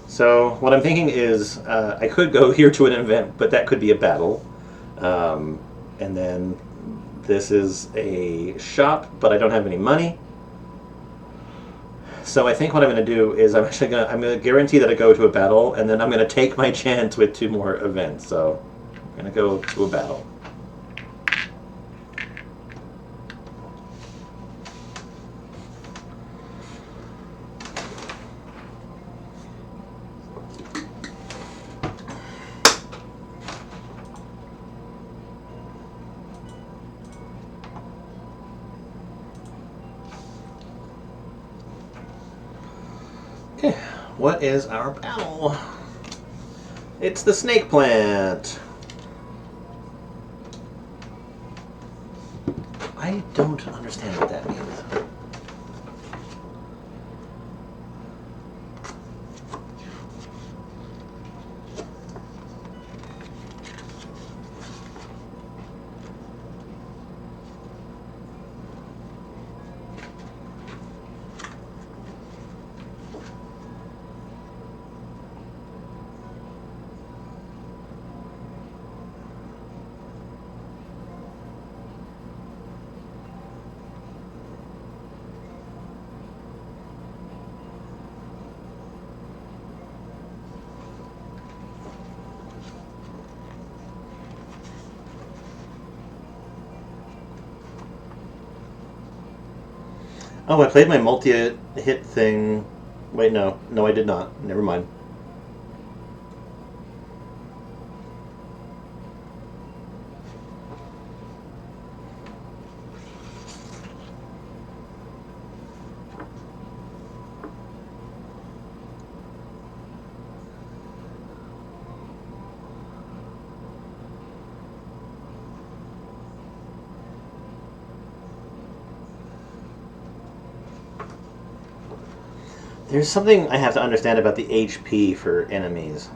So what I'm thinking is I could go here to an event, but that could be a battle. And then this is a shop, but I don't have any money. So I think what I'm going to do is I'm going to guarantee that I go to a battle, and then I'm going to take my chance with 2 more events. So I'm going to go to a battle. Okay, what is our battle? It's the snake plant. I don't understand what that means. Oh, I played my multi-hit thing. Wait, no. No, I did not. Never mind. There's something I have to understand about the HP for enemies.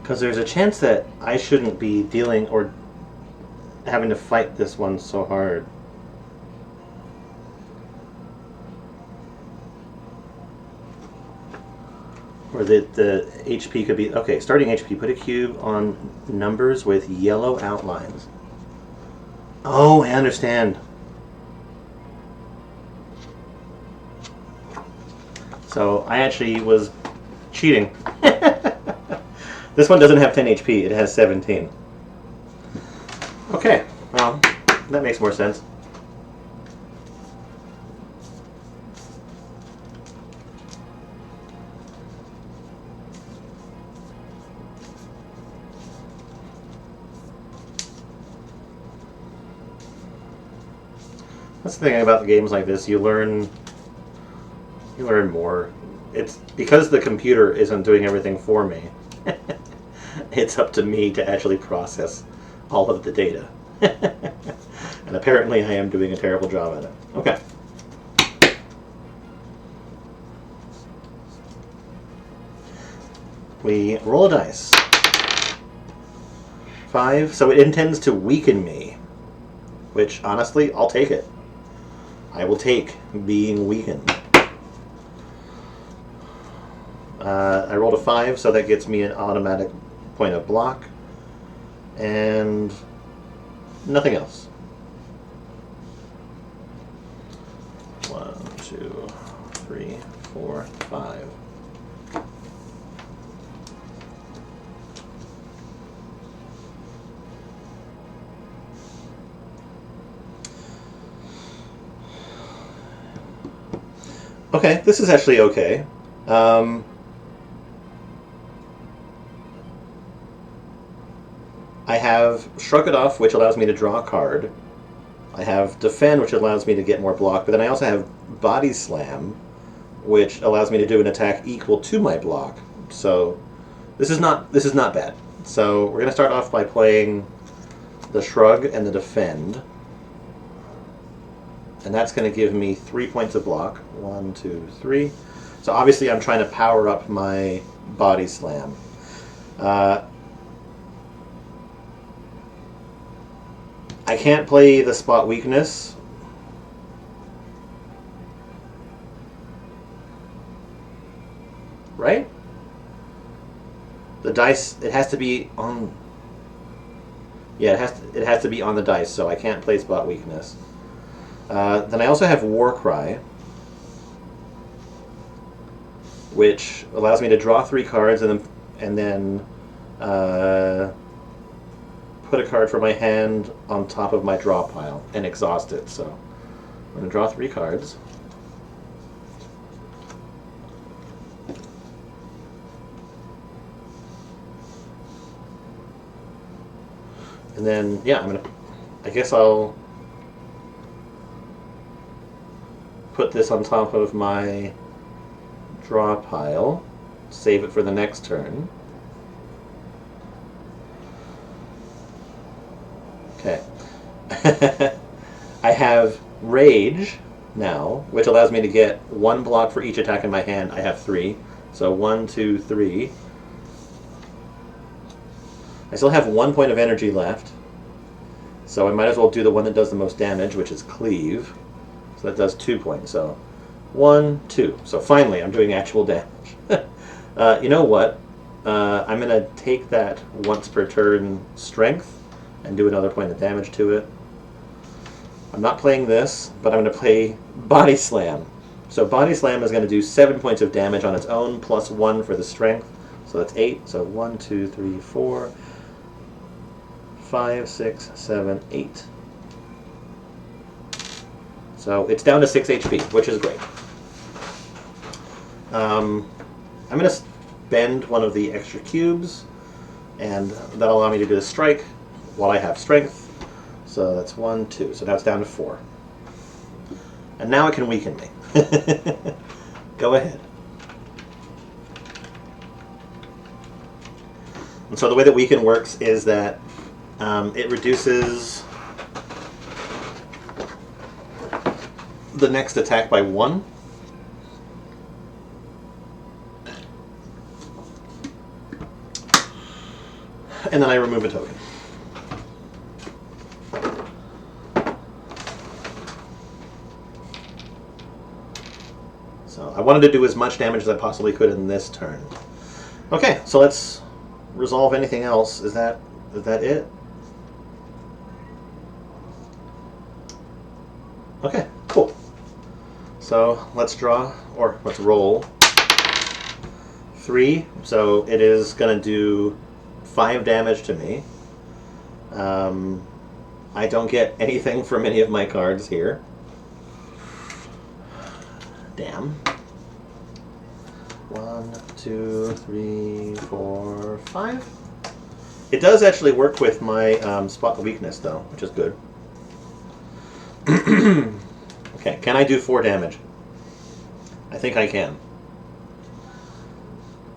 Because there's a chance that I shouldn't be dealing or having to fight this one so hard. Or that the HP could be... Okay, starting HP, put a cube on numbers with yellow outlines. Oh, I understand. So I actually was cheating. This one doesn't have 10 HP, it has 17. Okay, well, that makes more sense. That's the thing about the games like this, you learn more. It's because the computer isn't doing everything for me. It's up to me to actually process all of the data. And apparently I am doing a terrible job at it. Okay. We roll a dice. 5, so it intends to weaken me. Which, honestly, I'll take it. I will take being weakened. I rolled a 5, so that gets me an automatic point of block. And nothing else. 1, 2, 3, 4, 5. Okay, this is actually okay. I have Shrug It Off, which allows me to draw a card. I have Defend, which allows me to get more block, but then I also have Body Slam, which allows me to do an attack equal to my block. So this is not bad. So we're gonna start off by playing the Shrug and the Defend. And that's going to give me 3 points of block. 1, 2, 3. So obviously I'm trying to power up my body slam. I can't play the spot weakness. Right? The dice, it has to be on... Yeah, it has to be on the dice, so I can't play spot weakness. Then I also have War Cry, which allows me to draw 3 cards and then put a card from my hand on top of my draw pile and exhaust it. So I'm going to draw 3 cards. And then, yeah, I guess I'll put this on top of my draw pile, save it for the next turn. Okay. I have Rage now, which allows me to get 1 block for each attack in my hand. I have 3. So 1, 2, 3. I still have 1 point of energy left. So I might as well do the one that does the most damage, which is Cleave. So that does 2 points. So 1, 2. So finally, I'm doing actual damage. You know what? I'm going to take that once per turn strength and do another point of damage to it. I'm not playing this, but I'm going to play Body Slam. So Body Slam is going to do 7 points of damage on its own, plus 1 for the strength. So that's 8. So 1, 2, 3, 4, 5, 6, 7, 8. So it's down to 6 HP, which is great. I'm going to spend one of the extra cubes, and that'll allow me to do the strike while I have strength. So that's 1, 2. So now it's down to 4. And now it can weaken me. Go ahead. And so the way that weaken works is that it reduces the next attack by 1. And then I remove a token. So I wanted to do as much damage as I possibly could in this turn. Okay, so let's resolve anything else. Is that it? Okay, cool. So let's draw, or let's roll 3. So it is going to do 5 damage to me. I don't get anything from any of my cards here. Damn. 1, 2, 3, 4, 5. It does actually work with my spot the weakness, though, which is good. Okay, can I do 4 damage? I think I can.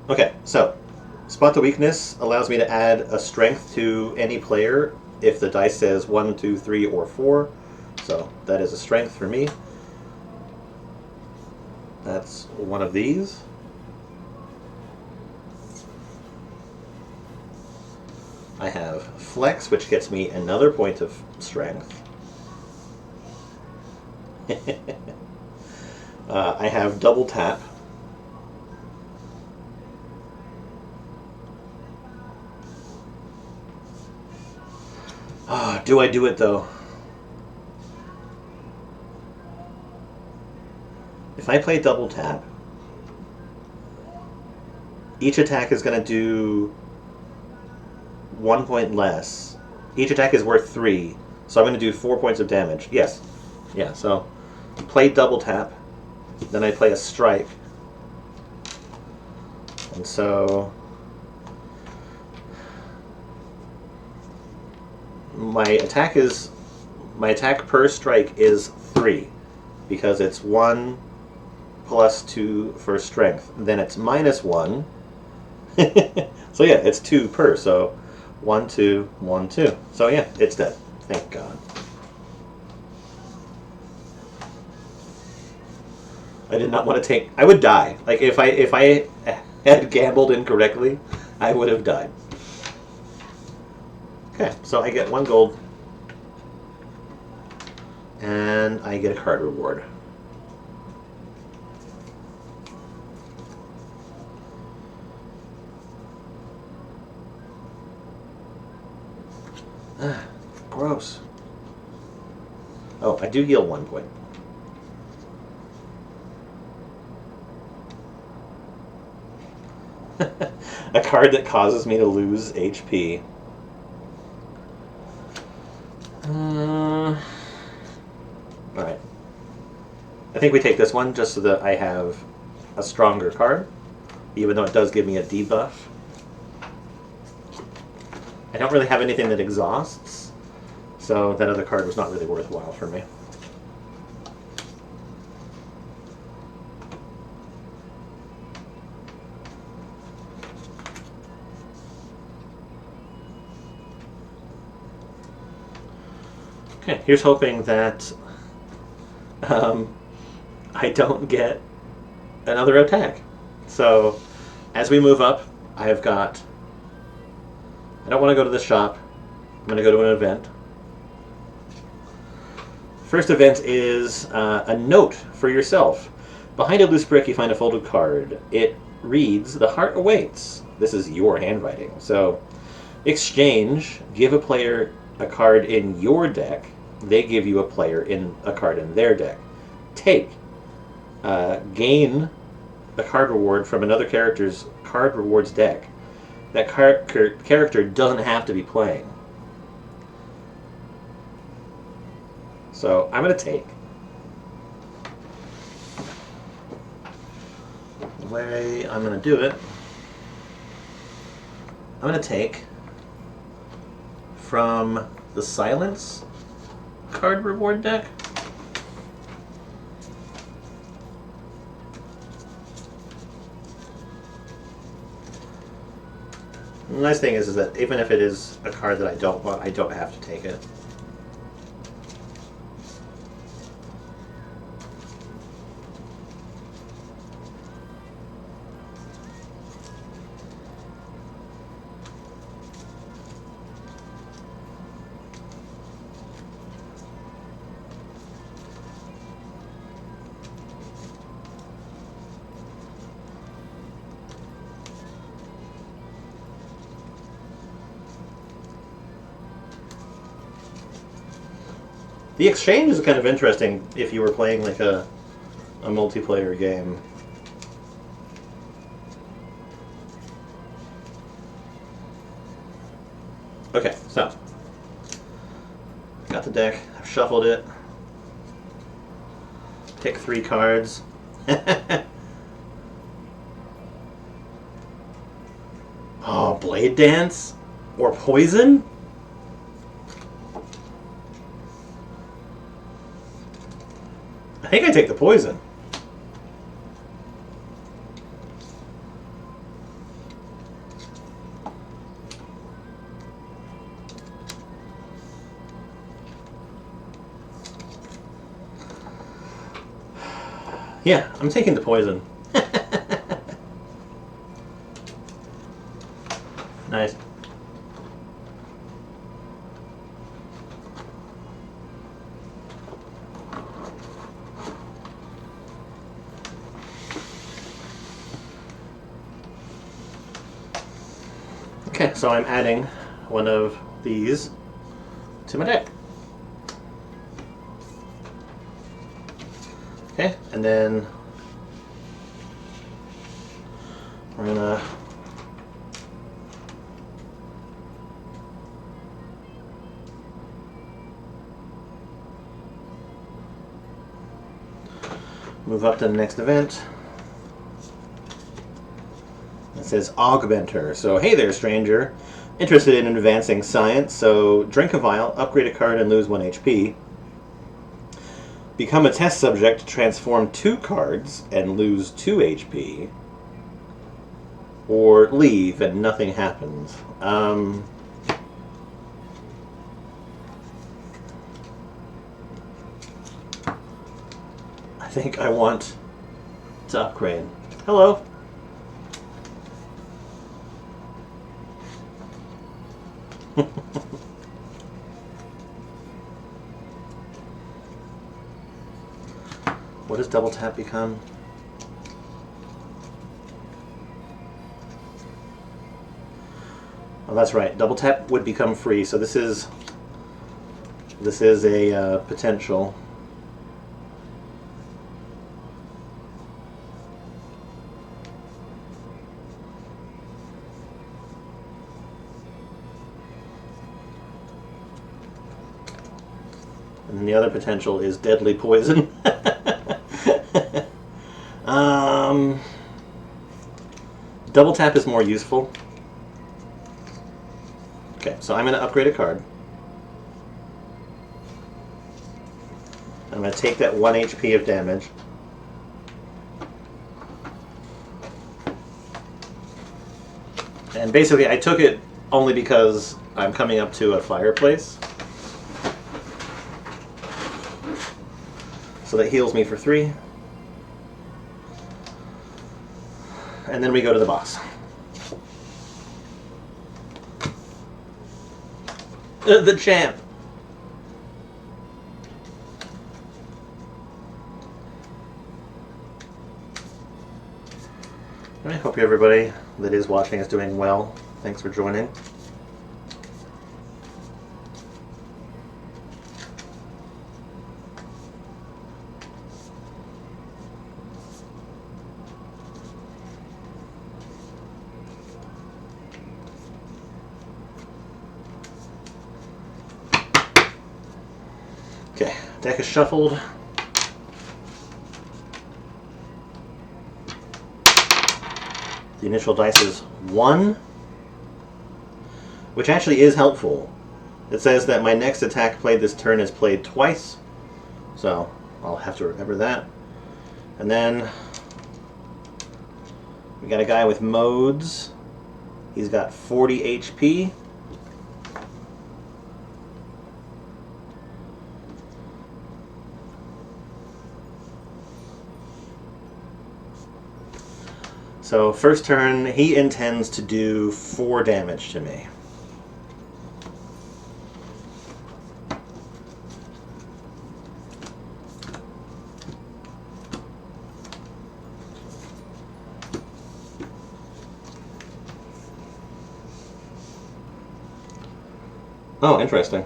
Okay, so spot the weakness allows me to add a strength to any player if the dice says 1, 2, 3, or 4. So that is a strength for me. That's one of these. I have Flex, which gets me another point of strength. I have Double Tap. Do I do it, though? If I play Double Tap, each attack is going to do 1 point less. Each attack is worth 3, so I'm going to do 4 points of damage. Yes. Yeah, so play Double Tap, then I play a Strike. And so my attack per strike is 3 because it's 1 plus 2 for strength. Then it's minus 1. So yeah, it's 2 per. So 1, 2, 1, 2. So yeah, it's dead. Thank God. I did not want to take. I would die. Like if I had gambled incorrectly, I would have died. Okay, so I get 1 gold, and I get a card reward. Gross. Oh, I do heal 1 point. A card that causes me to lose HP. Alright. I think we take this one just so that I have a stronger card, even though it does give me a debuff. I don't really have anything that exhausts, so that other card was not really worthwhile for me. Okay, here's hoping that I don't get another attack. So, as we move up, I've got... I don't want to go to the shop. I'm going to go to an event. First event is a note for yourself. Behind a loose brick, you find a folded card. It reads, "The heart awaits." This is your handwriting. So, exchange, give a player a card in your deck. They give you a card in their deck. Take. Gain a card reward from another character's card rewards deck. That character doesn't have to be playing. So I'm going to take. The way I'm going to do it, I'm going to take from the Silence card reward deck. The nice thing is that even if it is a card that I don't want, I don't have to take it. The exchange is kind of interesting if you were playing like a multiplayer game. Okay, so got the deck, I've shuffled it, pick 3 cards. Oh, Blade Dance or Poison? I think I take the poison. Yeah, I'm taking the poison. Nice. Okay, so I'm adding one of these to my deck. Okay, and then we're gonna move up to the next event. It says Augmenter. So, hey there, stranger. Interested in advancing science, so drink a vial, upgrade a card, and lose 1 HP. Become a test subject, transform 2 cards, and lose 2 HP. Or leave, and nothing happens. I think I want to upgrade. Hello. What does double tap become? Oh, that's right. Double tap would become free. So this is a potential. And the other potential is deadly poison. Double tap is more useful. Okay, so I'm going to upgrade a card. I'm going to take that 1 HP of damage. And basically I took it only because I'm coming up to a fireplace. So that heals me for 3. And then we go to the boss. The champ. I hope everybody that is watching is doing well. Thanks for joining. Okay, deck is shuffled. The initial dice is 1, which actually is helpful. It says that my next attack played this turn is played twice, so I'll have to remember that. And then we got a guy with modes. He's got 40 HP. So first turn, he intends to do 4 damage to me. Oh, interesting.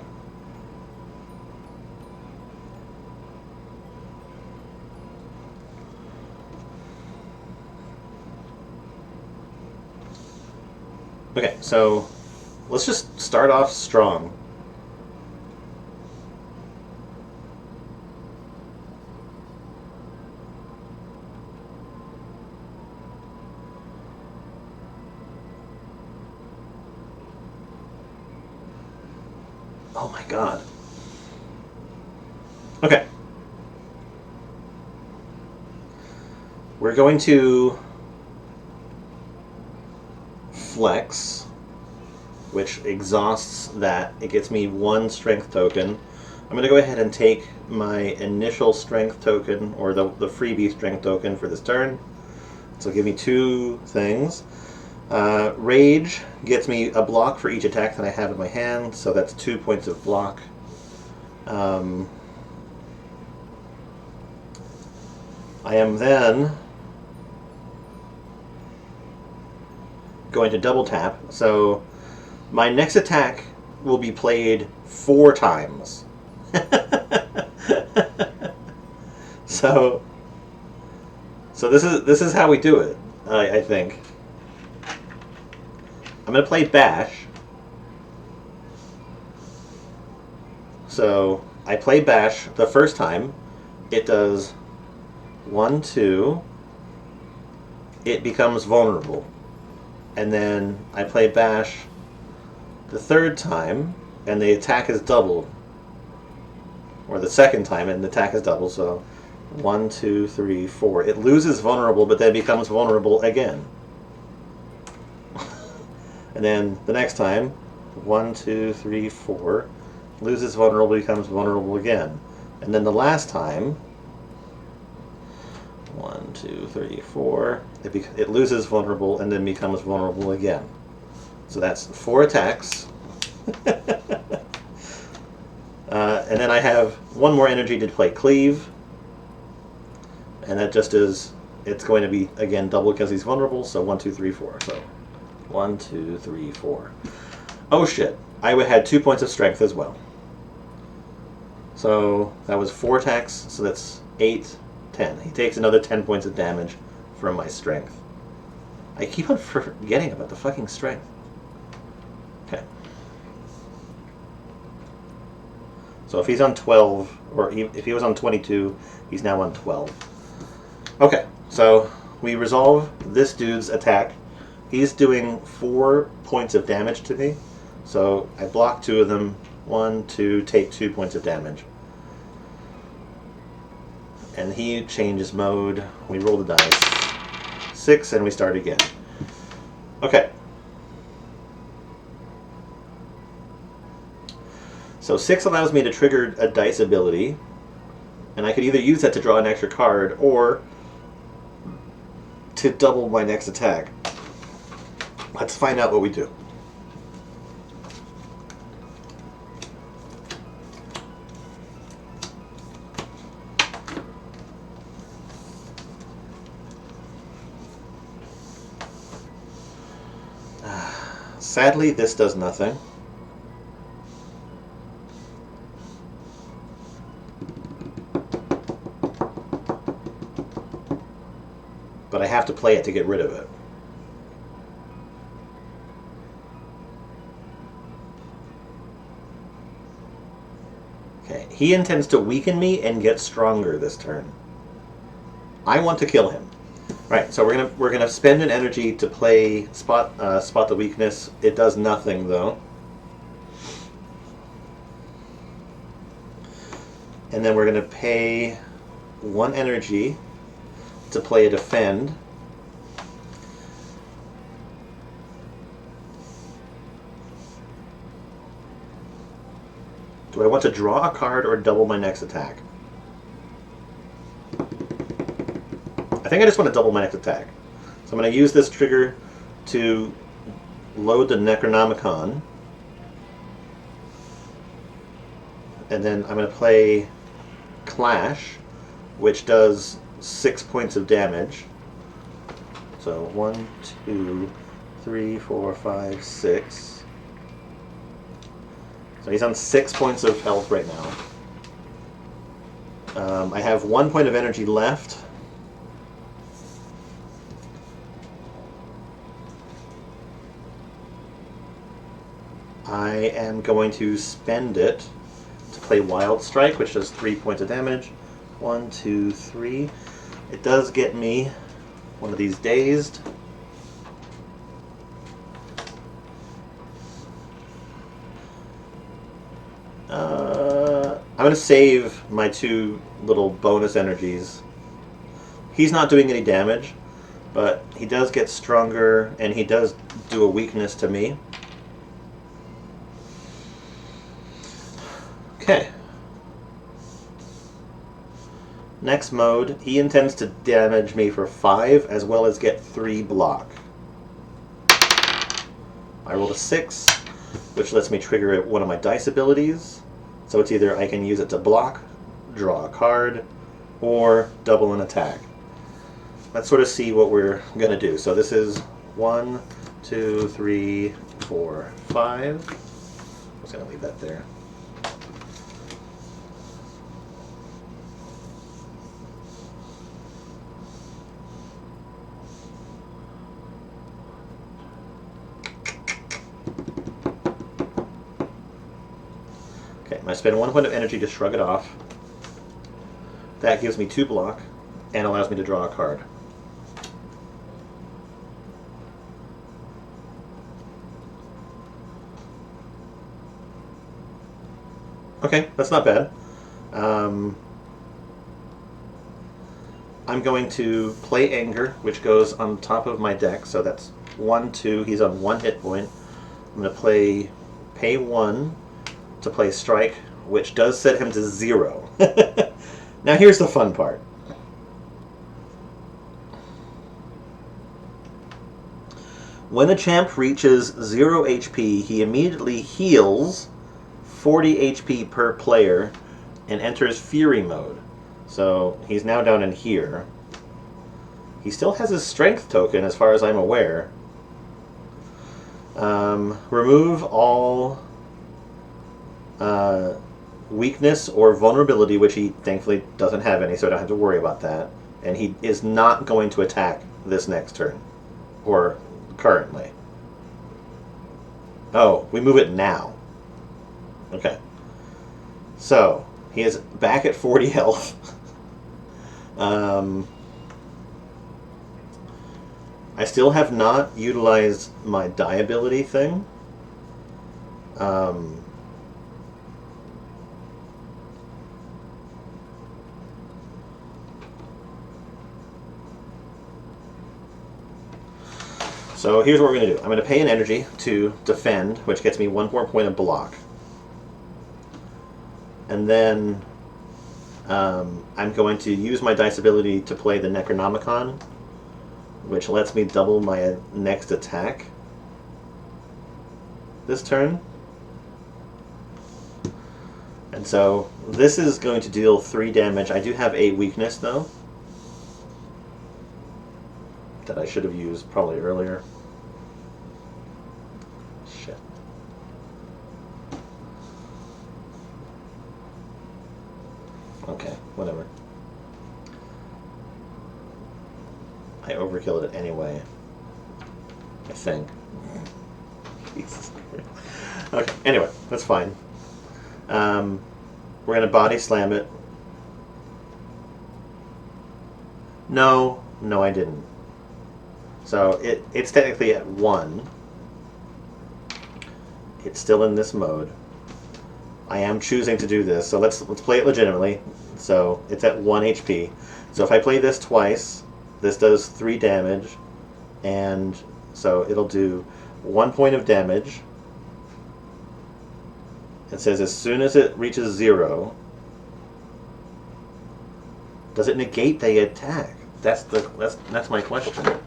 Okay, so let's just start off strong. Oh my god. Okay. We're going to flex, which exhausts that. It gets me 1 strength token. I'm going to go ahead and take my initial strength token, or the freebie strength token for this turn. So give me 2 things. Rage gets me a block for each attack that I have in my hand, so that's 2 points of block. I am then going to double tap, so my next attack will be played 4 times. So this is how we do it, I think. I'm going to play Bash. So I play Bash the first time. It does 1, 2. It becomes vulnerable. And then I play Bash the third time, and the attack is doubled. Or the second time, and the attack is doubled, so 1, 2, 3, 4. It loses vulnerable, but then becomes vulnerable again. And then the next time, 1, 2, 3, 4, loses vulnerable, becomes vulnerable again. And then the last time, 1, 2, 3, 4. It loses vulnerable and then becomes vulnerable again. So that's 4 attacks. And then I have 1 more energy to play Cleave. And that just is, it's going to be, again, double because he's vulnerable. So 1, 2, 3, 4. So 1, 2, 3, 4. Oh shit. I had 2 points of strength as well. So that was 4 attacks. So that's 8, 10. He takes another 10 points of damage from my strength. I keep on forgetting about the fucking strength. Okay. So if he's on 12, or if he was on 22, he's now on 12. Okay, so we resolve this dude's attack. He's doing 4 points of damage to me. So I block 2 of them. 1, 2, take 2 points of damage. And he changes mode. We roll the dice. 6, and we start again. Okay. So 6 allows me to trigger a dice ability, and I could either use that to draw an extra card or to double my next attack. Let's find out what we do. Sadly, this does nothing. But I have to play it to get rid of it. Okay, he intends to weaken me and get stronger this turn. I want to kill him. Right, so we're gonna spend an energy to play spot the weakness. It does nothing though. And then we're gonna pay 1 energy to play a defend. Do I want to draw a card or double my next attack? I think I just want to double my next attack. So I'm going to use this trigger to load the Necronomicon. And then I'm going to play Clash, which does 6 points of damage. So 1, 2, 3, 4, 5, 6. So he's on 6 points of health right now. I have 1 point of energy left. I am going to spend it to play Wild Strike, which does 3 points of damage. 1, 2, 3. It does get me one of these dazed. I'm going to save my 2 little bonus energies. He's not doing any damage, but he does get stronger, and he does do a weakness to me. Okay. Next mode, he intends to damage me for 5 as well as get 3 block. I rolled a 6, which lets me trigger one of my dice abilities. So it's either I can use it to block, draw a card, or double an attack. Let's sort of see what we're going to do. So this is 1, 2, 3, 4, 5. I was going to leave that there. I spend 1 point of energy to shrug it off. That gives me 2 block and allows me to draw a card. Okay, that's not bad. I'm going to play Anger, which goes on top of my deck, so that's 1, 2. He's on 1 hit point. I'm going to pay 1 to play Strike, which does set him to 0. Now here's the fun part. When the champ reaches 0 HP, he immediately heals 40 HP per player and enters Fury mode. So he's now down in here. He still has his strength token as far as I'm aware. Remove all weakness or vulnerability, which he thankfully doesn't have any, so I don't have to worry about that. And he is not going to attack this next turn. Or currently. Oh, we move it now. Okay. So, he is back at 40 health. I still have not utilized my die ability thing. So here's what we're going to do. I'm going to pay an energy to defend, which gets me 1 more point of block. And then I'm going to use my dice ability to play the Necronomicon, which lets me double my next attack this turn. And so this is going to deal 3 damage. I do have a weakness, though, that I should have used probably earlier. Shit. Okay, whatever. I overkilled it anyway, I think. Jesus. Okay, anyway, that's fine. We're going to body slam it. No, I didn't. So it's technically at 1. It's still in this mode. I am choosing to do this, so let's play it legitimately. So it's at 1 HP. So if I play this twice, this does 3 damage, and so it'll do 1 point of damage. It says as soon as it reaches 0, does it negate the attack? That's my question.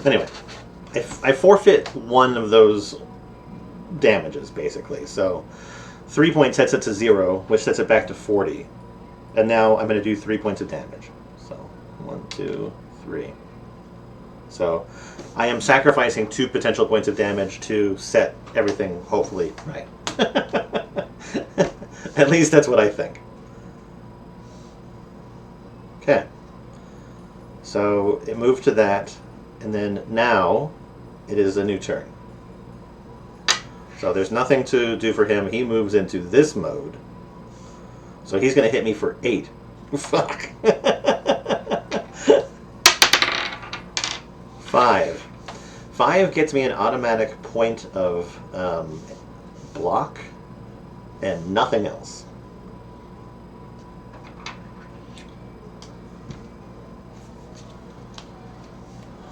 Anyway, I forfeit 1 of those damages, basically. So 3 points sets it to 0, which sets it back to 40. And now I'm going to do 3 points of damage. So 1, 2, 3. So I am sacrificing 2 potential points of damage to set everything, hopefully, right. At least that's what I think. Okay. So it moved to that. And then now, it is a new turn. So there's nothing to do for him. He moves into this mode. So he's going to hit me for 8. Fuck. 5. 5 gets me an automatic point of block and nothing else.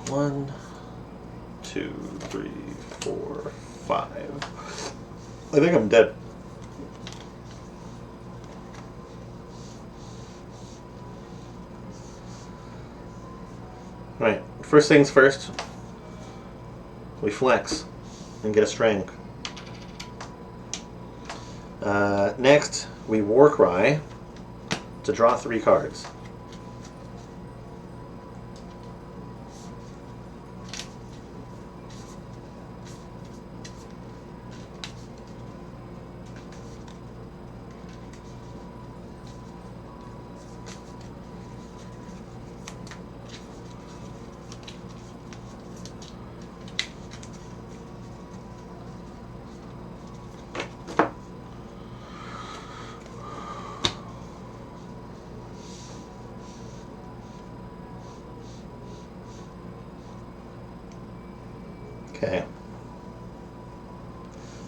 One, 2, 3, 4, 5. I think I'm dead. Right. First things first. We flex and get a strength. Next, we war cry to draw 3 cards.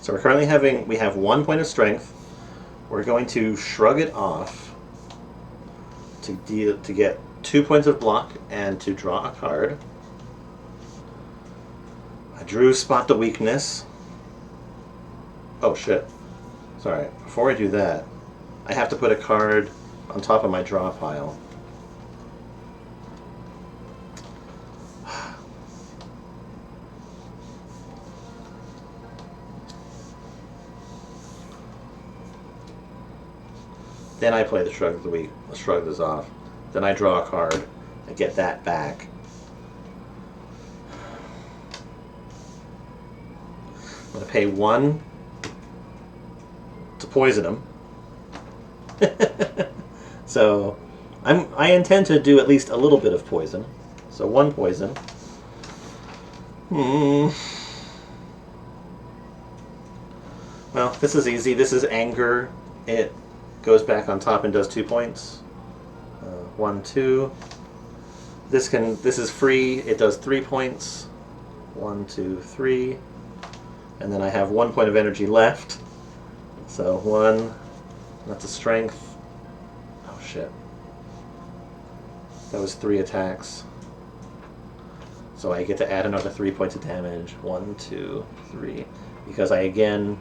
So we have 1 point of strength. We're going to shrug it off to get 2 points of block and to draw a card. I drew Spot the Weakness. Oh shit. Sorry, before I do that, I have to put a card on top of my draw pile. Then I play the Shrug of the Week. Shrug this off. Then I draw a card and get that back. I'm going to pay 1 to poison him. So I intend to do at least a little bit of poison. So 1 poison. Well, this is easy. This is anger. It goes back on top and does 2 points. 1, 2. This is free. It does 3 points. 1, 2, 3. And then I have 1 point of energy left. So 1. That's a strength. Oh shit. That was 3 attacks. So I get to add another 3 points of damage. 1, 2, 3. Because I again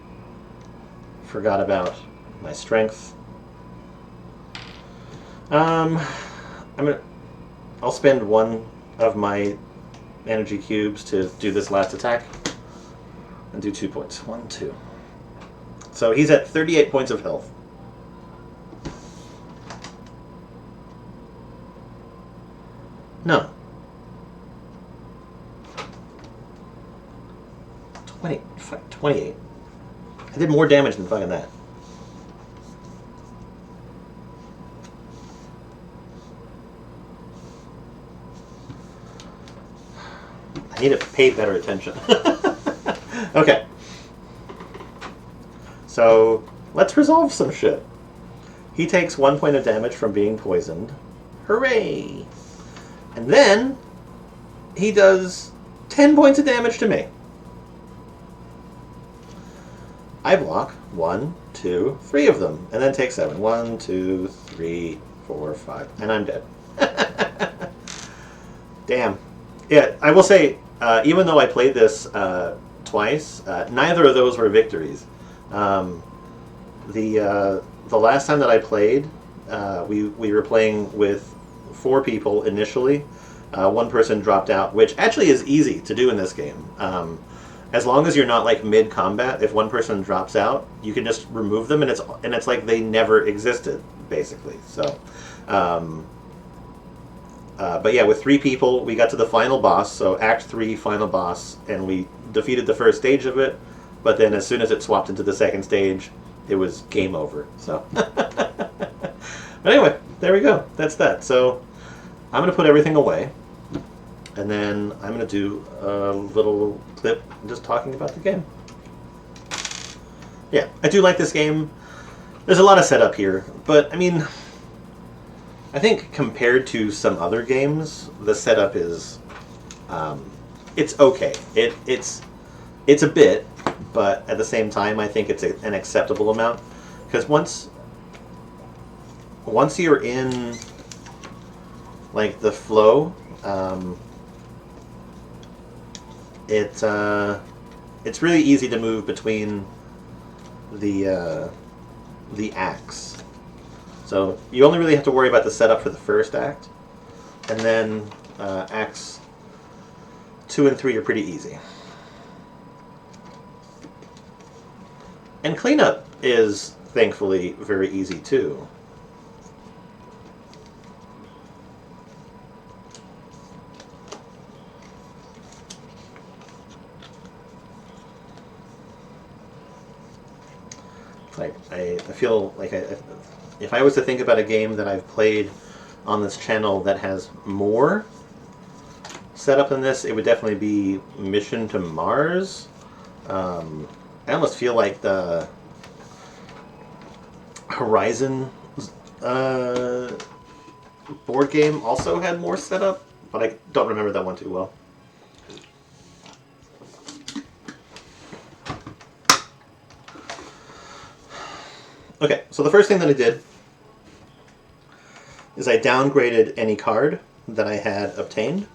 forgot about my strength. I'll spend 1 of my energy cubes to do this last attack and do 2 points. 1, 2. So he's at 38 points of health. No. 28. I did more damage than fucking that. I need to pay better attention. Okay. So, let's resolve some shit. He takes 1 point of damage from being poisoned. Hooray! And then, he does 10 points of damage to me. I block 1, 2, 3 of them, and then take 7. 1, 2, 3, 4, 5, and I'm dead. Damn. Yeah, I will say, even though I played this twice, neither of those were victories. The last time that I played, we were playing with 4 people initially. 1 person dropped out, which actually is easy to do in this game. As long as you're not like mid-combat, if 1 person drops out, you can just remove them, and it's like they never existed, basically. So, but yeah, with 3 people, we got to the final boss. So Act 3, final boss, and we defeated the first stage of it. But then, as soon as it swapped into the second stage, it was game over. So, but anyway, there we go. That's that. So, I'm gonna put everything away. And then I'm going to do a little clip just talking about the game. Yeah, I do like this game. There's a lot of setup here, but I mean, I think compared to some other games, the setup is, it's okay. It's a bit, but at the same time, I think it's an acceptable amount. Because once you're in, like, the flow, it's really easy to move between the acts. So you only really have to worry about the setup for the first act, and then acts 2 and 3 are pretty easy. And cleanup is thankfully very easy too. Like I feel like if I was to think about a game that I've played on this channel that has more setup than this, it would definitely be Mission to Mars. I almost feel like the Horizon board game also had more setup, but I don't remember that one too well. Okay, so the first thing that I did is I downgraded any card that I had obtained.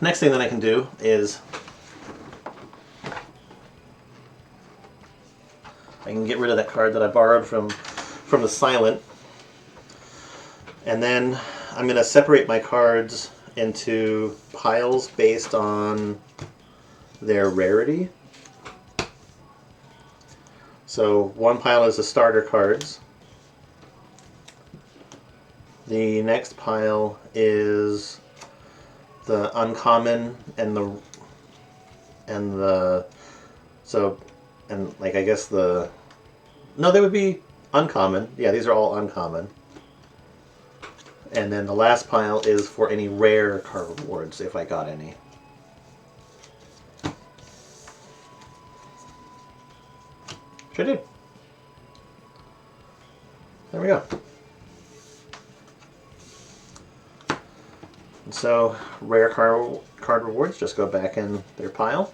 Next thing that I can do is I can get rid of that card that I borrowed from the Silent. And then I'm going to separate my cards into piles based on their rarity. So one pile is the starter cards. The next pile is the uncommon and like I guess they would be uncommon. Yeah, these are all uncommon. And then the last pile is for any rare card rewards, if I got any. Which I did. There we go. And so, rare card rewards just go back in their pile.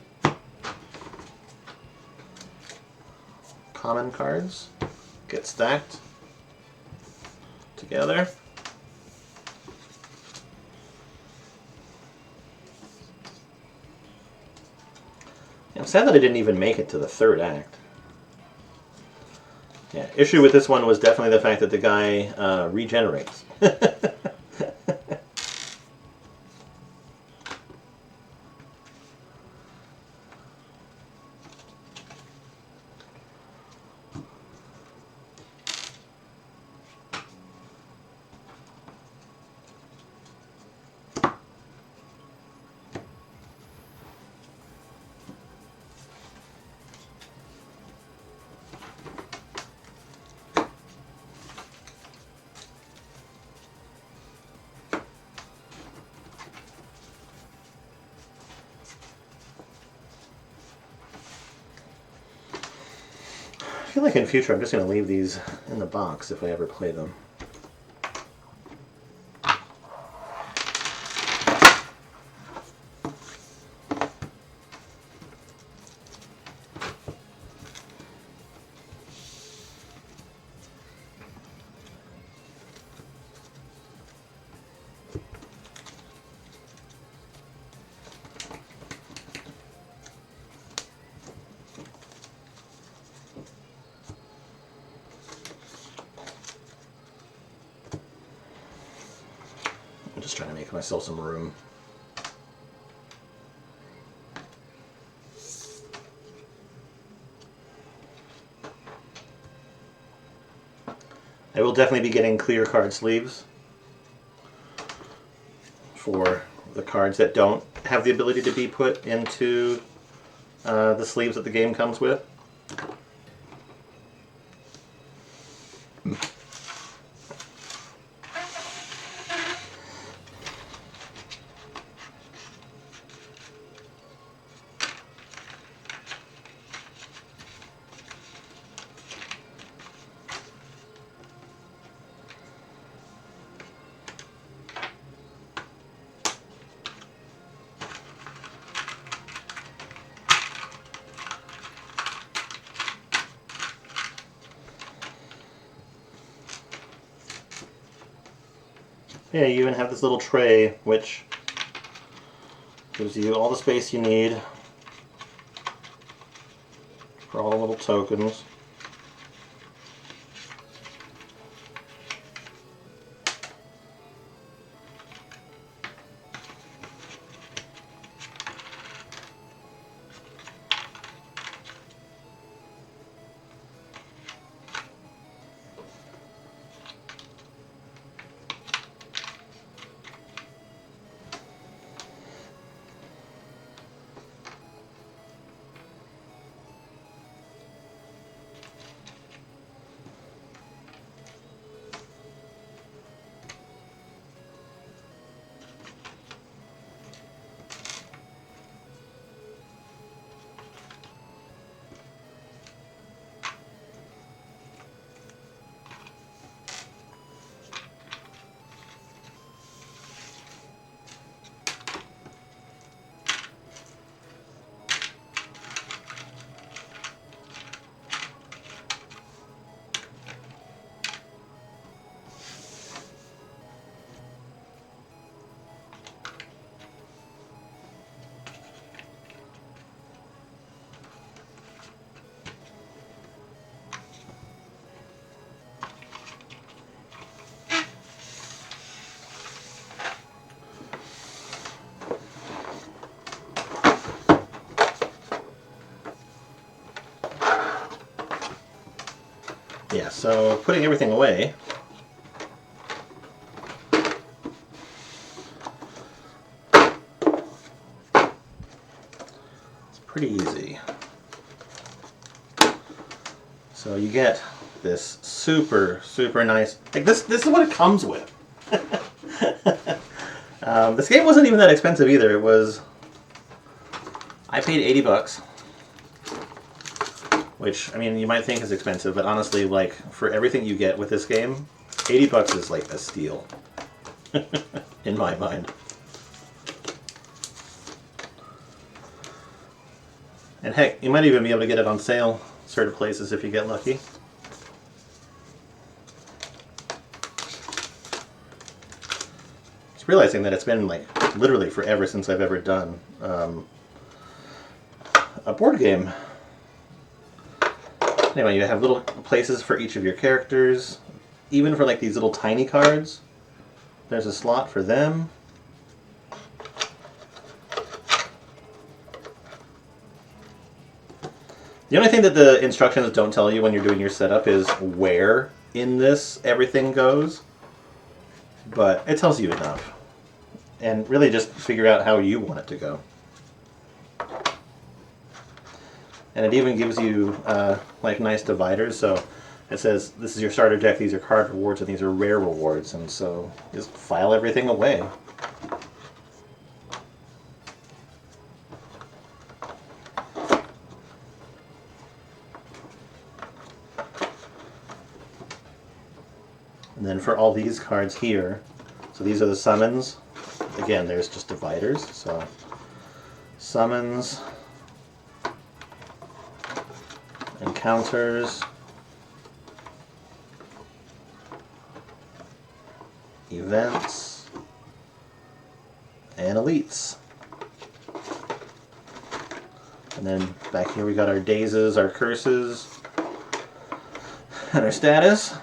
Common cards get stacked together. I'm sad that I didn't even make it to the third act. Yeah, issue with this one was definitely the fact that the guy regenerates. I feel like in future I'm just going to leave these in the box if I ever play them. I'm just trying to make myself some room. I will definitely be getting clear card sleeves for the cards that don't have the ability to be put into the sleeves that the game comes with. Yeah, you even have this little tray which gives you all the space you need for all the little tokens. Yeah, so putting everything away, it's pretty easy. So you get this super, super nice, like this is what it comes with. This game wasn't even that expensive either. It was, I paid 80 bucks. Which, I mean, you might think is expensive, but honestly, like, for everything you get with this game, 80 bucks is like a steal. In my mind. And heck, you might even be able to get it on sale certain places if you get lucky. Just realizing that it's been like literally forever since I've ever done a board game. Anyway, you have little places for each of your characters, even for like these little tiny cards. There's a slot for them. The only thing that the instructions don't tell you when you're doing your setup is where in this everything goes, but it tells you enough. And really just figure out how you want it to go. And it even gives you like nice dividers, so it says this is your starter deck, these are card rewards, and these are rare rewards, and so just file everything away. And then for all these cards here, so these are the summons. Again, there's just dividers, so summons, encounters, events, and elites. And then back here we got our dazes, our curses, and our status.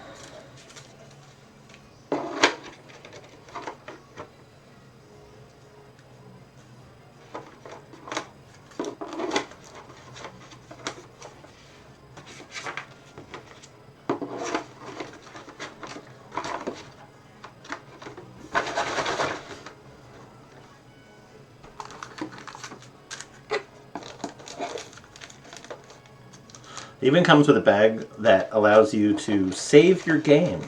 It even comes with a bag that allows you to save your game.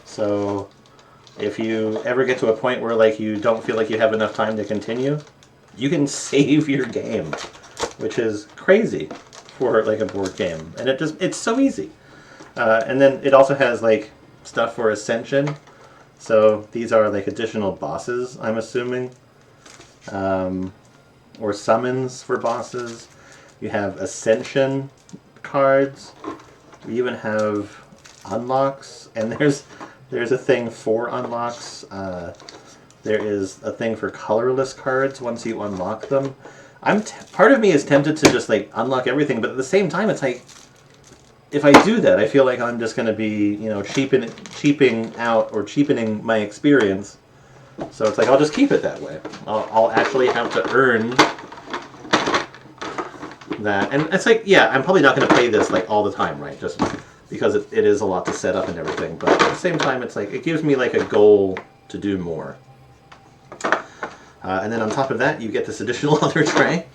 So if you ever get to a point where like you don't feel like you have enough time to continue, you can save your game, which is crazy for like a board game. And it's so easy. And then it also has like stuff for Ascension. So these are like additional bosses, I'm assuming. Or summons for bosses. You have Ascension cards. We even have unlocks, and there's a thing for unlocks. There is a thing for colorless cards once you unlock them. Part of me is tempted to just like unlock everything, but at the same time, it's like if I do that, I feel like I'm just going to be cheapening my experience. So it's like I'll just keep it that way. I'll actually have to earn that, and it's like, yeah, I'm probably not going to play this like all the time, right? Just because it is a lot to set up and everything. But at the same time, it's like it gives me like a goal to do more. And then on top of that, you get this additional other tray,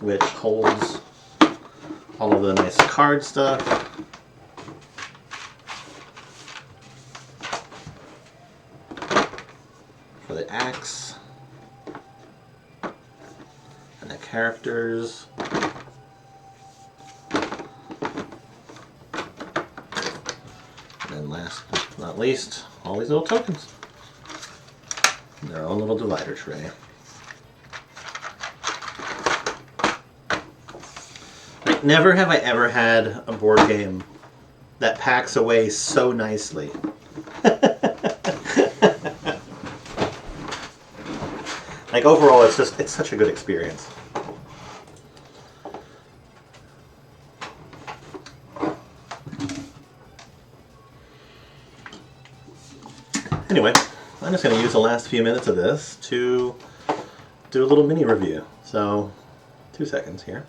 which holds all of the nice card stuff. For the axe. And the characters. And then last but not least, all these little tokens. Their own little divider tray. Like, never have I ever had a board game that packs away so nicely. Like, overall, it's such a good experience. Anyway, I'm just going to use the last few minutes of this to do a little mini review. So, 2 seconds here.